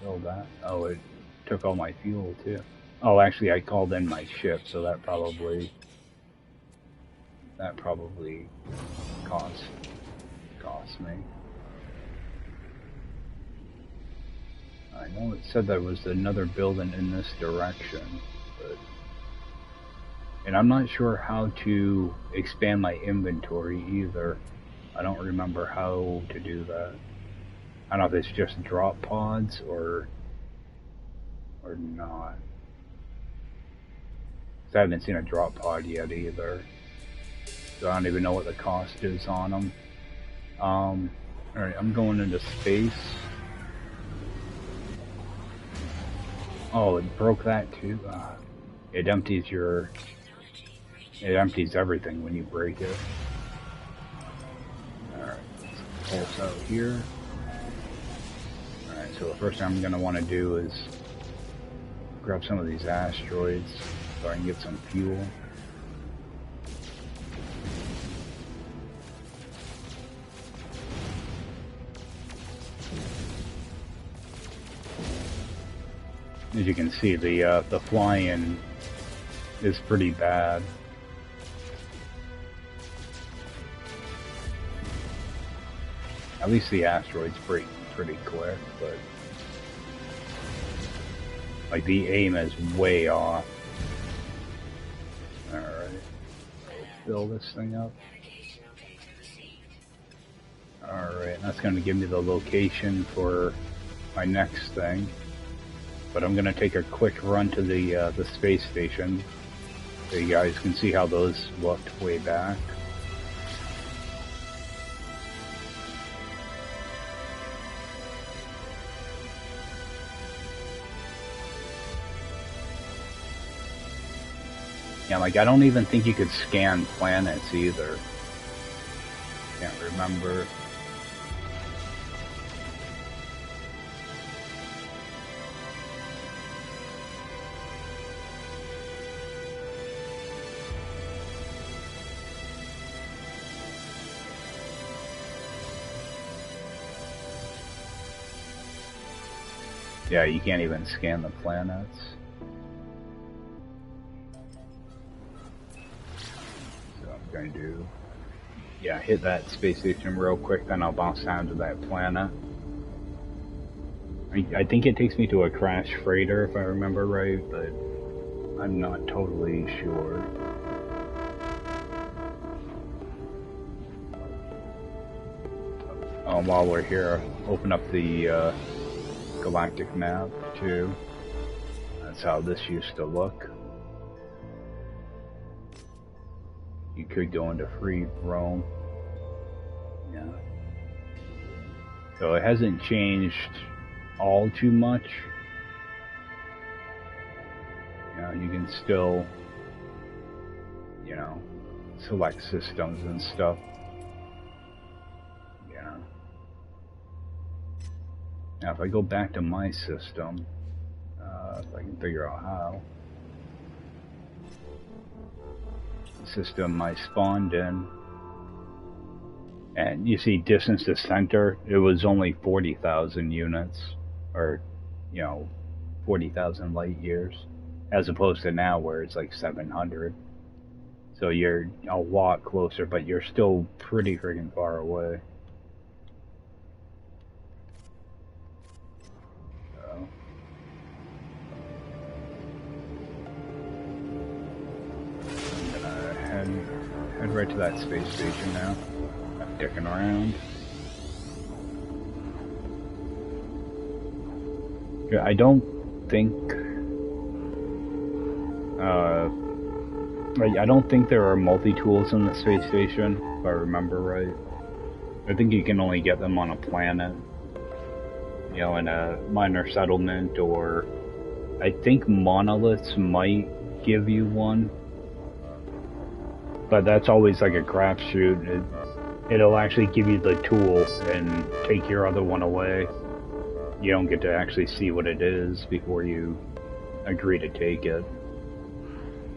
[SPEAKER 1] Refill that. Oh, it took all my fuel too. Oh, actually, I called in my ship, so that probably cost me. I know it said there was another building in this direction, but... And I'm not sure how to expand my inventory either. I don't remember how to do that. I don't know if it's just drop pods or not. I haven't seen a drop pod yet either. So I don't even know what the cost is on them. Alright, I'm going into space. Oh, it broke that too. It empties everything when you break it. Alright, let's pulse out here. Alright, so the first thing I'm going to want to do is grab some of these asteroids so I can get some fuel. As you can see, the flying is pretty bad. At least the asteroids break pretty quick, but like the aim is way off. Alright, fill this thing up. Alright, that's going to give me the location for my next thing. But I'm going to take a quick run to the space station so you guys can see how those looked way back. Yeah, like I don't even think you could scan planets either. Can't remember. Yeah, you can't even scan the planets. So I'm going to, yeah, hit that space station real quick, then I'll bounce down to that planet. I think it takes me to a crash freighter if I remember right, but I'm not totally sure. While we're here, open up the galactic map too. That's how this used to look. You could go into free roam. Yeah. So it hasn't changed all too much. You know, you can still, you know, select systems and stuff. Now if I go back to my system, if I can figure out how. The system I spawned in, and you see distance to center, it was only 40,000 units, or, you know, 40,000 light years, as opposed to now where it's like 700. So you're a lot closer, but you're still pretty freaking far away. Head right to that space station now. I'm dicking around. I don't think I don't think there are multi-tools in the space station, if I remember right. I think you can only get them on a planet, you know, in a minor settlement, or I think monoliths might give you one. But that's always like a crapshoot. It'll actually give you the tool and take your other one away. You don't get to actually see what it is before you agree to take it.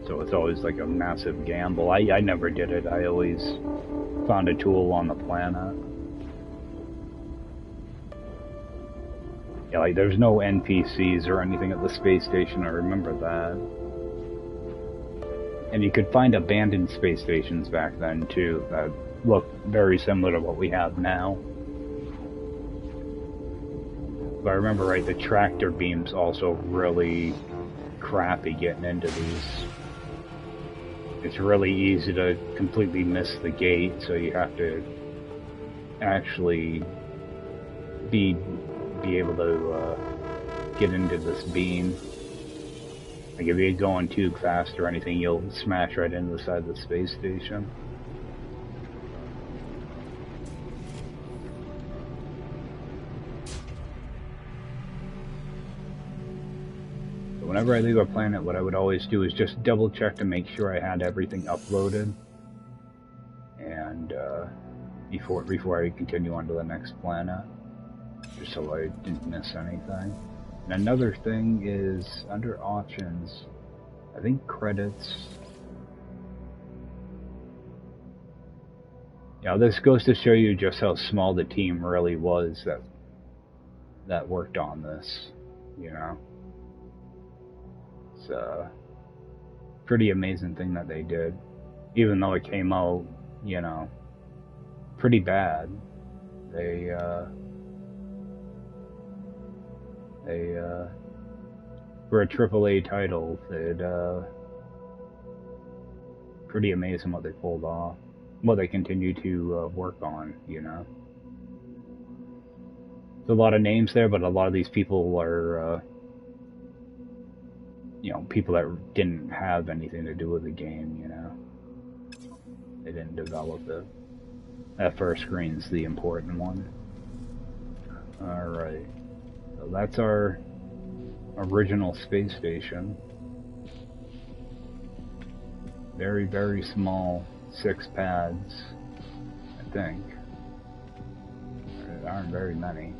[SPEAKER 1] So it's always like a massive gamble. I never did it. I always found a tool on the planet. Yeah, like there's no NPCs or anything at the space station, I remember that. And you could find abandoned space stations back then too, that look very similar to what we have now. If I remember right, the tractor beam's also really crappy getting into these. It's really easy to completely miss the gate, so you have to actually be able to get into this beam. Like if you're going too fast or anything, you'll smash right into the side of the space station. But whenever I leave a planet, what I would always do is just double check to make sure I had everything uploaded, and before I continue on to the next planet, just so I didn't miss anything. And another thing is, under options, I think credits. Yeah, this goes to show you just how small the team really was that worked on this, you know. It's a pretty amazing thing that they did, even though it came out, you know, pretty bad. They for a AAA title, it pretty amazing what they pulled off, what they continue to work on, you know. There's a lot of names there, but a lot of these people are, you know, people that didn't have anything to do with the game, you know. They didn't develop it. That first screen's the important one. Alright. So that's our original space station. Very, very small, 6 pads, I think. There aren't very many.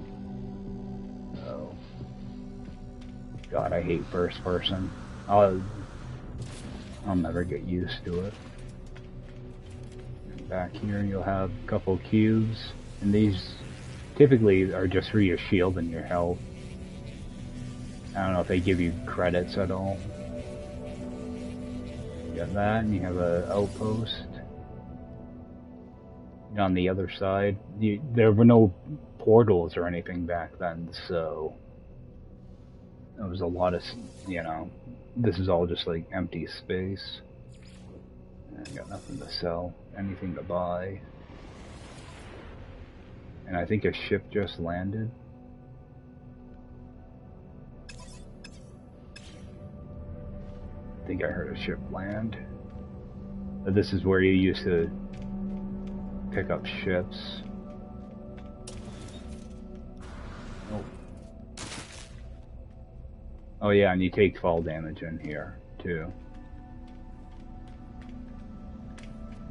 [SPEAKER 1] So, God, I hate first person. I'll never get used to it. And back here you'll have a couple cubes, and these typically are just for your shield and your health. I don't know if they give you credits at all. You got that, and you have an outpost. On the other side, there were no portals or anything back then, so there was a lot of, you know, this is all just like empty space. I got nothing to sell, anything to buy. And I think a ship just landed. I think I heard a ship land. But this is where you used to pick up ships. Oh. Oh yeah, and you take fall damage in here, too.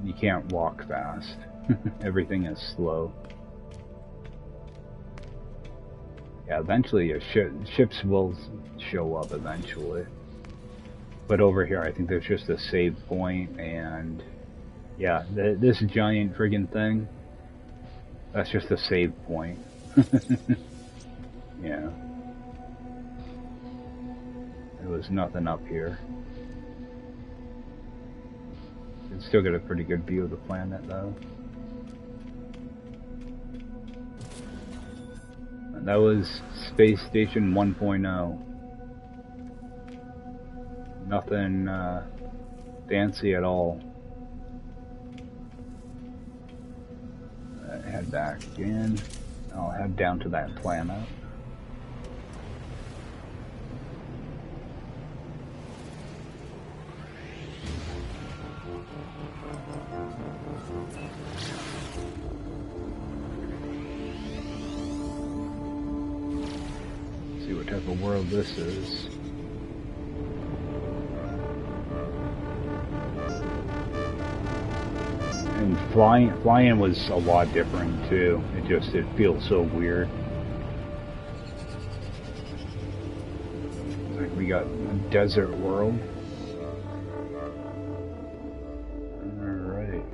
[SPEAKER 1] You can't walk fast. Everything is slow. Yeah, eventually ships will show up eventually. But over here, I think there's just a save point, and yeah, this giant friggin' thing, that's just a save point. Yeah. There was nothing up here. You can still get a pretty good view of the planet, though. And that was Space Station 1.0. Nothing fancy at all. Head back again. I'll head down to that planet. See what type of world this is. And flying was a lot different too. It feels so weird. It's like we got a desert world. Alright.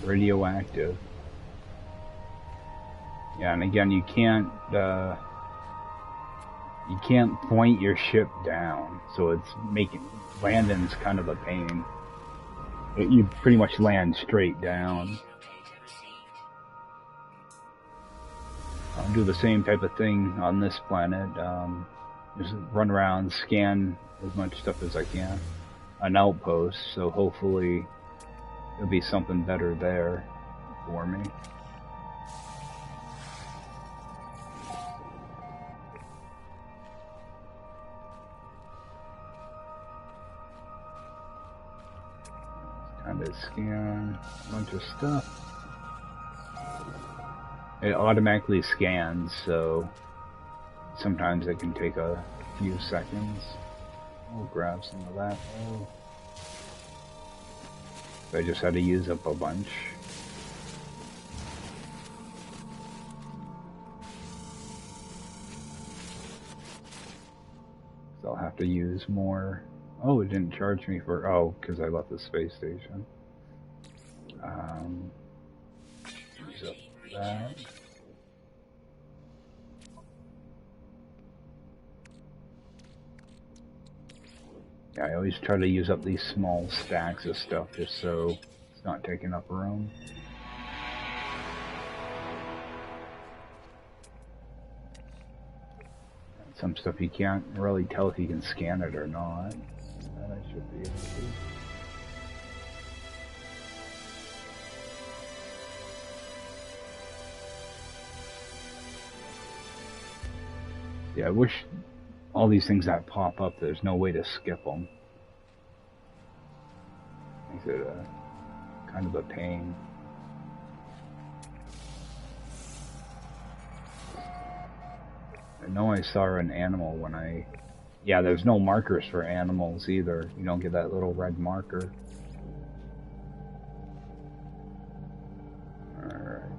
[SPEAKER 1] Radioactive. Yeah, and again, you can't You can't point your ship down, so it's making landing's kind of a pain. You pretty much land straight down. I'll do the same type of thing on this planet. Just run around, scan as much stuff as I can. An outpost, so hopefully there'll be something better there for me. Kind of scan a bunch of stuff. It automatically scans, so sometimes it can take a few seconds. We'll grab some of that. Oh. I just had to use up a bunch. So I'll have to use more. Oh, it didn't charge me for... Oh, because I left the space station. Use up that. Yeah, I always try to use up these small stacks of stuff just so it's not taking up room. Some stuff you can't really tell if you can scan it or not. That I should be able to. Yeah, I wish all these things that pop up, there's no way to skip them. Makes it kind of a pain. I know I saw an animal when I... Yeah, there's no markers for animals either. You don't get that little red marker. Alright.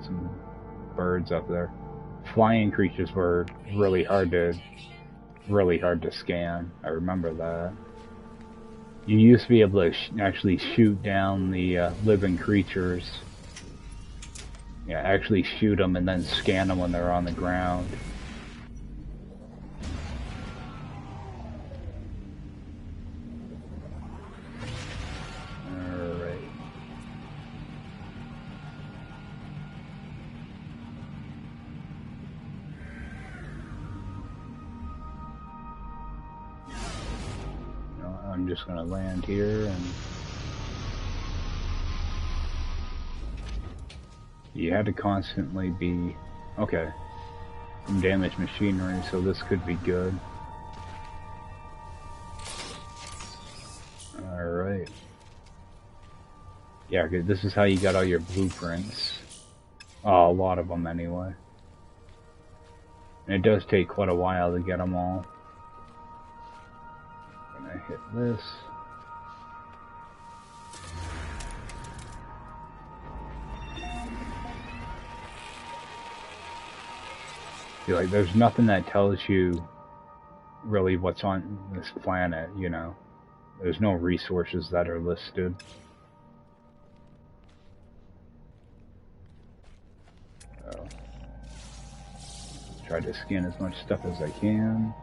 [SPEAKER 1] Some birds up there. Flying creatures were really hard to scan. I remember that. You used to be able to actually shoot down the living creatures. Yeah, actually shoot them and then scan them when they're on the ground. Alright. I'm just gonna land here and you had to constantly be okay. Some damaged machinery, so this could be good. Alright. Yeah, good. This is how you got all your blueprints. Oh, a lot of them anyway. And it does take quite a while to get them all. I hit this. See, like, there's nothing that tells you really what's on this planet, you know. There's no resources that are listed. So, try to scan as much stuff as I can.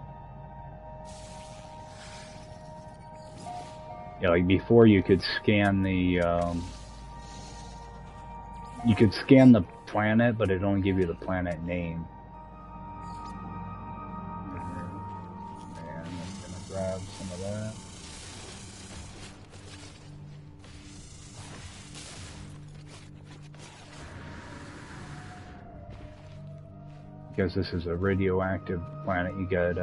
[SPEAKER 1] Yeah, like before you could scan the, you could scan the planet, but it'd only give you the planet name. And I'm gonna grab some of that. Because this is a radioactive planet, you got,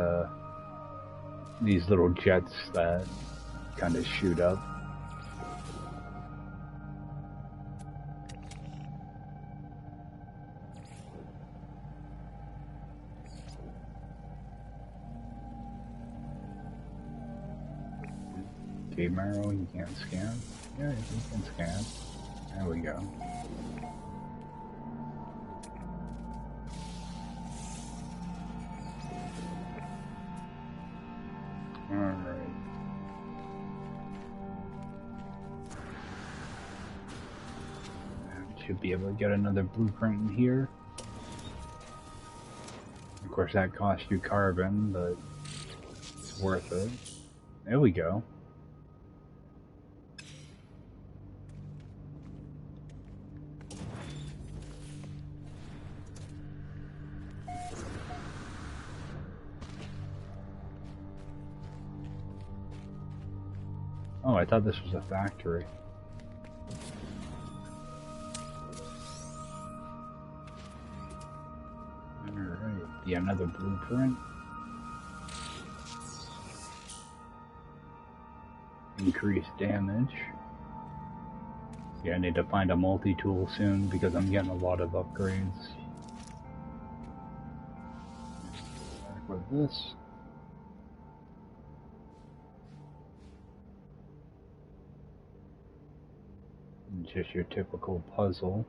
[SPEAKER 1] these little jets that kind of shoot up. Cave marrow, you can't scan. Yeah, you can scan. There we go. Alright. Should be able to get another blueprint in here. Of course, that costs you carbon, but it's worth it. There we go. Oh, I thought this was a factory. Alright, yeah, another blueprint. Increased damage. Yeah, I need to find a multi-tool soon because I'm getting a lot of upgrades. Back with this. Just your typical puzzle.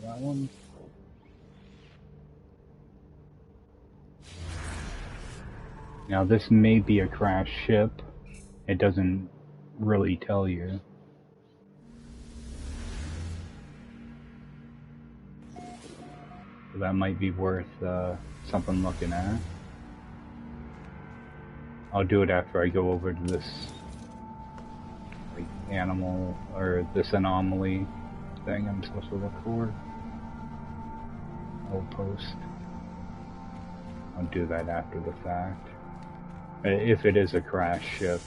[SPEAKER 1] That one. Now this may be a crashed ship. It doesn't really tell you. So that might be worth something looking at. I'll do it after I go over to this animal or this anomaly thing I'm supposed to look for. Outpost. I'll do that after the fact. If it is a crash ship.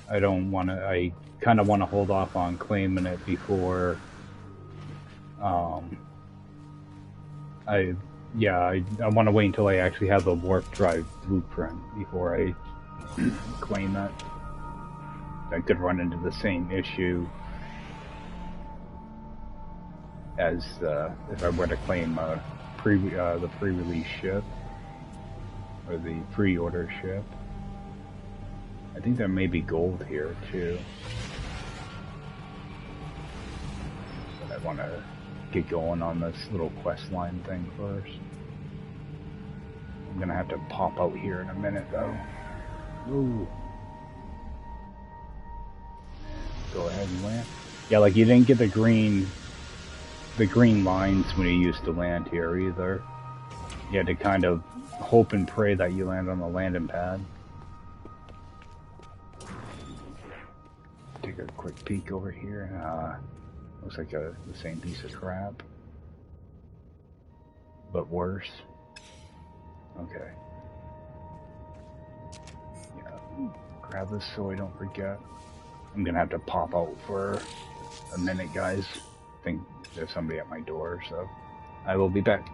[SPEAKER 1] I don't want to, I kind of want to hold off on claiming it before I want to wait until I actually have the warp drive blueprint before I claim it. I could run into the same issue as if I were to claim the pre-release ship or the pre-order ship. I think there may be gold here too, but I want to get going on this little quest line thing first. I'm gonna have to pop out here in a minute though. Ooh. Go ahead and land. Yeah, like you didn't get the green lines when you used to land here either. You had to kind of hope and pray that you land on the landing pad. Take a quick peek over here. Looks like the same piece of crap, but worse. Okay. Yeah. Grab this so I don't forget. I'm gonna have to pop out for a minute, guys. I think there's somebody at my door, so I will be back.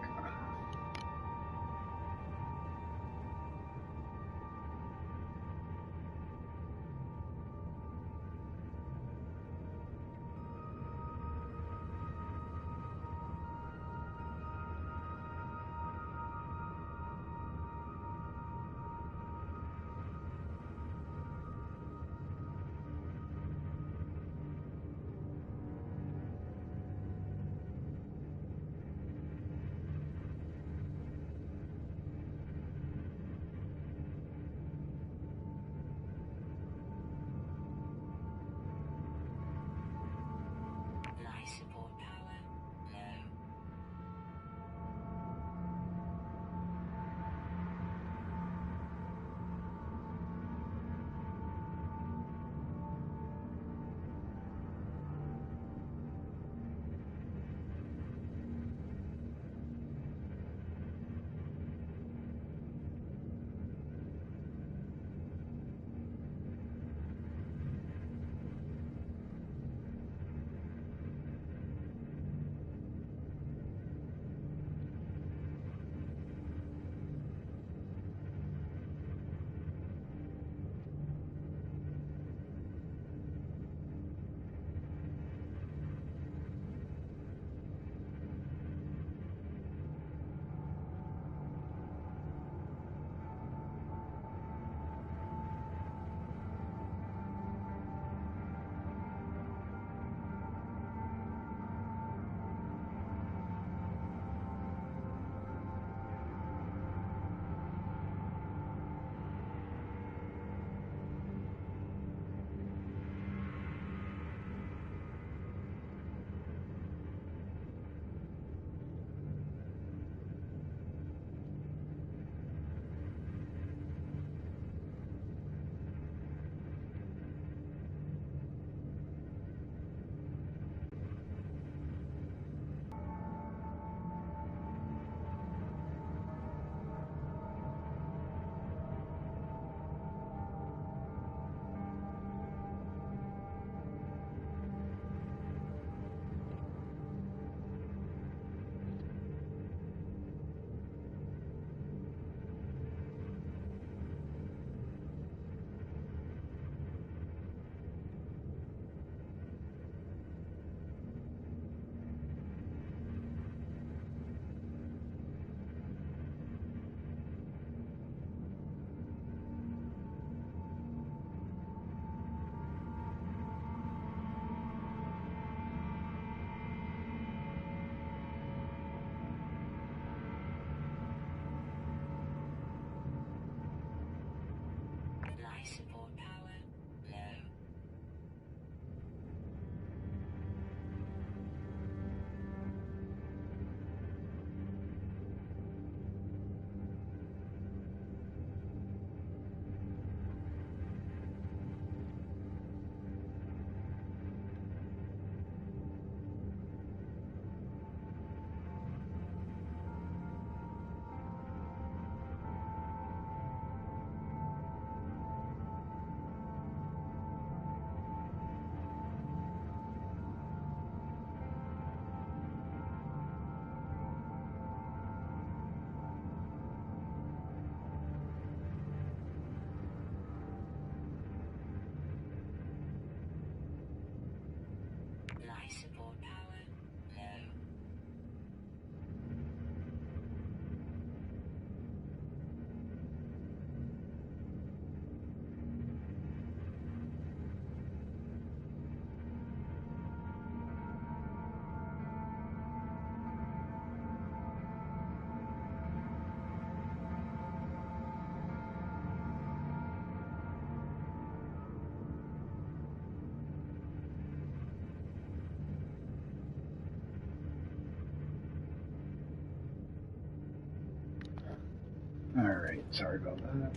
[SPEAKER 1] Sorry about that.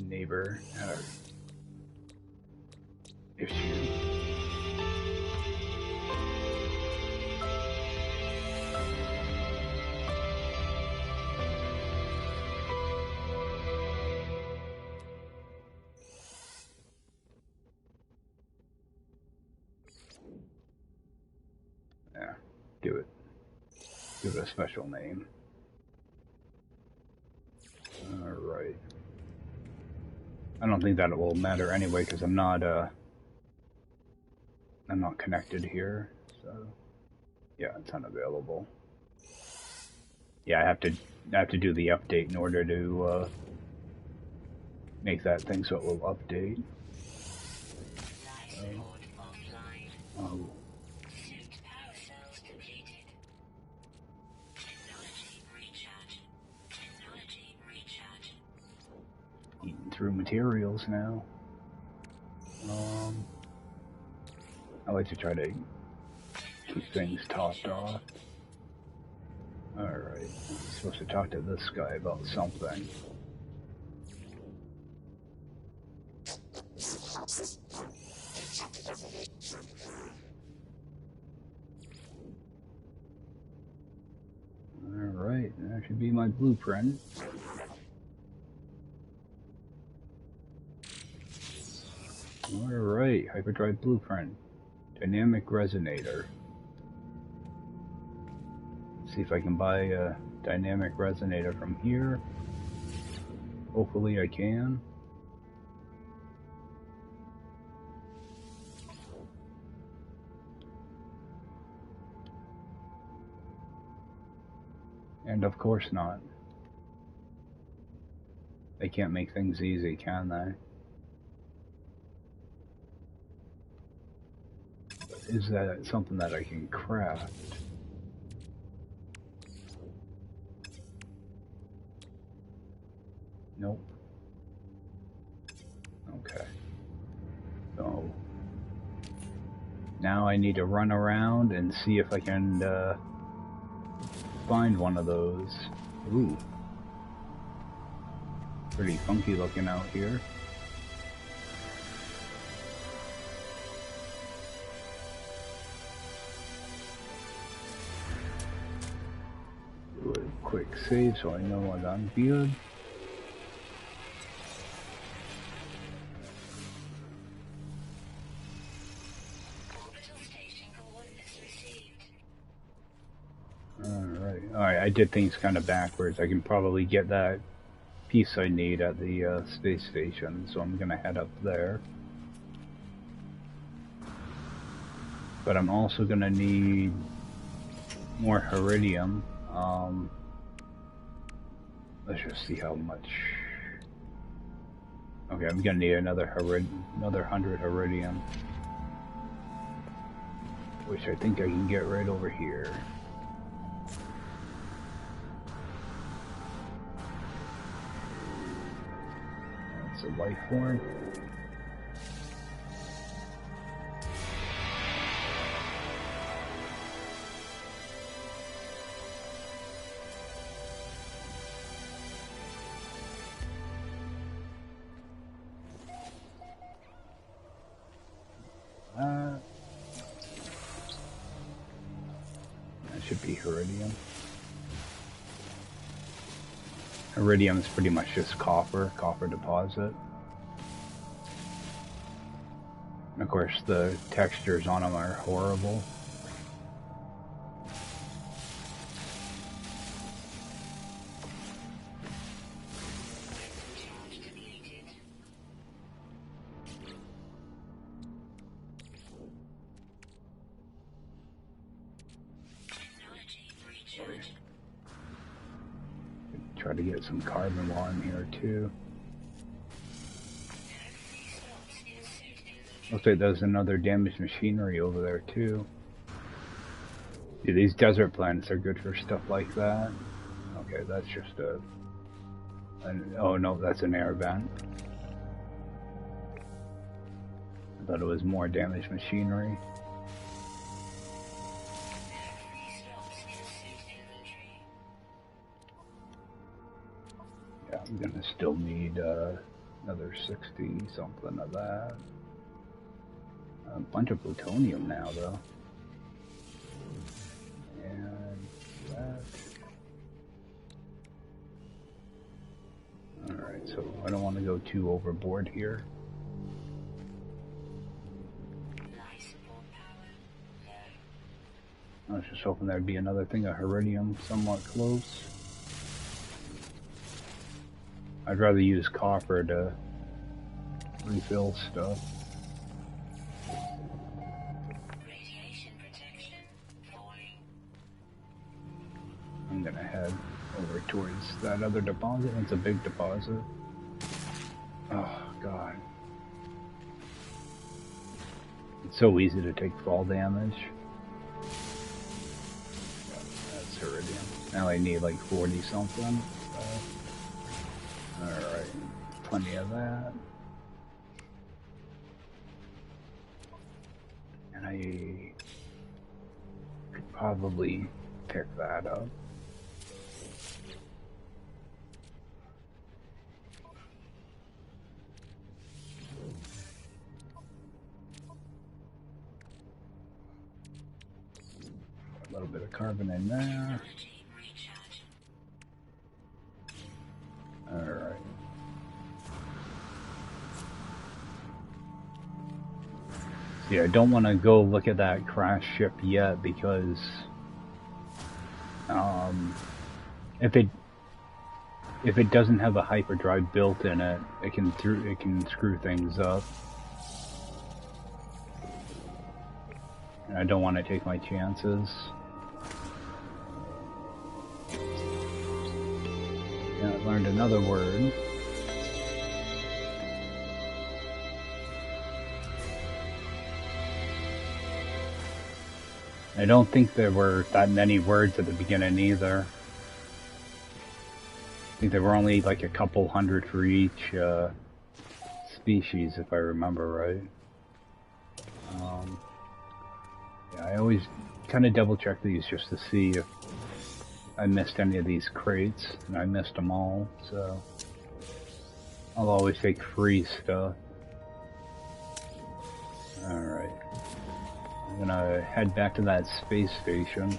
[SPEAKER 1] Neighbor had a issue. Yeah, give it a special name. Alright. I don't think that will matter anyway because I'm not connected here, so yeah, it's unavailable. Yeah, I have to do the update in order to make that thing so it will update. Oh. Eating through materials now. I like to try to keep things topped off. Alright, I'm supposed to talk to this guy about something. Alright, that should be my blueprint. Alright, hyperdrive blueprint. Dynamic resonator. Let's see if I can buy a dynamic resonator from here. Hopefully I can. And of course not. They can't make things easy, can they? Is that something that I can craft? Nope. Okay. So now I need to run around and see if I can find one of those. Ooh. Pretty funky looking out here. Do a quick save so I know what I'm good. Alright, I did things kind of backwards. I can probably get that piece I need at the space station, so I'm gonna head up there. But I'm also gonna need more iridium. Let's just see how much. Okay, I'm gonna need another 100 iridium, which I think I can get right over here. That's a life form. That should be iridium. Iridium is pretty much just copper deposit. And of course, the textures on them are horrible. Try to get some carbon while I'm here too. Looks like there's another damaged machinery over there too. Yeah, these desert planets are good for stuff like that. Okay, that's just oh no, that's an air vent. I thought it was more damaged machinery. I'm gonna still need another 60 something of that. A bunch of plutonium now, though. And that. Alright, so I don't want to go too overboard here. I was just hoping there'd be another thing of Iridium somewhat close. I'd rather use copper to refill stuff.
[SPEAKER 2] Radiation protection falling.
[SPEAKER 1] I'm gonna head over towards that other deposit. It's a big deposit. Oh, God. It's so easy to take fall damage. That's Iridium. Now I need like 40 something. Alright, plenty of that. And I could probably pick that up. A little bit of carbon in there. Alright. See, I don't want to go look at that crash ship yet because if it doesn't have a hyperdrive built in it, it can screw things up. And I don't want to take my chances. Yeah, I learned another word. I don't think there were that many words at the beginning either. I think there were only like a couple hundred for each species, if I remember right. Yeah, I always kind of double check these just to see if I missed any of these crates, and I missed them all, so I'll always take free stuff. Alright. I'm gonna head back to that space station.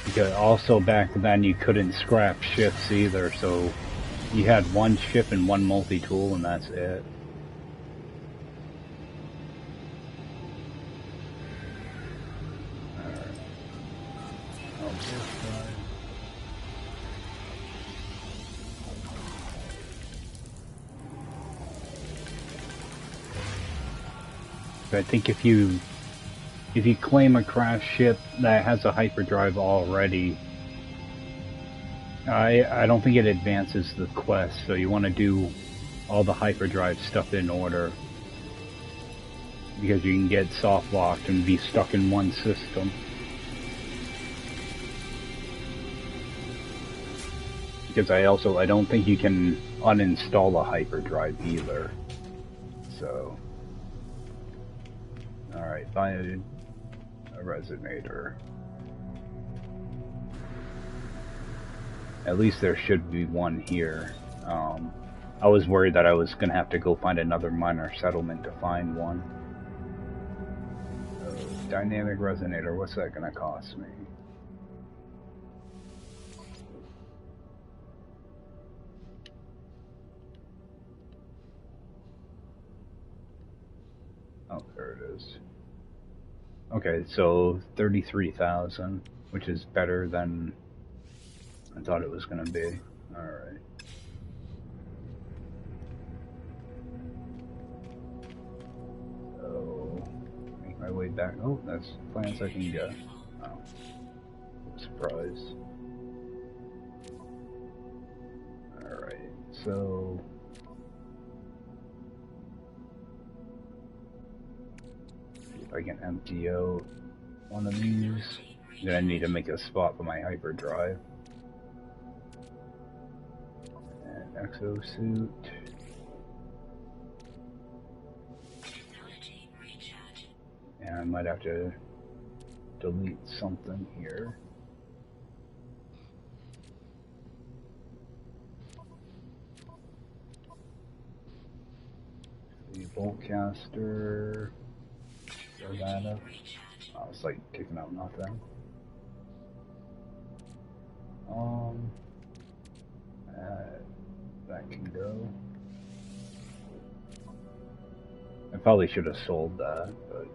[SPEAKER 1] Because also back then you couldn't scrap ships either, so you had one ship and one multi-tool and that's it. I think if you claim a crash ship that has a hyperdrive already, I don't think it advances the quest, so you want to do all the hyperdrive stuff in order. Because you can get soft locked and be stuck in one system. Because I don't think you can uninstall a hyperdrive either. So alright, find a resonator. At least there should be one here. I was worried that I was going to have to go find another minor settlement to find one. So, dynamic resonator, what's that going to cost me? Oh, there it is. Okay, so 33,000, which is better than I thought it was going to be. Alright. So, make my way back. Oh, that's plants I can get. Oh, surprise. Alright, so if I can empty out one of these, then I need to make a spot for my hyperdrive. And exosuit. And I might have to delete something here. The boltcaster. Throw that up. Oh, it's like kicking out nothing. That can go. I probably should have sold that, but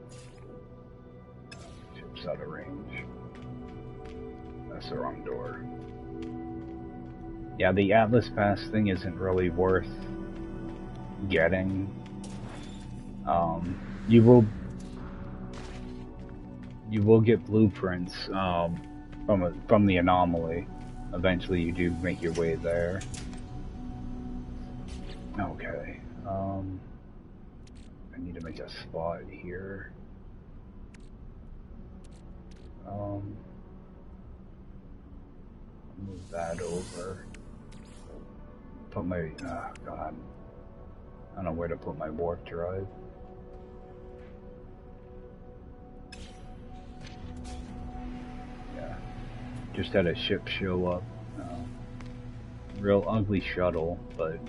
[SPEAKER 1] ship's out of range. That's the wrong door. Yeah, the Atlas Pass thing isn't really worth getting. You will get blueprints from the anomaly. Eventually, you do make your way there. Okay. I need to make a spot here. Move that over. Put my, God. I don't know where to put my warp drive. Yeah. Just had a ship show up. Real ugly shuttle, but...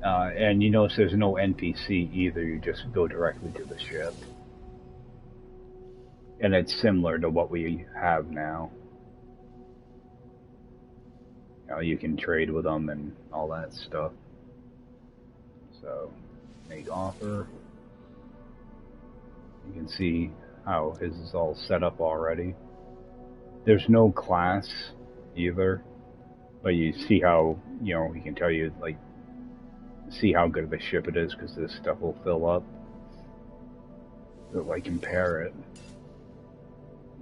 [SPEAKER 1] and you notice there's no NPC either, you just go directly to the ship. And it's similar to what we have now. You can trade with them and all that stuff. So, make offer. You can see how his is all set up already. There's no class either, but you see how, you know, he can tell you, like, see how good of a ship it is because this stuff will fill up. But, like, compare it.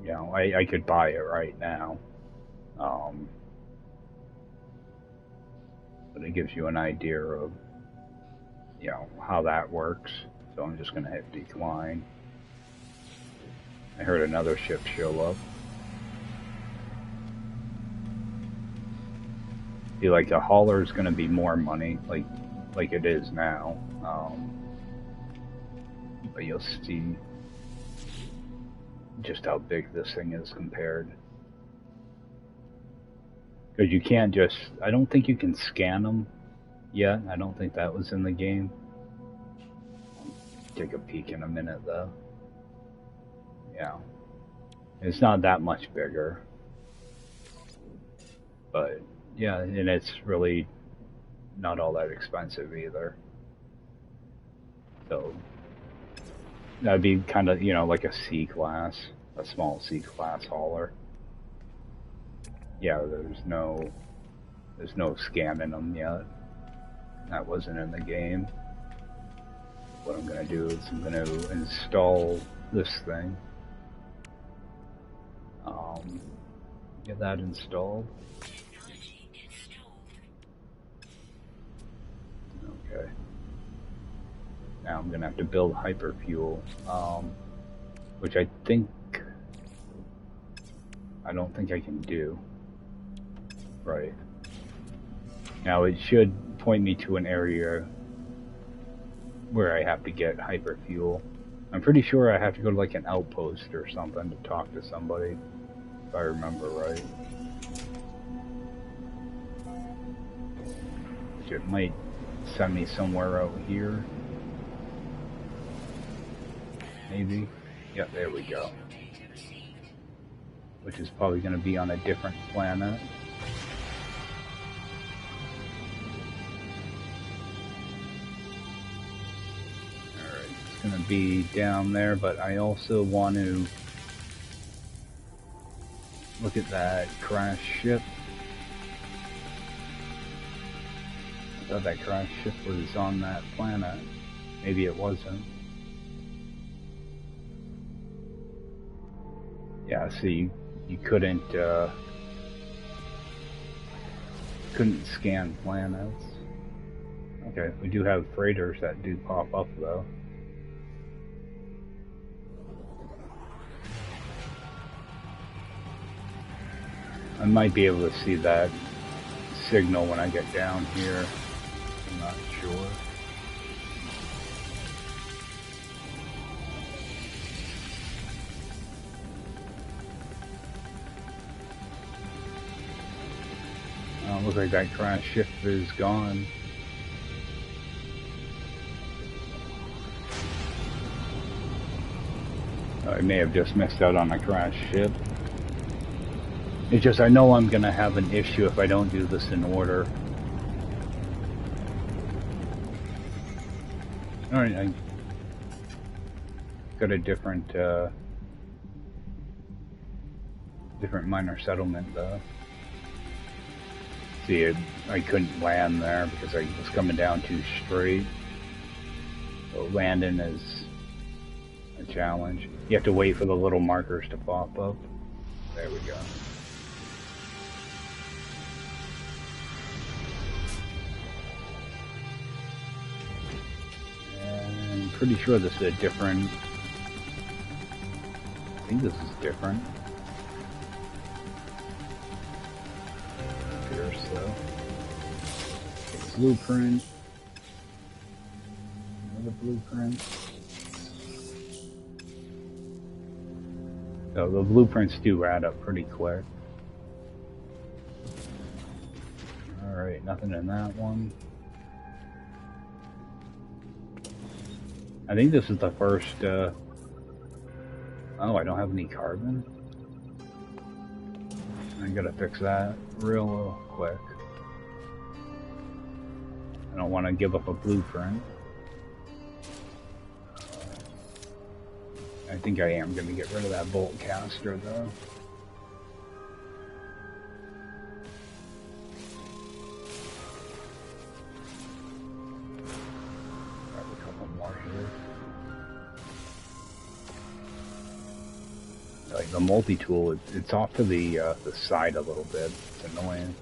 [SPEAKER 1] You know, I could buy it right now. But it gives you an idea of, you know, how that works. So I'm just going to hit decline. I heard another ship show up. Feel like a hauler is going to be more money, like it is now. But you'll see just how big this thing is compared. Because you can't just, I don't think you can scan them yet. I don't think that was in the game. Take a peek in a minute though. Yeah. It's not that much bigger. But yeah, and it's really not all that expensive either. So that'd be kind of, you know, like a C-class, a small C-class hauler. Yeah, there's no scanning them yet. That wasn't in the game. What I'm gonna do is I'm gonna install this thing. Get that installed. Okay. Now I'm gonna have to build hyperfuel, which I don't think I can do. Right. Now it should point me to an area where I have to get hyperfuel. I'm pretty sure I have to go to like an outpost or something to talk to somebody, if I remember right. Which it might send me somewhere out here. Maybe. Yep, there we go. Which is probably going to be on a different planet. Alright, it's going to be down there, but I also want to look at that crash ship. I thought that crash ship was on that planet. Maybe it wasn't. Yeah, see, you couldn't scan planets. Okay, we do have freighters that do pop up though. I might be able to see that signal when I get down here. I'm not sure. Looks like that crash ship is gone. I may have just missed out on a crash ship. It's just I know I'm gonna have an issue if I don't do this in order. Alright, I got a different minor settlement though. See, I couldn't land there because I was coming down too straight. So landing is a challenge. You have to wait for the little markers to pop up. There we go. And I'm pretty sure this is a different... I think this is different. Appears so. Blueprint. Another blueprint. So the blueprints do add up pretty quick. Alright, nothing in that one. I think this is the first, oh, I don't have any carbon. I gotta fix that real quick. I don't want to give up a blueprint. I think I am gonna get rid of that bolt caster though. Like the multi-tool, it's off to the side a little bit. It's annoying.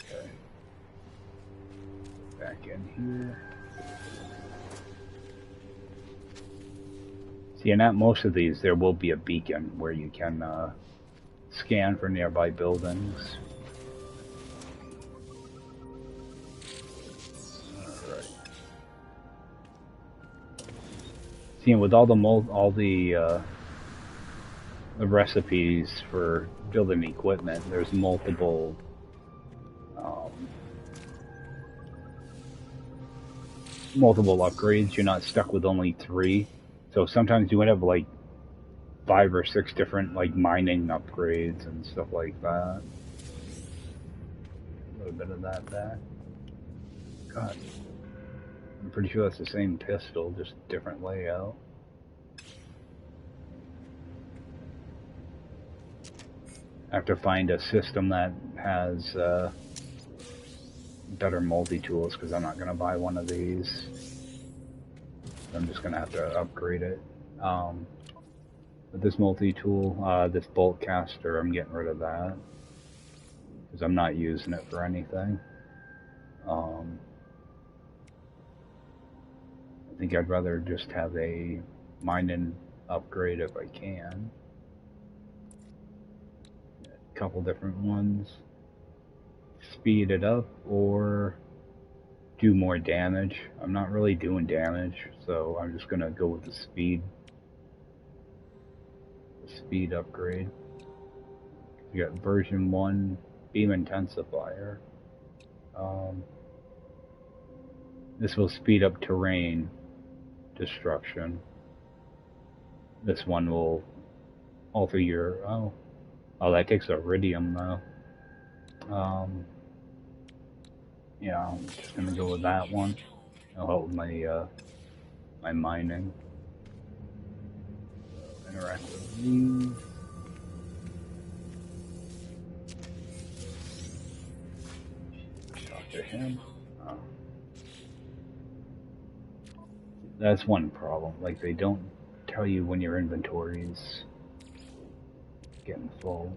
[SPEAKER 1] Okay. Back in here. See, and at most of these, there will be a beacon where you can scan for nearby buildings. And with all the recipes for building equipment, there's multiple upgrades. You're not stuck with only 3. So sometimes you would have like 5 or 6 different like mining upgrades and stuff like that. A little bit of that back. God. I'm pretty sure that's the same pistol, just different layout. I have to find a system that has better multi-tools because I'm not going to buy one of these. I'm just going to have to upgrade it. But this multi-tool, this bolt caster, I'm getting rid of that because I'm not using it for anything. I think I'd rather just have a mining upgrade if I can. A couple different ones. Speed it up or do more damage. I'm not really doing damage, so I'm just gonna go with the speed. The speed upgrade. You got version 1 beam intensifier. This will speed up terrain destruction. This one will alter your oh that takes iridium though. Yeah, I'm just gonna go with that one. It'll help my my mining. Interactive leave. Talk to him. Oh. That's one problem. Like they don't tell you when your inventory's getting full.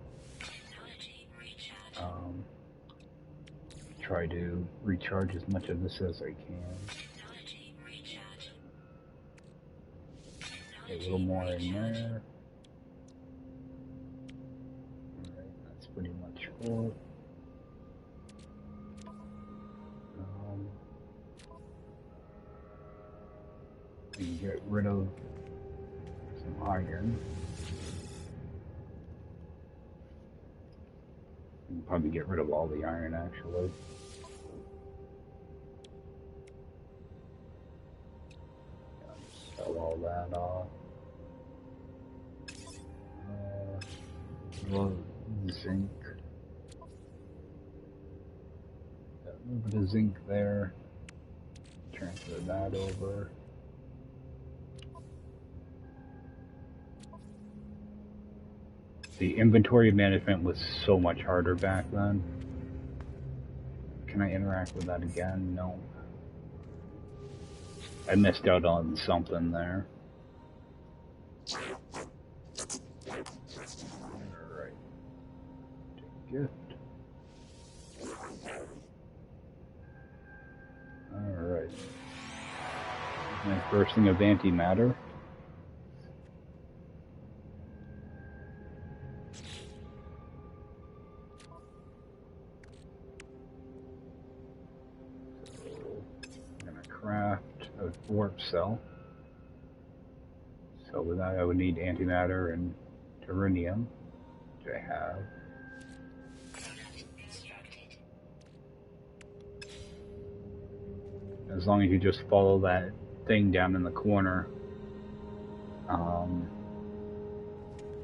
[SPEAKER 1] Try to recharge as much of this as I can. A little more in there. Alright, that's pretty much full. You can get rid of some iron. Probably get rid of all the iron, actually. Sell all that off. Well, zinc. Got a little bit of zinc there. Transfer that over. The inventory management was so much harder back then. Can I interact with that again? No. I missed out on something there. Alright. Gift. Alright. My first thing of antimatter. Craft a warp cell. So with that I would need antimatter and terinium, which I have. As long as you just follow that thing down in the corner,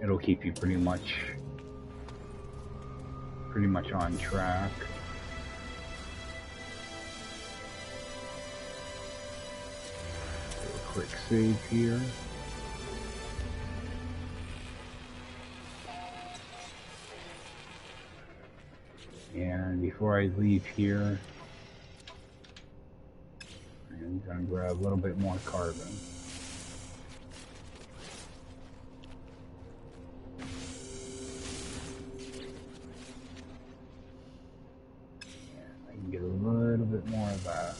[SPEAKER 1] it'll keep you pretty much on track. Quick save here. And before I leave here, I'm gonna grab a little bit more carbon. And I can get a little bit more of that.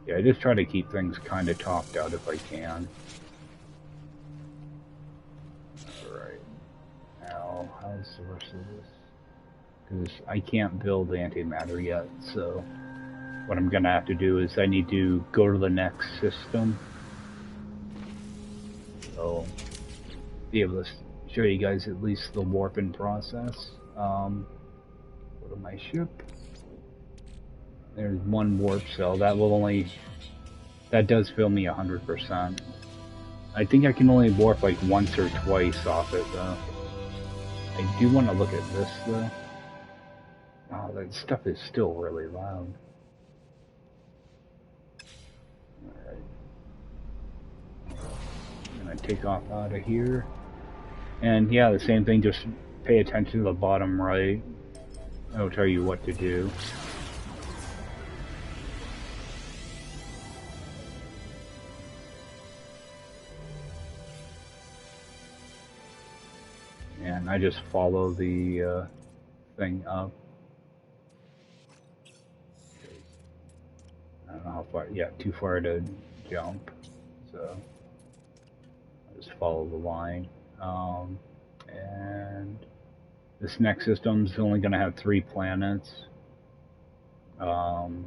[SPEAKER 1] Yeah, I just try to keep things kind of topped out if I can. Alright. Now, how's the rest of this? Because I can't build antimatter yet, so what I'm gonna have to do is I need to go to the next system. So, be able to show you guys at least the warping process. Go to my ship. There's one warp cell. That does fill me 100%. I think I can only warp like once or twice off it though. I do want to look at this though. Oh, that stuff is still really loud. Alright. I'm gonna take off out of here. And yeah, the same thing, just pay attention to the bottom right. It'll tell you what to do. And I just follow the thing up. I don't know how far, yeah, too far to jump. So I just follow the line. And this next system's only going to have 3 planets. And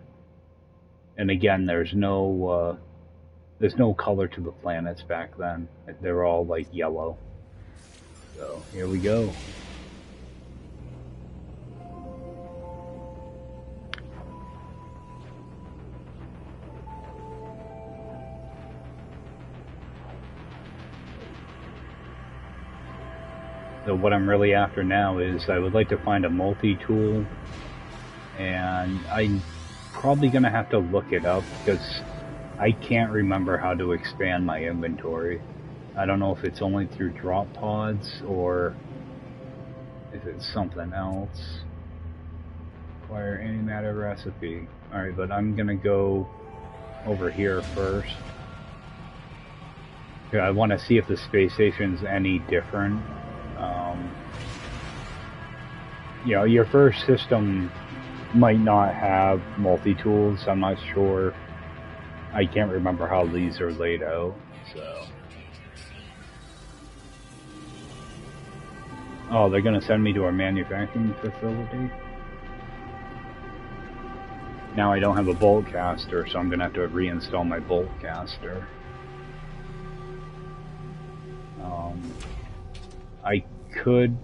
[SPEAKER 1] again, there's no color to the planets back then. They're all like yellow. So here we go. So what I'm really after now is I would like to find a multi-tool, and I'm probably going to have to look it up because I can't remember how to expand my inventory. I don't know if it's only through drop pods or if it's something else. Acquire antimatter recipe. Alright, but I'm going to go over here first. I want to see if the space station's any different. You know, your first system might not have multi-tools. I'm not sure. I can't remember how these are laid out, so. Oh, they're gonna send me to our manufacturing facility? Now I don't have a bolt caster, so I'm gonna have to reinstall my bolt caster. I could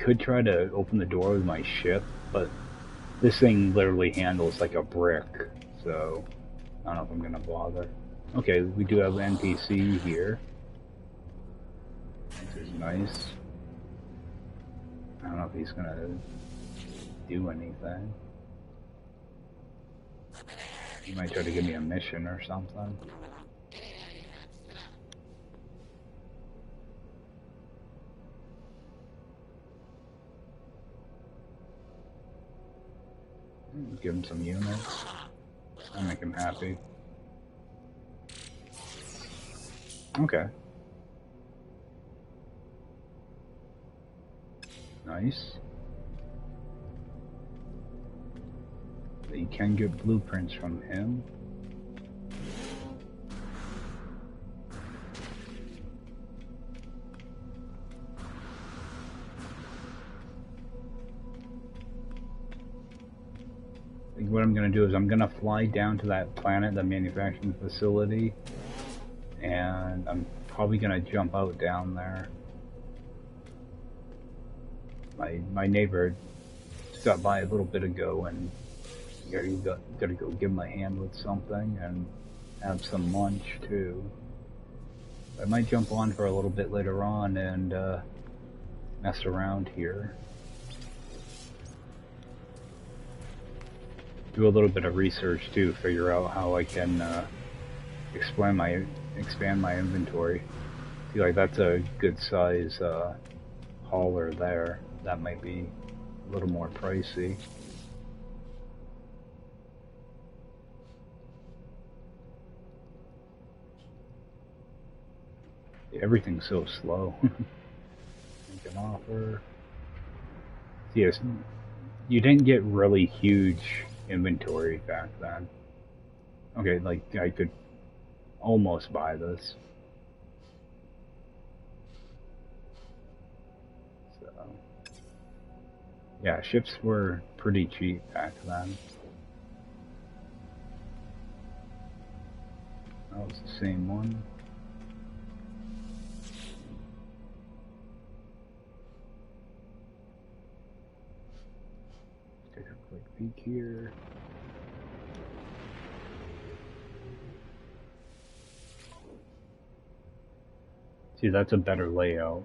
[SPEAKER 1] could try to open the door with my ship, but this thing literally handles like a brick, so I don't know if I'm gonna bother. Okay, we do have an NPC here. This is nice. I don't know if he's gonna do anything. He might try to give me a mission or something. Give him some units. I'll make him happy. Okay. Nice. You can get blueprints from him. I think what I'm going to do is I'm going to fly down to that planet, the manufacturing facility, and I'm probably going to jump out down there. My neighbor got by a little bit ago, and you got to go give him a hand with something and have some lunch too. I might jump on for a little bit later on and mess around here. Do a little bit of research too, figure out how I can expand my inventory. Feel like that's a good size hauler there. That might be a little more pricey. Everything's so slow. Make an offer. Yes, you didn't get really huge inventory back then. Okay, like I could almost buy this. So, yeah, ships were pretty cheap back then. That was the same one. Take a quick peek here. See, that's a better layout.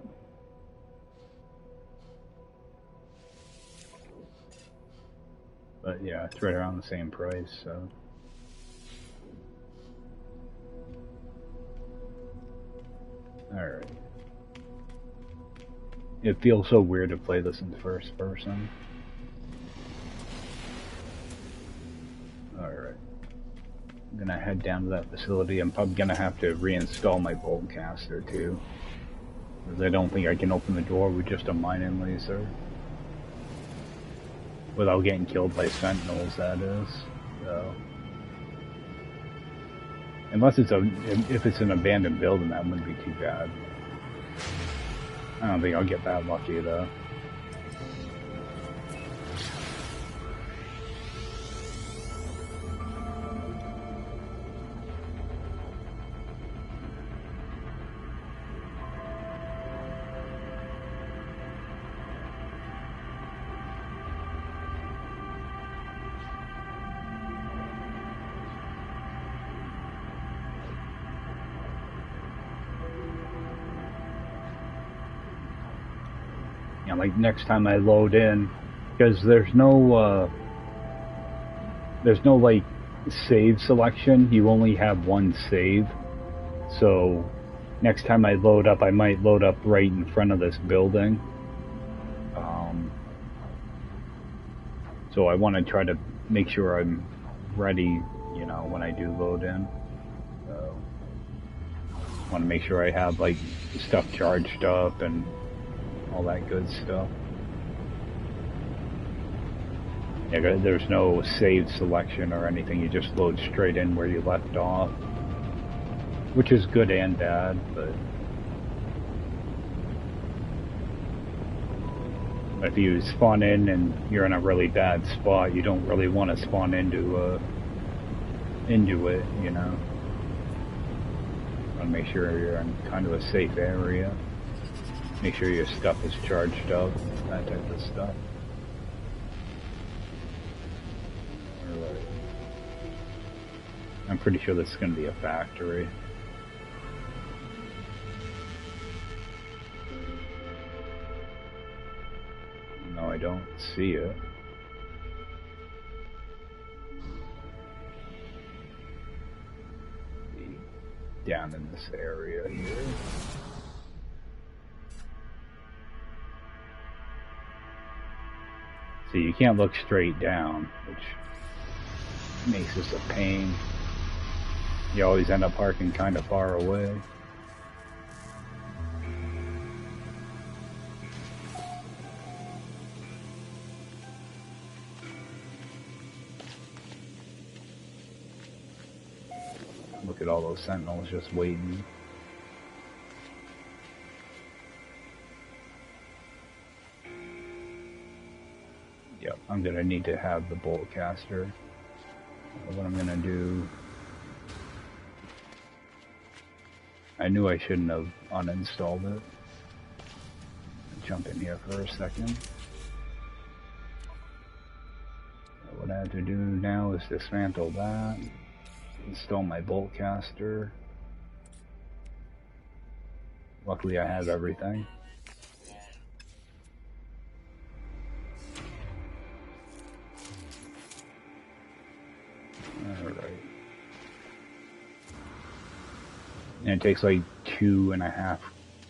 [SPEAKER 1] But yeah, it's right around the same price, so. Alright. It feels so weird to play this in first person. Alright. I'm gonna head down to that facility. I'm probably gonna have to reinstall my bolt caster too, because I don't think I can open the door with just a mining laser without getting killed by sentinels, that is. So, unless it's if it's an abandoned building, that wouldn't be too bad. I don't think I'll get that lucky though. Like next time I load in, because there's no like save selection. You only have one save. So next time I load up, I might load up right in front of this building. So I want to try to make sure I'm ready, you know, when I do load in. So I want to make sure I have like stuff charged up and all that good stuff. Yeah, there's no save selection or anything, you just load straight in where you left off. Which is good and bad, but if you spawn in and you're in a really bad spot, you don't really want to spawn into it, you know. Want to make sure you're in kind of a safe area. Make sure your stuff is charged up, that type of stuff. Alright. I'm pretty sure this is going to be a factory. No, I don't see it. Down in this area here. So you can't look straight down, which makes this a pain. You always end up parking kind of far away. Look at all those sentinels just waiting. Yep, I'm gonna need to have the bolt caster. What I'm gonna do... I knew I shouldn't have uninstalled it. Jump in here for a second. What I have to do now is dismantle that. Install my bolt caster. Luckily I have everything. Alright. And it takes like 2.5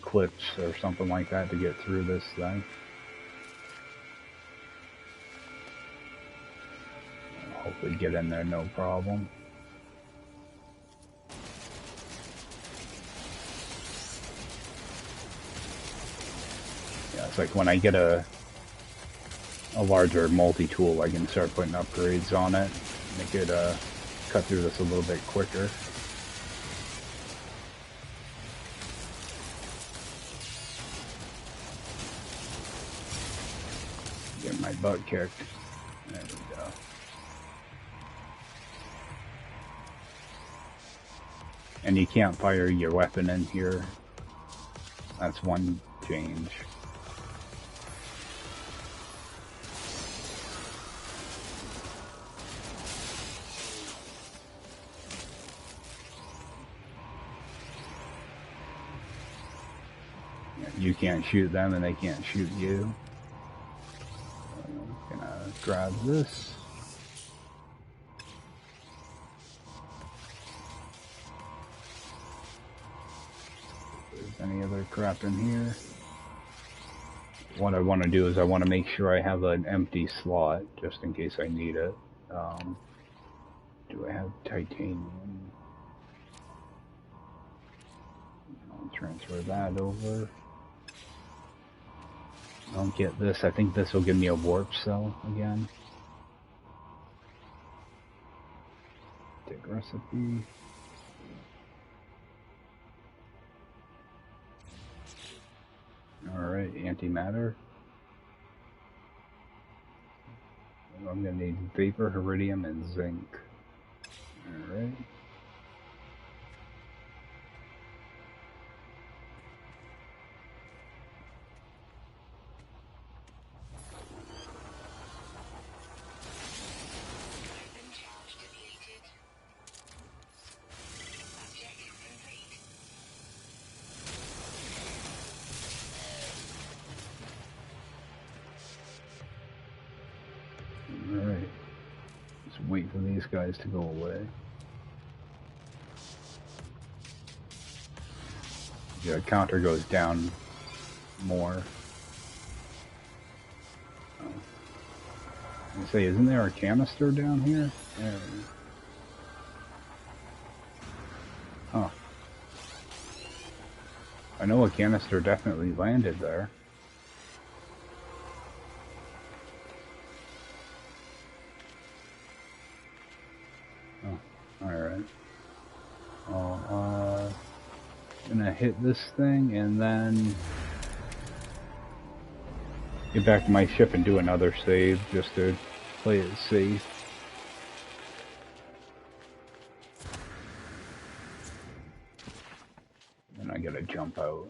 [SPEAKER 1] clips or something like that to get through this thing. Hopefully get in there no problem. Yeah, it's like when I get a larger multi-tool, I can start putting upgrades on it, make it cut through this a little bit quicker. Get my butt kicked. There we go. And you can't fire your weapon in here. That's one change. You can't shoot them and they can't shoot you. I'm gonna grab this. If there's any other crap in here. What I want to do is I want to make sure I have an empty slot just in case I need it. Do I have titanium? I'll transfer that over. I'll get this. I think this will give me a warp cell again. Take recipe. Alright, antimatter. I'm gonna need vapor, iridium, and zinc. Alright. Alright. Just wait for these guys to go away. The counter goes down more. I say, isn't there a canister down here? There. Huh. I know a canister definitely landed there. Oh, alright. Well, gonna hit this thing and then get back to my ship and do another save just to play it safe. Then I gotta jump out.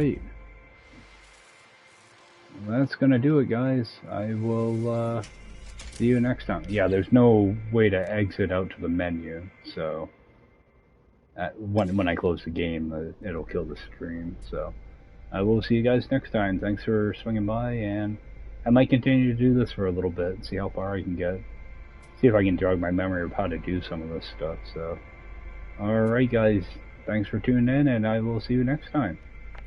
[SPEAKER 1] Alright. That's gonna do it, guys. I will see you next time. Yeah, there's no way to exit out to the menu, so when I close the game, it'll kill the stream. So I will see you guys next time. Thanks for swinging by, and I might continue to do this for a little bit, see how far I can get. See if I can jog my memory of how to do some of this stuff. So, alright, guys. Thanks for tuning in, and I will see you next time.